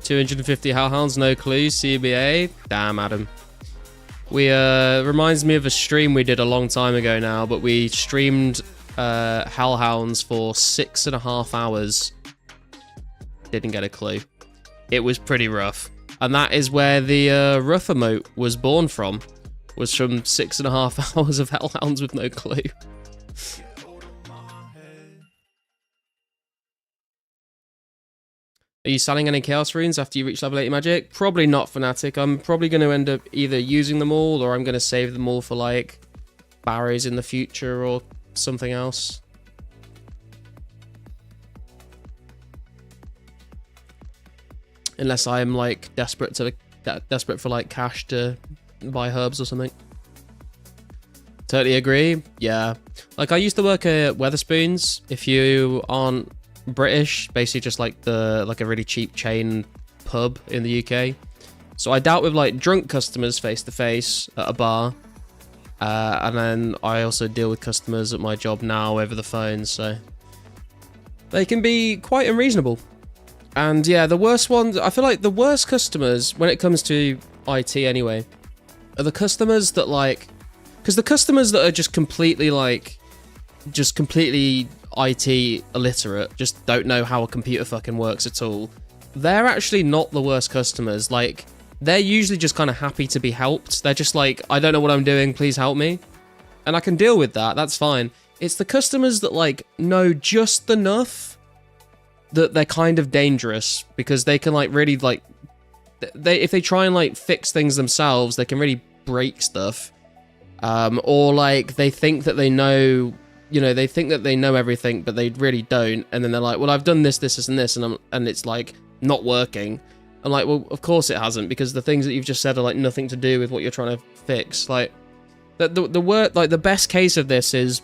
250 hellhounds, no clues. CBA. Damn, Adam. We reminds me of a stream we did a long time ago now, but we streamed hellhounds for 6.5 hours. Didn't get a clue. It was pretty rough. And that is where the rough emote was born from. Was from 6.5 hours of hellhounds with no clue. Are you selling any chaos runes after you reach level 80 magic? Probably not, Fnatic. I'm probably going to end up either using them all, or I'm going to save them all for like barrows in the future or something else. Unless I'm like desperate for like cash to buy herbs or something. Totally agree. Yeah. Like I used to work at Weatherspoons. If you aren't British, basically just like a really cheap chain pub in the UK. So I dealt with like drunk customers face to face at a bar. And then I also deal with customers at my job now over the phone, so they can be quite unreasonable. And yeah, the worst ones, I feel like the worst customers when it comes to IT anyway, are the customers that like, because the customers that are just completely IT illiterate, just don't know how a computer fucking works at all, they're actually not the worst customers. Like, they're usually just kind of happy to be helped. They're just like, I don't know what I'm doing, please help me. And I can deal with that, that's fine. It's the customers that like know just enough that they're kind of dangerous, because they can like really like, if they try and like fix things themselves, they can really break stuff. Or like they think that they know, you know, they think that they know everything, but they really don't. And then they're like, well, I've done this, and this, and it's like not working. I'm like, well, of course it hasn't, because the things that you've just said are like nothing to do with what you're trying to fix. Like the word, like the best case of this is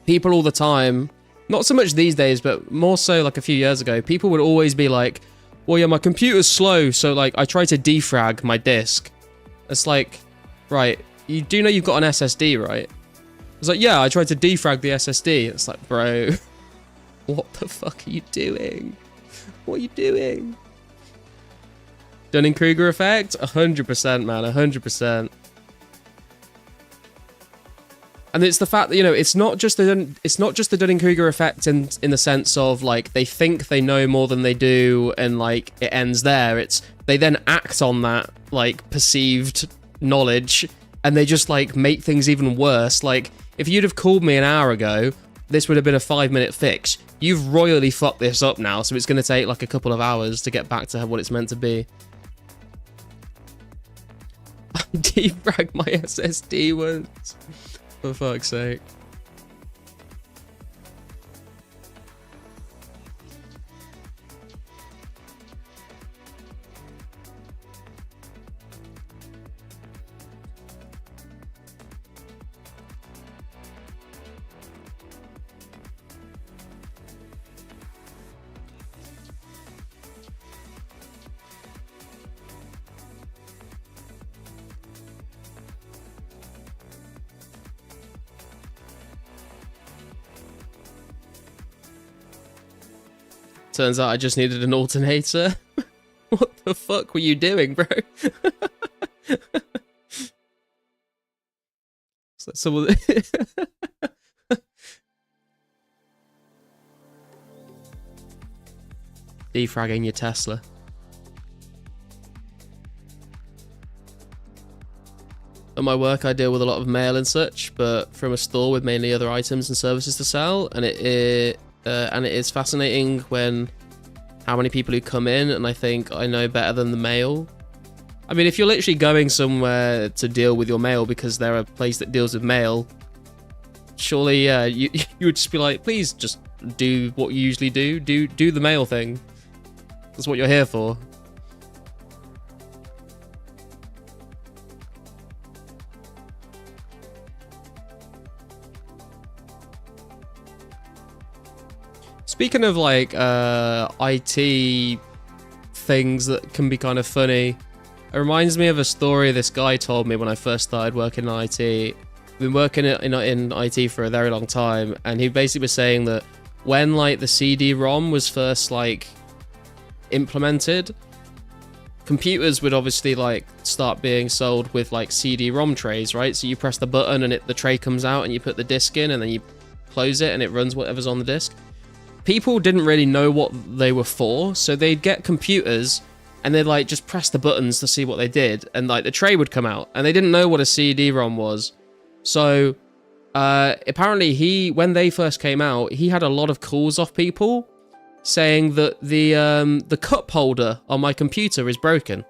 people all the time, not so much these days, but more so like a few years ago, people would always be like, well, yeah, my computer's slow, so like I try to defrag my disk. It's like, right, you do know you've got an SSD, right? It's like, yeah, I tried to defrag the SSD. It's like, bro, what the fuck are you doing? What are you doing? Dunning-Kruger effect? 100%, man, 100%. And it's the fact that, you know, it's not just the Dunning-Kruger effect in the sense of like they think they know more than they do and like it ends there. It's they then act on that like perceived knowledge and they just like make things even worse. Like if you'd have called me an hour ago, this would have been a 5-minute fix. You've royally fucked this up now, so it's going to take like a couple of hours to get back to what it's meant to be. I defrag my SSD once. For fuck's sake. Turns out I just needed an alternator. What the fuck were you doing, bro? So defragging your Tesla. At my work, I deal with a lot of mail and such, but from a store with mainly other items and services to sell, and it is fascinating when how many people who come in and I think I know better than the mail. I mean, if you're literally going somewhere to deal with your mail because they're a place that deals with mail, surely you would just be like, please just do what you usually do the mail thing. That's what you're here for. Speaking of like IT things that can be kind of funny, it reminds me of a story this guy told me when I first started working in IT. I've been working in IT for a very long time, and he basically was saying that when like the CD-ROM was first like implemented, computers would obviously like start being sold with like CD-ROM trays, right? So you press the button and the tray comes out and you put the disk in and then you close it and it runs whatever's on the disk. People didn't really know what they were for, so they'd get computers and they'd like just press the buttons to see what they did, and like the tray would come out, and they didn't know what a CD-ROM was. So apparently when they first came out, he had a lot of calls off people saying that the cup holder on my computer is broken.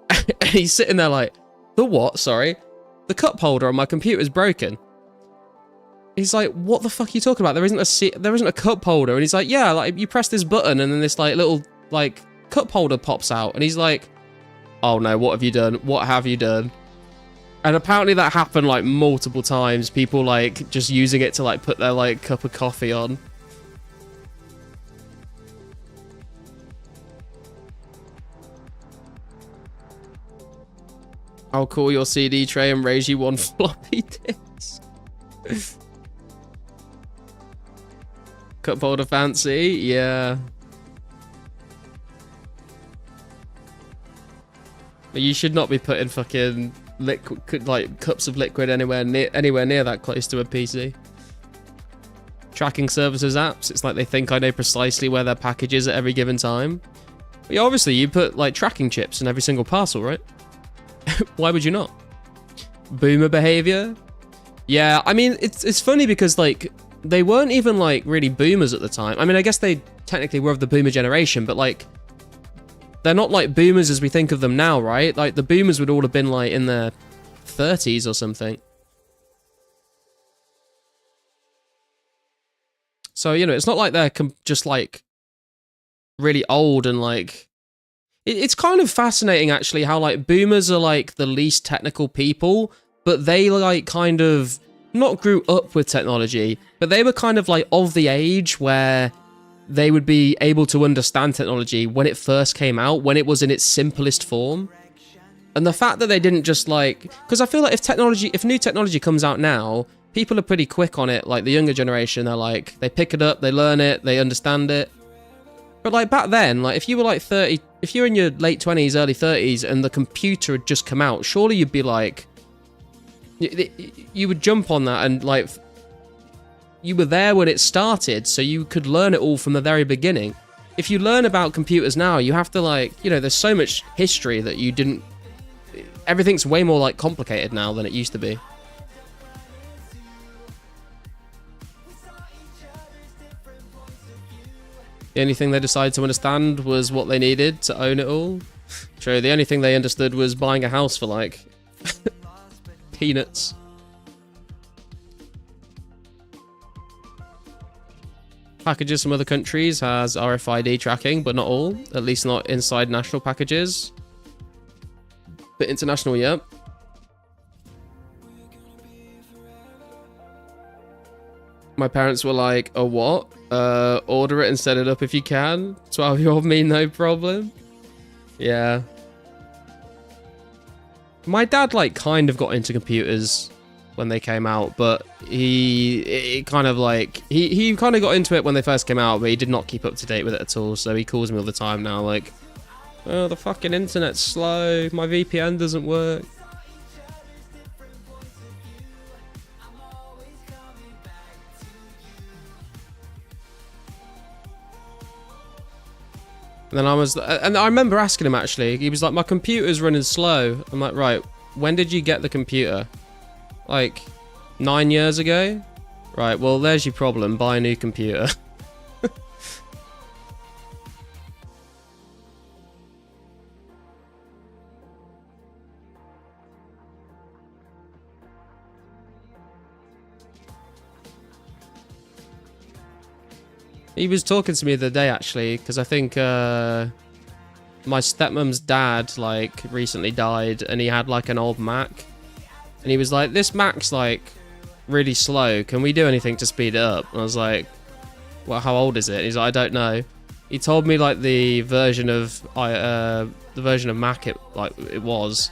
And he's sitting there like, the what? Sorry, the cup holder on my computer is broken. He's like, what the fuck are you talking about? There isn't a cup holder. And he's like, yeah, like you press this button and then this like little like cup holder pops out. And he's like, oh no, what have you done? What have you done? And apparently that happened like multiple times. People like just using it to like put their like cup of coffee on. I'll call your CD tray and raise you one floppy disk. Cup holder fancy? Yeah. But you should not be putting fucking liquid, like cups of liquid anywhere near that close to a PC. Tracking services apps, it's like they think I know precisely where their package is at every given time. But yeah, obviously you put like tracking chips in every single parcel, right? Why would you not? Boomer behavior? Yeah, I mean, it's funny because like they weren't even like really boomers at the time. I mean, I guess they technically were of the boomer generation, but like they're not like boomers as we think of them now, right? Like the boomers would all have been like in their 30s or something. So, you know, it's not like they're just like really old and like it's kind of fascinating actually how like boomers are like the least technical people, but they like kind of not grew up with technology, but they were kind of like of the age where they would be able to understand technology when it first came out, when it was in its simplest form. And the fact that they didn't just like, because I feel like if new technology comes out now, people are pretty quick on it. Like the younger generation, they're like, they pick it up, they learn it, they understand it. But like back then, like if you were like 30, if you're in your late 20s, early 30s, and the computer had just come out, surely you'd be like, you would jump on that and like, you were there when it started, so you could learn it all from the very beginning. If you learn about computers now, you have to like, you know, there's so much history that you didn't, everything's way more like complicated now than it used to be. The only thing they decided to understand was what they needed to own it all. True, the only thing they understood was buying a house for like peanuts. Packages from other countries has RFID tracking, but not all. At least not inside national packages. But international, yeah. My parents were like, a what? Order it and set it up if you can. 12-year-old me, no problem. Yeah. My dad, like, kind of got into computers when they came out, but he kind of like, he kind of got into it when they first came out, but he did not keep up to date with it at all, so he calls me all the time now, like, oh, the fucking internet's slow, my VPN doesn't work. And then I remember asking him actually, he was like, my computer's running slow. I'm like, right, when did you get the computer? Like, 9 years ago? Right, well, there's your problem, buy a new computer. He was talking to me the other day, actually, because I think my stepmom's dad, like, recently died, and he had, like, an old Mac. And he was like, this Mac's, like, really slow. Can we do anything to speed it up? And I was like, well, how old is it? And he's like, I don't know. He told me, like, the version of Mac it was.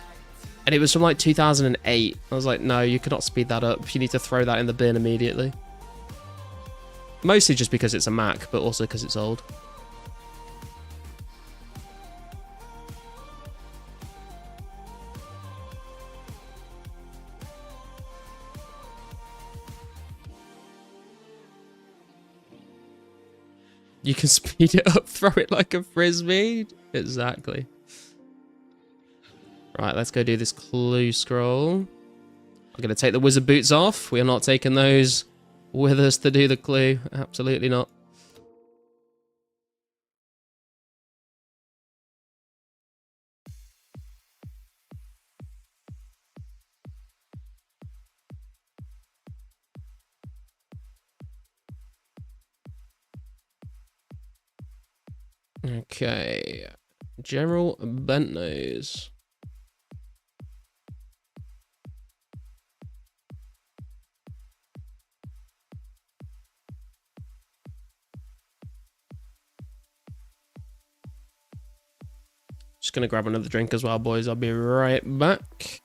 And it was from, like, 2008. I was like, no, you cannot speed that up. You need to throw that in the bin immediately. Mostly just because it's a Mac, but also because it's old. You can speed it up, throw it like a frisbee. Exactly. Right, let's go do this clue scroll. I'm going to take the wizard boots off. We are not taking those with us to do the clue. Absolutely not. Okay. General bent nose. Just gonna grab another drink as well, boys. I'll be right back.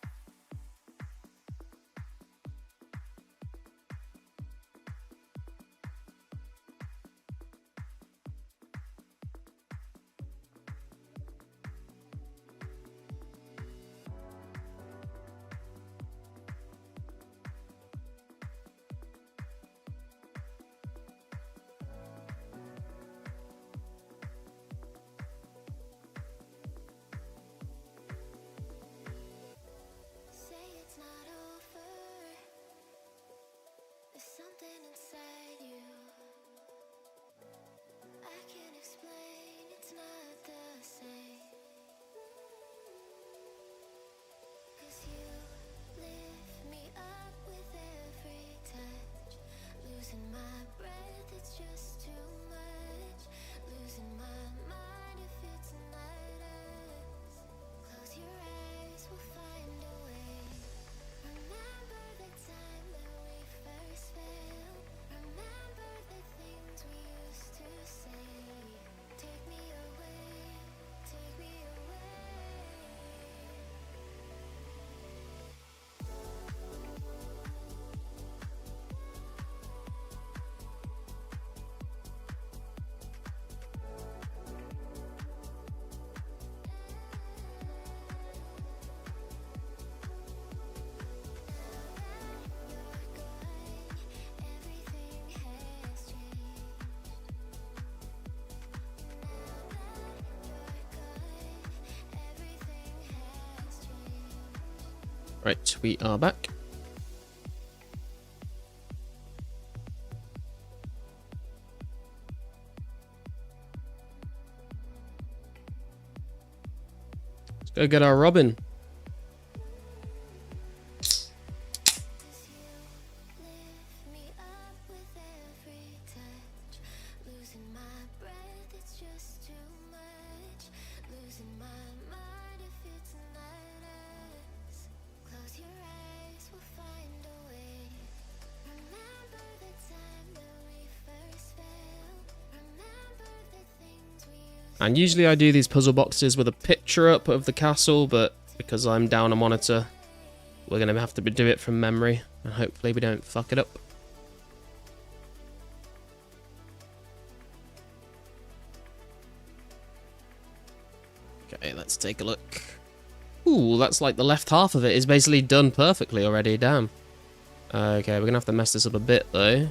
Right, we are back. Let's go get our Robin. And usually I do these puzzle boxes with a picture up of the castle, but because I'm down a monitor, we're going to have to do it from memory, and hopefully we don't fuck it up. Okay, let's take a look. Ooh, that's like the left half of it is basically done perfectly already, damn. Okay, we're going to have to mess this up a bit though.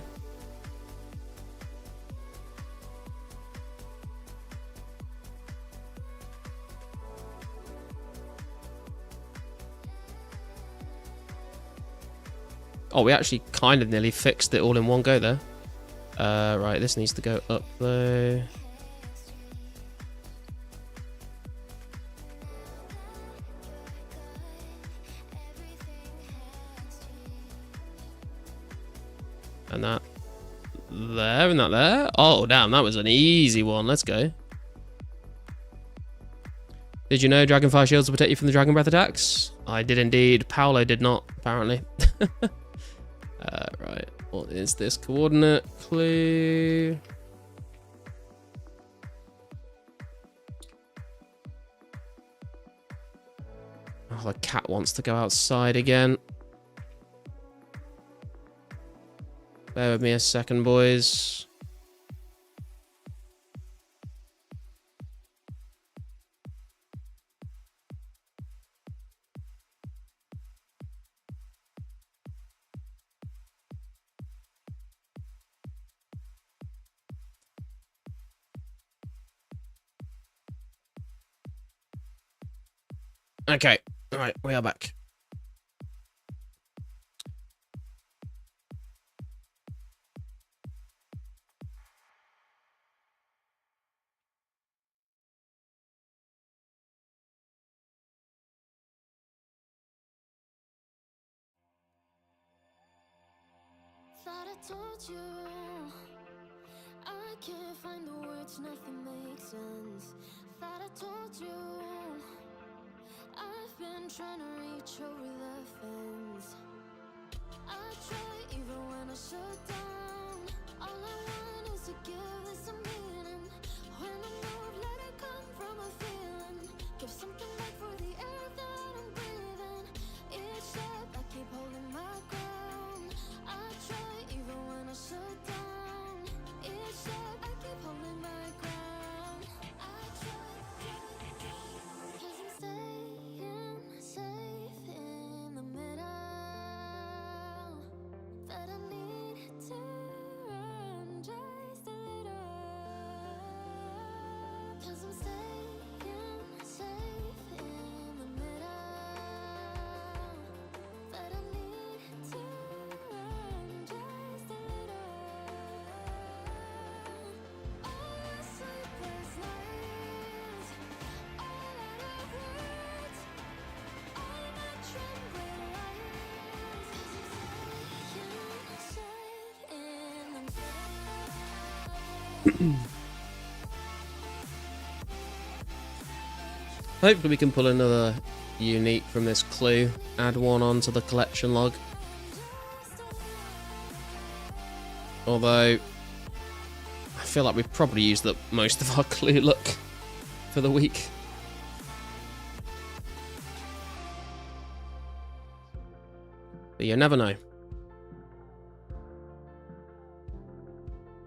Oh, we actually kind of nearly fixed it all in one go there. Right, this needs to go up though. And that there, and that there. Oh, damn, that was an easy one. Let's go. Did you know Dragonfire shields will protect you from the Dragon Breath attacks? I did indeed. Paolo did not, apparently. Right, what is this coordinate clue? Oh, the cat wants to go outside again. Bear with me a second, boys. Okay, alright, we are back. Thought I told you I can't find the words, nothing makes sense. Thought I told you I've been trying to reach over the fence. I try even when I shut down. All I want is to give this a meaning. When I move, let it come from a feeling. Give something back for the air that I'm breathing. Each step I keep holding my ground. I try even when I shut down. Each step I keep holding my ground. I try, 'cause I'm staying safe in the middle. That I need to run just a little. 'Cause I'm staying safe in the middle. That I need to run just a little. All my sleepless nights, all out of words, all my trembling lies. 'Cause I'm staying safe in the middle. Hopefully we can pull another unique from this clue. Add one onto the collection log. Although, I feel like we've probably used up most of our clue luck for the week. But you never know.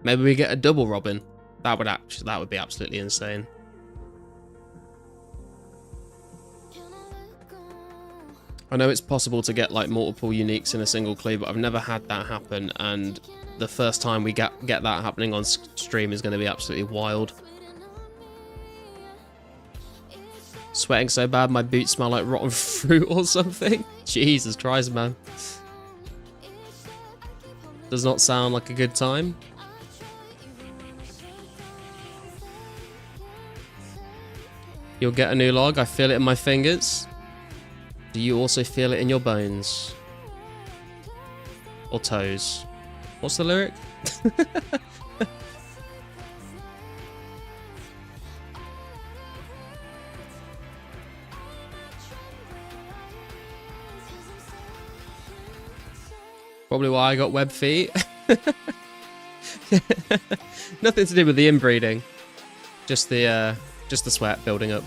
Maybe we get a double Robin. That would be absolutely insane. I know it's possible to get like multiple uniques in a single clue, but I've never had that happen, and the first time we get that happening on stream is going to be absolutely wild. Sweating so bad my boots smell like rotten fruit or something. Jesus Christ, man. Does not sound like a good time. You'll get a new log. I feel it in my fingers. Do you also feel it in your bones? Or toes? What's the lyric? Probably why I got web feet. Nothing to do with the inbreeding. Just the sweat building up.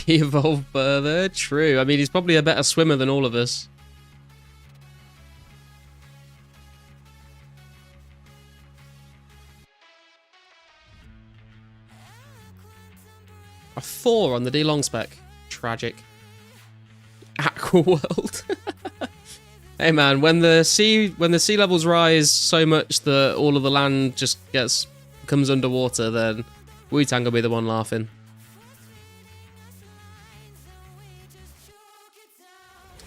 He evolved further. True. I mean, he's probably a better swimmer than all of us. A 4 on the D long spec. Tragic. Aqua World. Hey man, when the sea levels rise so much that all of the land just becomes underwater, then Wu-Tang will be the one laughing.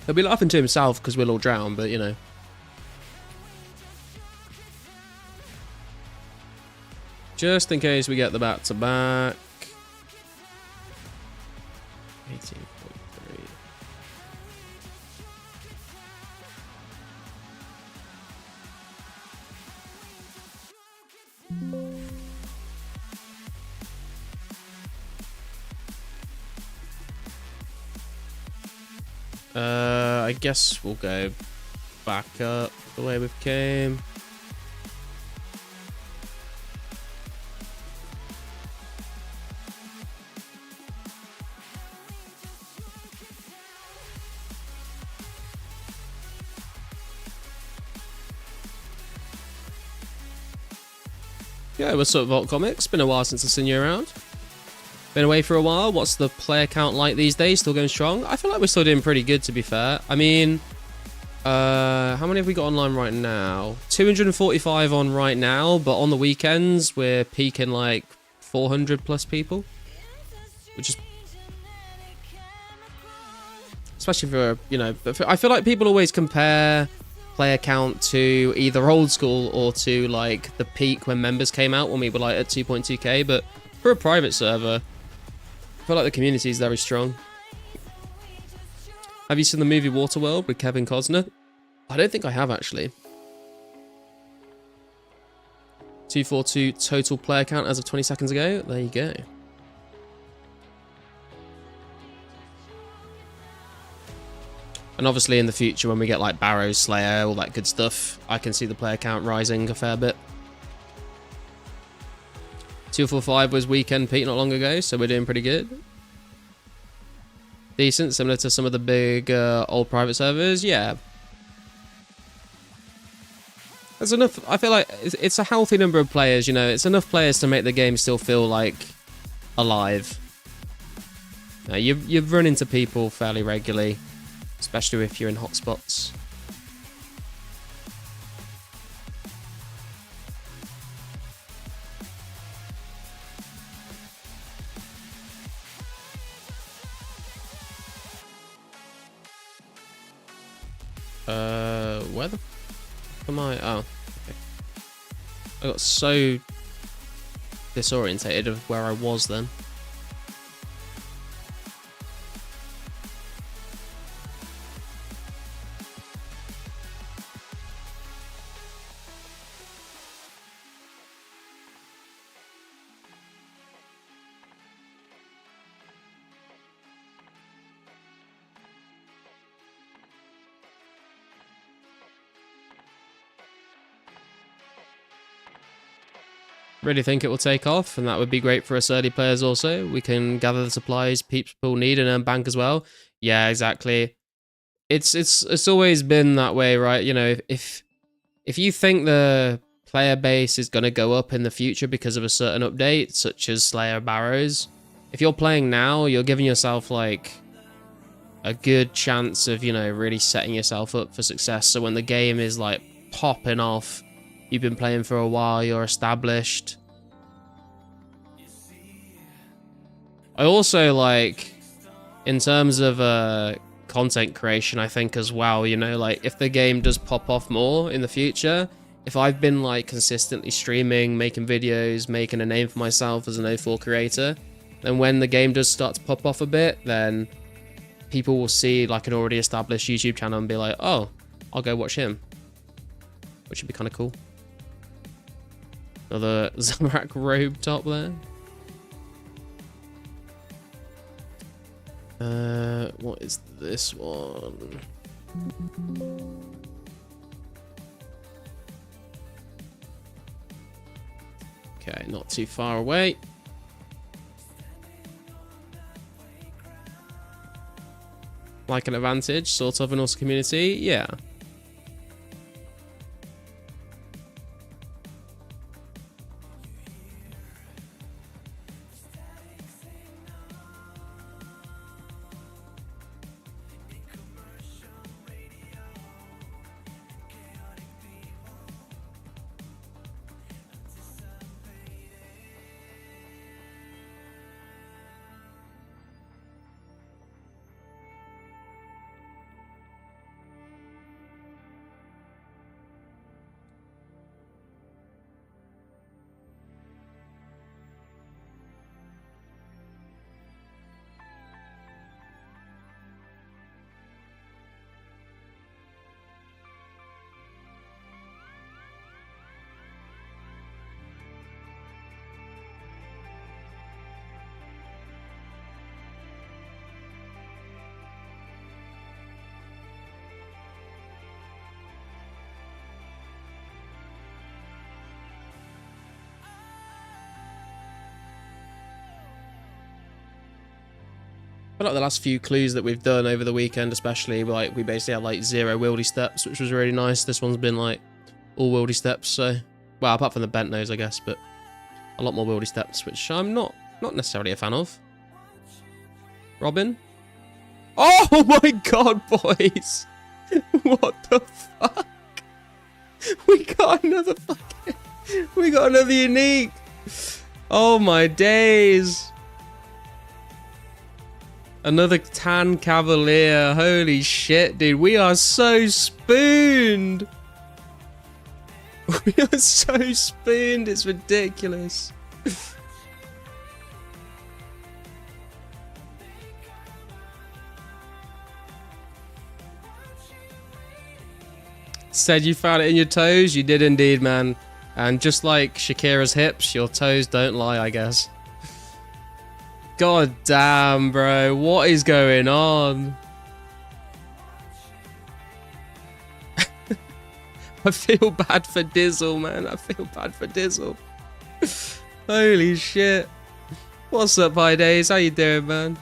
He'll be laughing to himself because we'll all drown, but you know. Just in case we get the back-to-back. 18.3. I guess we'll go back up the way we came. Yeah, what's up, Vault Comics? Been a while since I've seen you around. Been away for a while. What's the player count like these days? Still going strong? I feel like we're still doing pretty good, to be fair. I mean, how many have we got online right now? 245 on right now, but on the weekends we're peaking like 400 plus people, which is, especially for, you know, I feel like people always compare player count to either old school or to like the peak when members came out when we were like at 2.2k, but for a private server, I feel like the community is very strong. Have you seen the movie Waterworld with Kevin Costner? I don't think I have, actually. 242 total player count as of 20 seconds ago. There you go. And obviously in the future when we get like Barrow Slayer, all that good stuff, I can see the player count rising a fair bit. 245 was weekend peak not long ago, so we're doing pretty good. Decent, similar to some of the big old private servers, yeah. There's enough, I feel like it's a healthy number of players, you know, it's enough players to make the game still feel like alive. You run into people fairly regularly, especially if you're in hotspots. Where the f am I? Oh, okay. I got so disorientated of where I was then. Really think it will take off, and that would be great for us early players also. We can gather the supplies people need and earn bank as well. Yeah, exactly. It's always been that way, right? You know, if you think the player base is going to go up in the future because of a certain update, such as Slayer Barrows, if you're playing now, you're giving yourself like a good chance of, you know, really setting yourself up for success. So when the game is like popping off, you've been playing for a while, you're established. I also like, in terms of content creation, I think as well, you know, like if the game does pop off more in the future, if I've been like consistently streaming, making videos, making a name for myself as an 04 creator, then when the game does start to pop off a bit, then people will see like an already established YouTube channel and be like, oh, I'll go watch him, which would be kind of cool. Another Zamorak robe top there. What is this one? Okay, not too far away. Like an advantage, sort of, in also community, yeah. I feel like the last few clues that we've done over the weekend, especially, like we basically had like 0 wildy steps, which was really nice. This one's been like all wildy steps, so, well, apart from the bent nose, I guess, but a lot more wildy steps, which I'm not necessarily a fan of. Robin? Oh my god, boys! What the fuck? We got another fucking... We got another unique! Oh my days! Another tan cavalier. Holy shit, dude. We are so spooned. We are so spooned. It's ridiculous. Said you found it in your toes? You did indeed, man. And just like Shakira's hips, your toes don't lie, I guess. God damn, bro. What is going on? I feel bad for Dizzle, man. I feel bad for Dizzle. Holy shit. What's up, High Days? How you doing, man?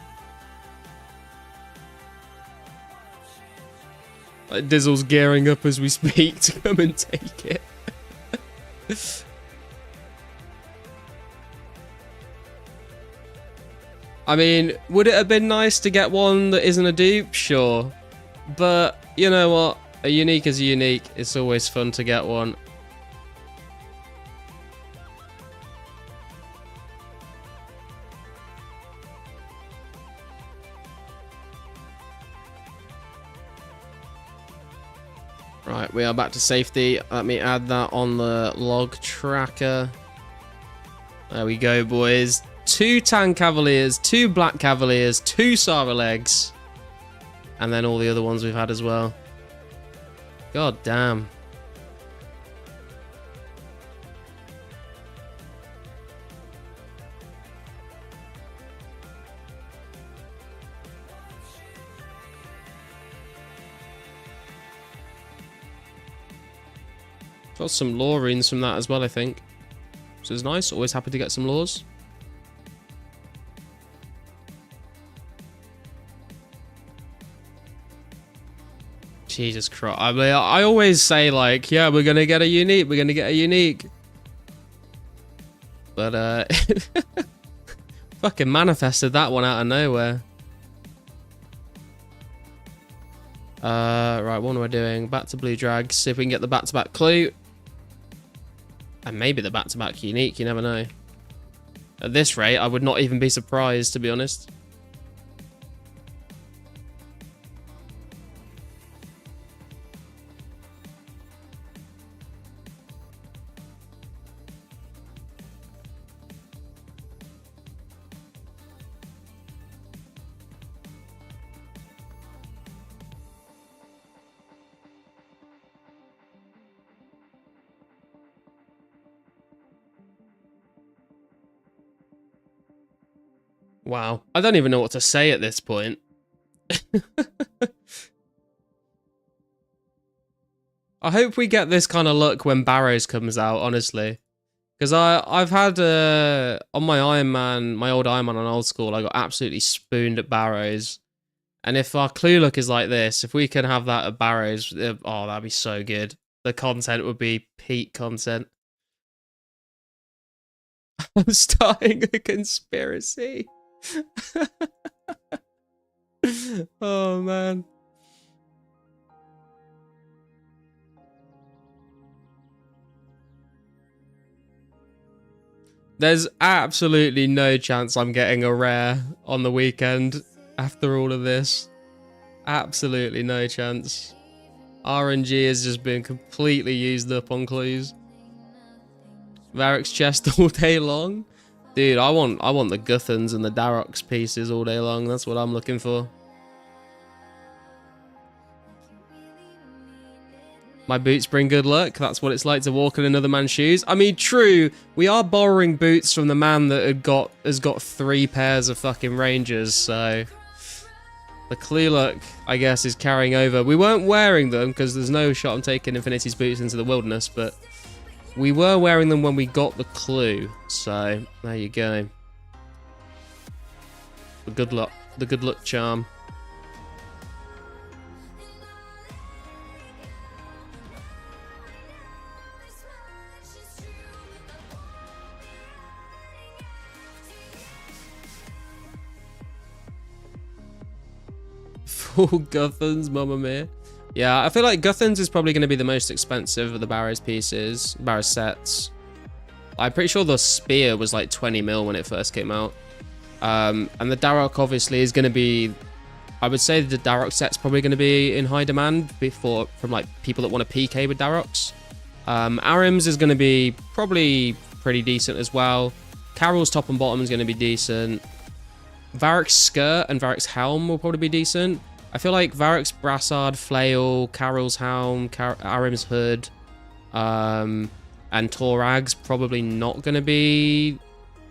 Like, Dizzle's gearing up as we speak to come and take it. I mean, would it have been nice to get one that isn't a dupe? Sure. But, you know what? A unique is a unique. It's always fun to get one. Right, we are back to safety. Let me add that on the log tracker. There we go, boys. 2 tan cavaliers, 2 black cavaliers, 2 Sara legs, and then all the other ones we've had as well. God damn. Got some lore runes from that as well, I think. So it's nice. Always happy to get some lures. Jesus Christ. I mean, I always say, like, yeah, we're going to get a unique. We're going to get a unique. But, fucking manifested that one out of nowhere. Right, what am I doing? Back to blue drag. See if we can get the back-to-back clue. And maybe the back-to-back unique. You never know. At this rate, I would not even be surprised, to be honest. Wow. I don't even know what to say at this point. I hope we get this kind of luck when Barrows comes out, honestly. Because I've had, on my Iron Man, my old Iron Man on old school, I got absolutely spooned at Barrows. And if our clue luck is like this, if we can have that at Barrows, oh, that'd be so good. The content would be peak content. I'm starting a conspiracy. Oh man. There's absolutely no chance I'm getting a rare on the weekend after all of this. Absolutely no chance. RNG has just been completely used up on clues. Varric's chest all day long. Dude, I want the Guthans and the Darox pieces all day long. That's what I'm looking for. My boots bring good luck. That's what it's like to walk in another man's shoes. I mean, true, we are borrowing boots from the man that has got 3 pairs of fucking Rangers, so the clue luck, I guess, is carrying over. We weren't wearing them because there's no shot I'm taking Infinity's boots into the wilderness, but we were wearing them when we got the clue, so there you go. The good luck charm. Full Guthans, mamma mia. Yeah, I feel like Guthans is probably going to be the most expensive of the Barrows pieces, Barrows sets. I'm pretty sure the spear was like 20 mil when it first came out. And the Darok obviously is going to be, I would say the Darok set's probably going to be in high demand from like people that want to PK with Daroks. Arim's is going to be probably pretty decent as well. Carol's top and bottom is going to be decent. Varric's skirt and Varric's helm will probably be decent. I feel like Varric's brassard, flail, Carol's helm, Arim's hood, and Torag's probably not going to be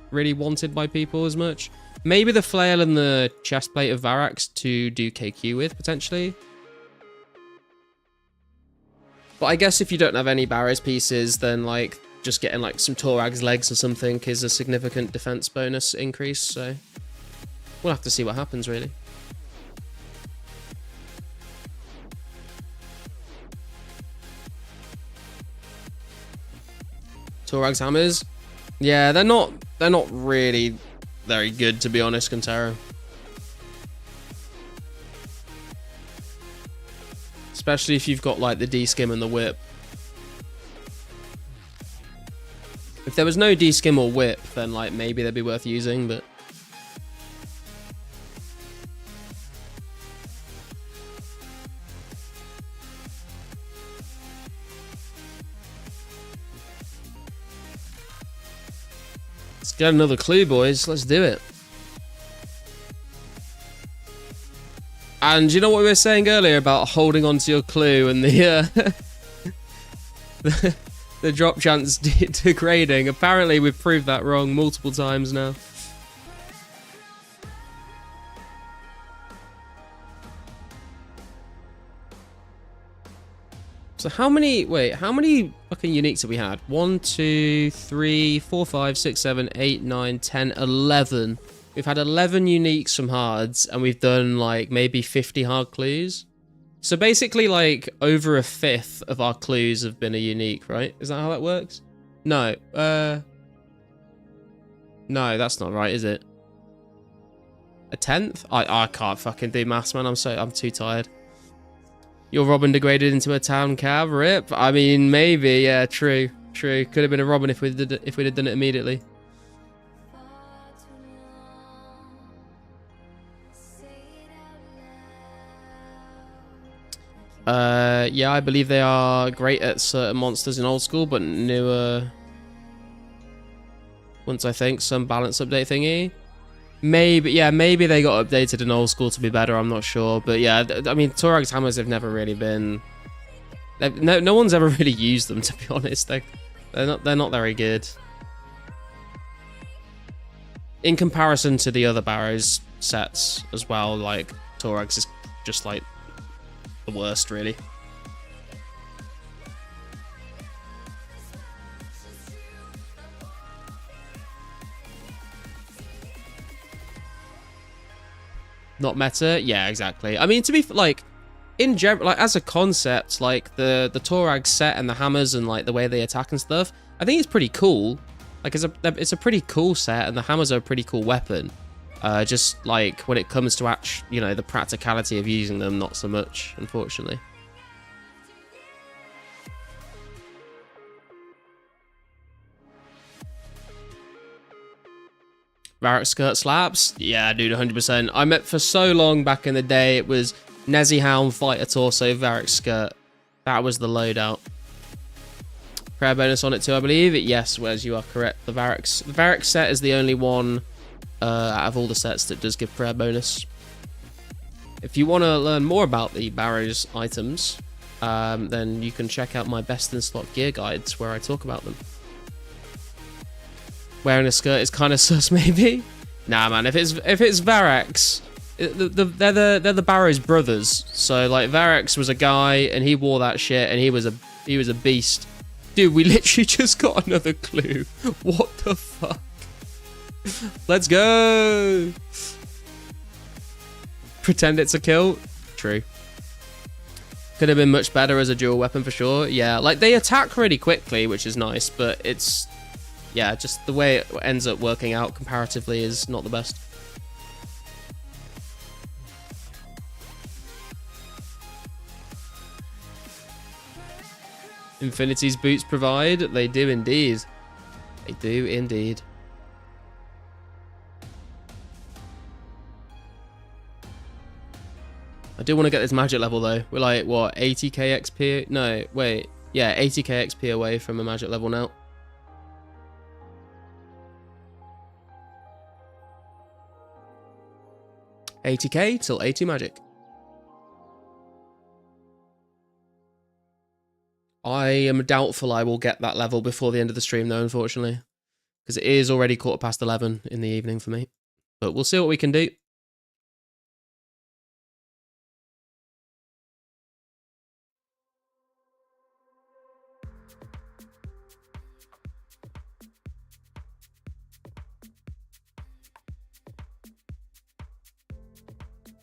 really wanted by people as much. Maybe the flail and the chestplate of Varric's to do KQ with, potentially. But I guess if you don't have any Barrows pieces, then like just getting like some Torag's legs or something is a significant defense bonus increase, so we'll have to see what happens, really. Torag's hammers, yeah, they're not really very good, to be honest, Contero. Especially if you've got like the D-skim and the whip. If there was no D-skim or whip, then like maybe they'd be worth using, but let's get another clue, boys. Let's do it. And you know what we were saying earlier about holding on to your clue and the the drop chance degrading? Apparently we've proved that wrong multiple times now. So how many, wait, how many fucking uniques have we had? 1, 2, 3, 4, 5, 6, 7, 8, 9, 10, 11. We've had 11 uniques from hards, and we've done like maybe 50 hard clues. So basically like over a fifth of our clues have been a unique, right? Is that how that works? No, no, that's not right, is it? A tenth? I can't fucking do maths, man. I'm too tired. Your Robin degraded into a town cab, rip. I mean, maybe, yeah, true. Could have been a Robin if we'd have done it immediately. Yeah, I believe they are great at certain monsters in old school, but newer ones, I think. Some balance update thingy. Maybe, yeah, maybe they got updated in old school to be better, I'm not sure. But yeah, I mean, Torag's hammers have never really been... No one's ever really used them, to be honest. They're not very good. In comparison to the other Barrows sets as well, like, Torag's is just, like, the worst, really. Not meta? Yeah, exactly. I mean, to be like, in general, like as a concept, like the Torag set and the hammers and like the way they attack and stuff, I think it's pretty cool. Like it's a pretty cool set, and the hammers are a pretty cool weapon. Just like when it comes to you know, the practicality of using them, not so much, unfortunately. Varric skirt slaps? Yeah, dude, 100%. I met for so long back in the day, it was Nezzy Hound, Fighter Torso, Varric skirt. That was the loadout. Prayer bonus on it too, I believe. Yes, Wes, you are correct. The Varric set is the only one out of all the sets that does give prayer bonus. If you want to learn more about the Barrows items, then you can check out my best in slot gear guides where I talk about them. Wearing a skirt is kind of sus, maybe. Nah, man. If it's Varax, they're the Barrows brothers. So like Varax was a guy, and he wore that shit, and he was a beast. Dude, we literally just got another clue. What the fuck? Let's go. Pretend it's a kill. True. Could have been much better as a dual weapon for sure. Yeah, like they attack really quickly, which is nice, but it's... yeah, just the way it ends up working out comparatively is not the best. Infinity's boots provide. They do indeed. They do indeed. I do want to get this magic level though. We're like, what, 80k XP? No, wait. Yeah, 80k XP away from a magic level now. $80k till 80 magic. I am doubtful I will get that level before the end of the stream though, unfortunately. Because it is already 11:15 in the evening for me. But we'll see what we can do.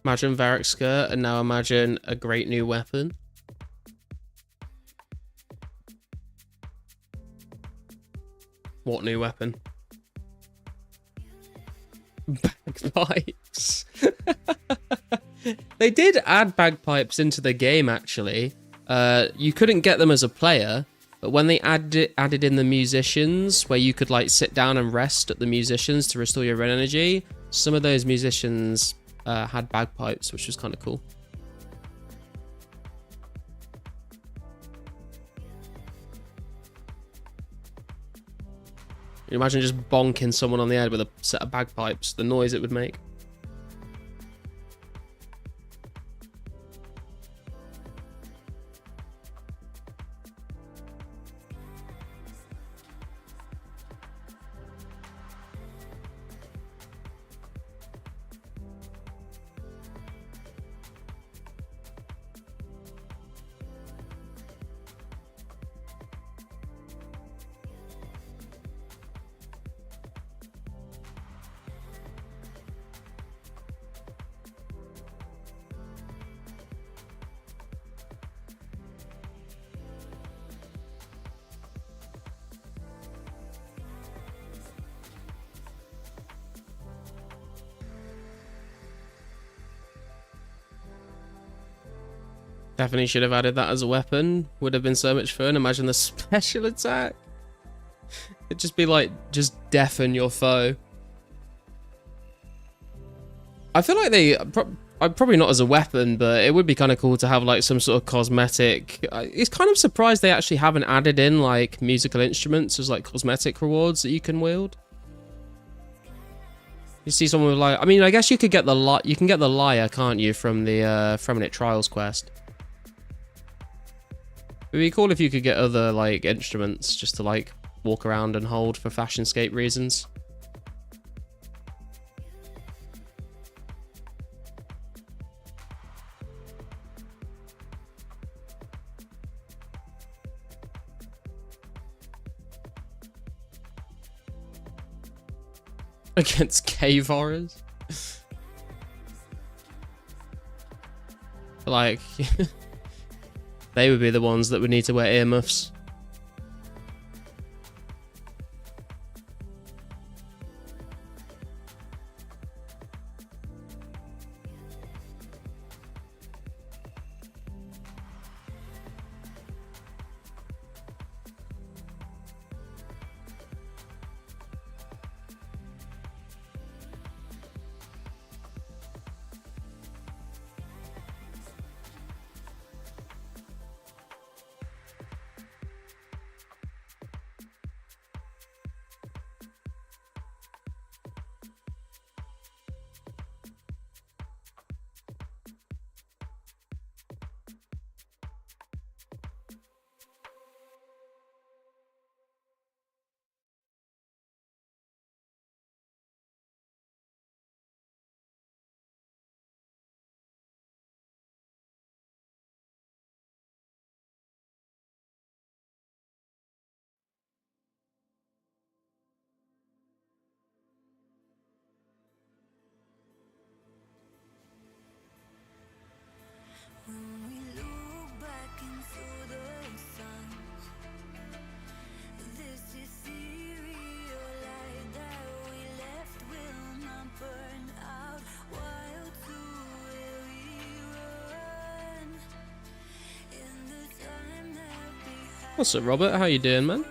Imagine Varric skirt, and now imagine a great new weapon. What new weapon? Bagpipes. They did add bagpipes into the game, actually. You couldn't get them as a player, but when they added in the musicians, where you could like sit down and rest at the musicians to restore your run energy, some of those musicians had bagpipes, which was kind of cool. You imagine just bonking someone on the head with a set of bagpipes, the noise it would make. Definitely should have added that as a weapon. Would have been so much fun. Imagine the special attack. It'd just be like, just deafen your foe. I feel like they... probably not as a weapon, but it would be kind of cool to have like some sort of cosmetic. It's kind of surprised they actually haven't added in like musical instruments as like cosmetic rewards that you can wield. You see someone with like, I mean, I guess you could get the lyre, can't you, from the Fremenite Trials quest? It'd be cool if you could get other like instruments just to like walk around and hold for fashionscape reasons. Against cave horrors. Like, they would be the ones that would need to wear earmuffs. When we look back into the sun, this ethereal light that we left will not burn out. While to where we run in the time that we have. What's up, Robert? How you doing, man?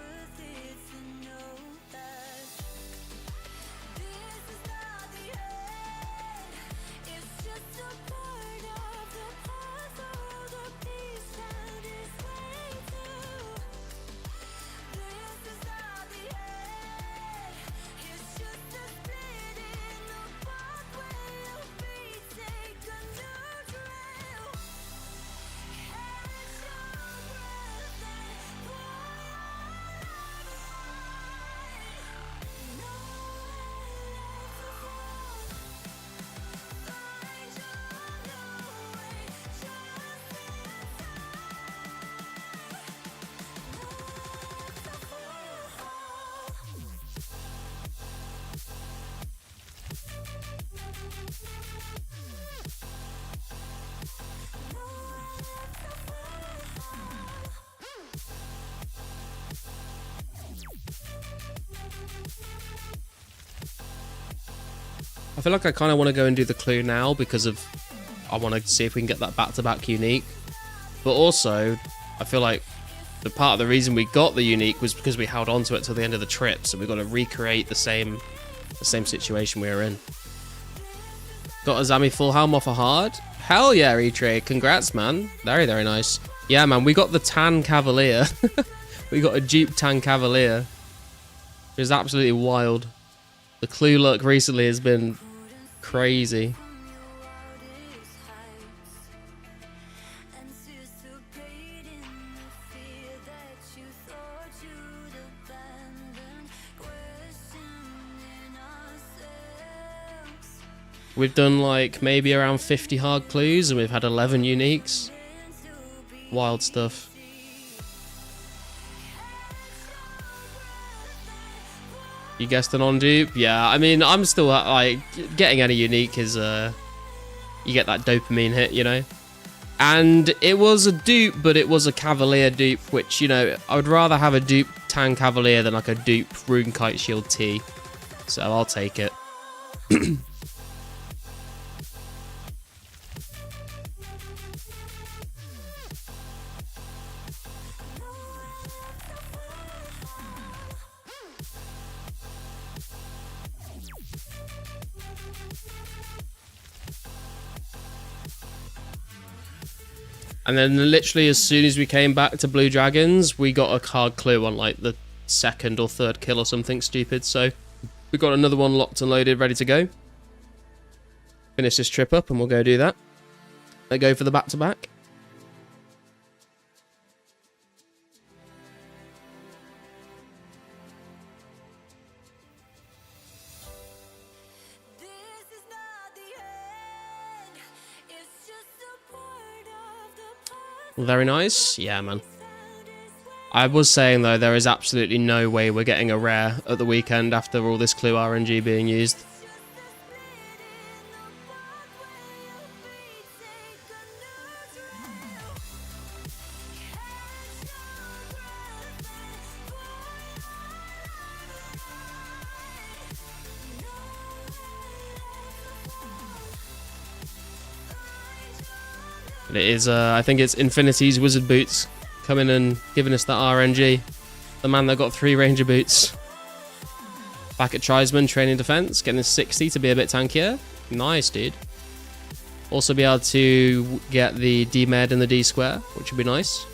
I feel like I kind of want to go and do the clue now because of I want to see if we can get that back-to-back unique. But also, I feel like the part of the reason we got the unique was because we held on to it till the end of the trip, so we've got to recreate the same situation we were in. Got a Zami full helm off a hard? Hell yeah, E-Trade. Congrats, man. Very, very nice. Yeah, man, we got the Tan Cavalier. We got a dupe Tan Cavalier. It was absolutely wild. The clue luck recently has been crazy. We've done like maybe around 50 hard clues and we've had 11 uniques. Wild stuff. You guessed an on-dupe? Yeah, I mean, I'm still like getting any unique is you get that dopamine hit, you know. And it was a dupe, but it was a Cavalier dupe, which, you know, I would rather have a dupe Tan Cavalier than like a dupe Rune Kite Shield T. So I'll take it. And then literally as soon as we came back to Blue Dragons, we got a card clue on like the second or third kill or something stupid. So we got another one locked and loaded, ready to go. Finish this trip up and we'll go do that. They go for the back-to-back. Very nice. Yeah, man. I was saying, though, there is absolutely no way we're getting a rare at the weekend after all this clue RNG being used. But it is, I think it's Infinity's Wizard Boots coming and giving us that RNG. The man that got 3 Ranger Boots. Back at Trisman, training defense, getting a 60 to be a bit tankier. Nice, dude. Also be able to get the D-Med and the D-Square, which would be nice.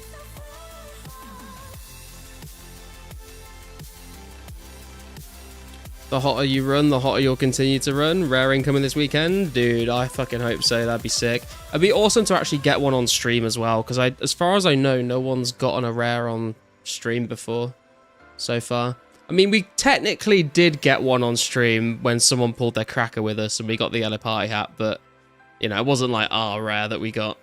The hotter you run, the hotter you'll continue to run. Rare incoming this weekend? Dude, I fucking hope so. That'd be sick. It'd be awesome to actually get one on stream as well, because as far as I know, no one's gotten a rare on stream before so far. I mean, we technically did get one on stream when someone pulled their cracker with us and we got the yellow party hat, but, you know, it wasn't like our rare that we got.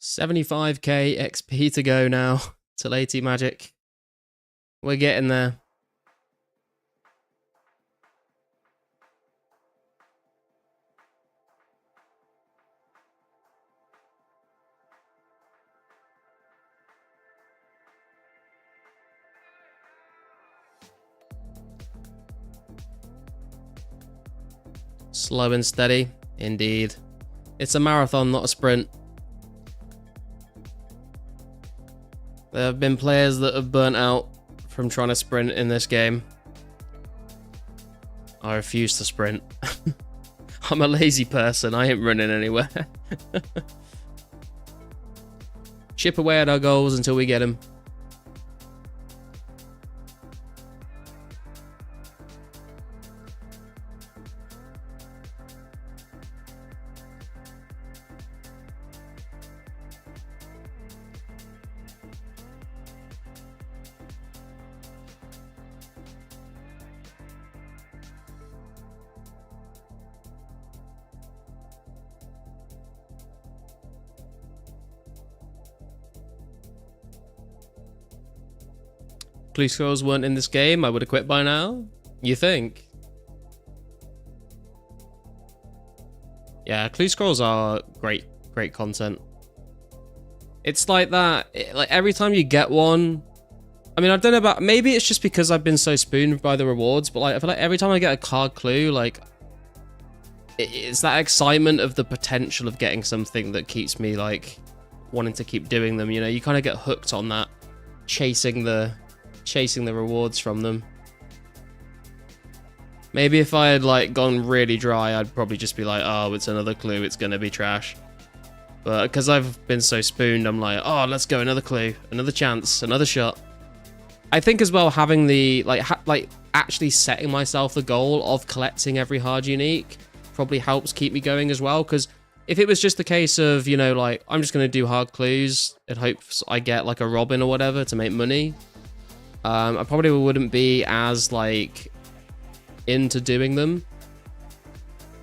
$75k XP to go now till 80 magic. We're getting there. Slow and steady, indeed. It's a marathon, not a sprint. There have been players that have burnt out from trying to sprint in this game. I refuse to sprint. I'm a lazy person, I ain't running anywhere. Chip away at our goals until we get them. Clue scrolls weren't in this game, I would have quit by now. You think? Yeah, clue scrolls are great content. It's like that, like every time you get one, I mean, I don't know about, maybe it's just because I've been so spooned by the rewards, but like I feel like every time I get a card clue, like it's that excitement of the potential of getting something that keeps me like wanting to keep doing them, you know? You kind of get hooked on that, chasing the rewards from them. Maybe if I had like gone really dry, I'd probably just be like, oh, it's another clue, it's gonna be trash. But because I've been so spooned, I'm like, oh, let's go, another clue, another chance, another shot. I think as well, having the like actually setting myself the goal of collecting every hard unique probably helps keep me going as well, because if it was just the case of, you know, like I'm just gonna do hard clues and hope I get like a Robin or whatever to make money, I probably wouldn't be as like into doing them,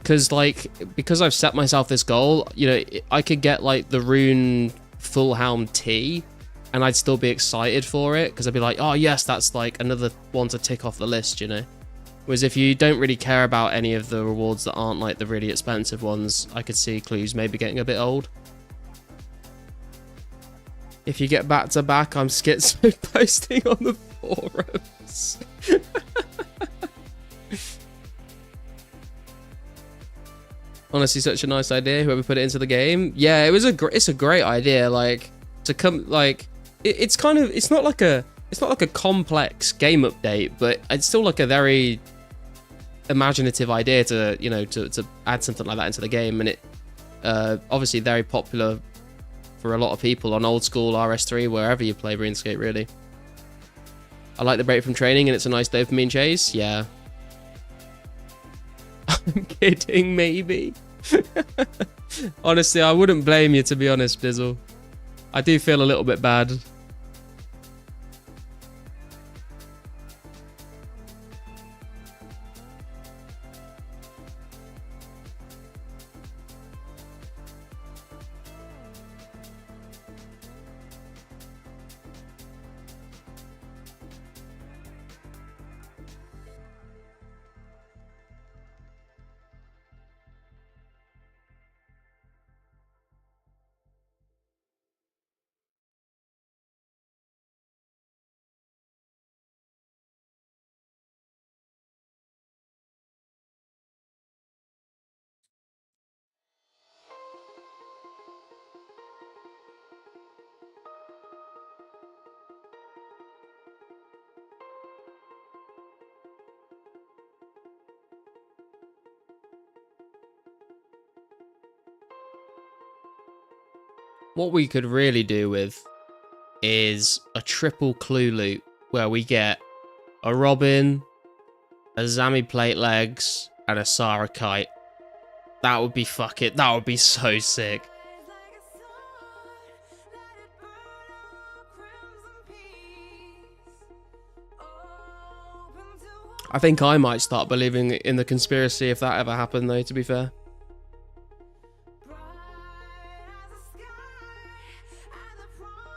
because I've set myself this goal, you know, I could get like the Rune Full Helm T and I'd still be excited for it because I'd be like, oh yes, that's like another one to tick off the list, you know. Whereas if you don't really care about any of the rewards that aren't like the really expensive ones, I could see clues maybe getting a bit old. If you get back to back, I'm schizo posting on the forums. Honestly, such a nice idea. Whoever put it into the game, yeah, it was it's a great idea. Like to come, like it's kind of, it's not like a complex game update, but it's still like a very imaginative idea to, you know, to add something like that into the game, and it obviously very popular for a lot of people on old school RS3, wherever you play RuneScape, really. I like the break from training, and it's a nice dopamine chase. Yeah. I'm kidding, maybe. Honestly, I wouldn't blame you, to be honest, Bizzle. I do feel a little bit bad. What we could really do with is a triple clue loot where we get a Robin, a Zami plate legs, and a Sarah kite. That would be that would be so sick. I think I might start believing in the conspiracy if that ever happened, though, to be fair.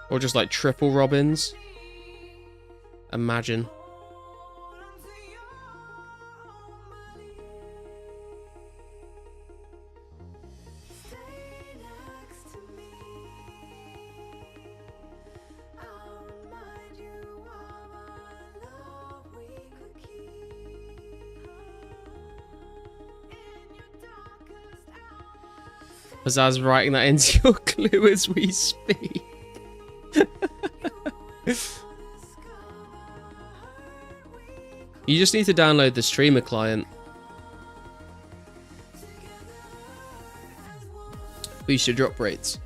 Or just like triple Robins. Imagine. Pizzazz writing that into your clue as we speak. You just need to download the streamer client. Boost your drop rates.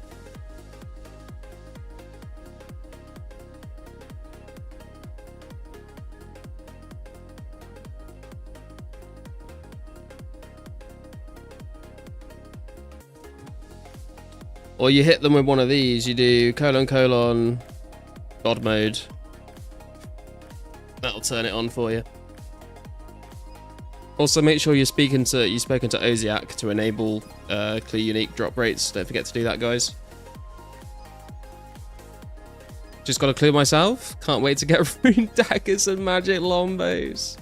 Or you hit them with one of these. You do : God mode. That'll turn it on for you. Also, make sure you've spoken to Oziak to enable clue unique drop rates. Don't forget to do that, guys. Just got to clue myself. Can't wait to get rune daggers and magic lombos.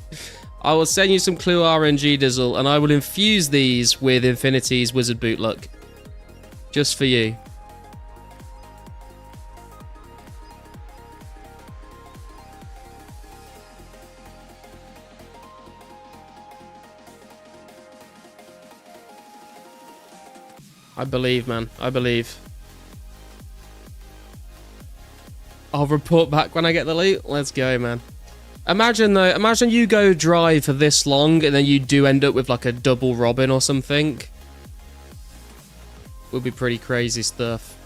I will send you some clue RNG, Dizzle, and I will infuse these with Infinity's Wizard Boot luck. Just for you. I believe, man. I believe. I'll report back when I get the loot. Let's go, man. Imagine, though, imagine you go dry for this long and then you do end up with like a double Robin or something. Would be pretty crazy stuff.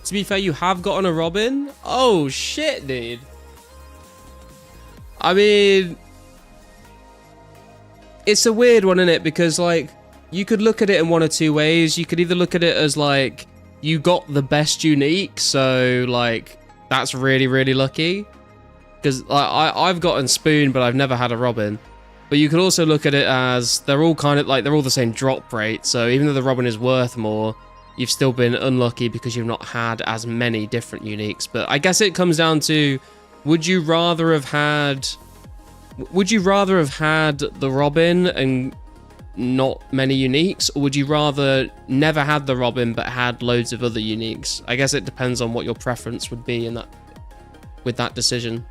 To be fair, you have gotten a Robin. Oh, shit, dude. I mean, it's a weird one, isn't it? Because, like, you could look at it in one or two ways. You could either look at it as, like, you got the best unique, so, like, that's really, really lucky. Because I've gotten Spoon, but I've never had a Robin. But you could also look at it as they're all kind of, like, they're all the same drop rate. So even though the Robin is worth more, you've still been unlucky because you've not had as many different uniques. But I guess it comes down to, would you rather have had the Robin and not many uniques, or would you rather never had the Robin but had loads of other uniques? I guess it depends on what your preference would be in that with that decision.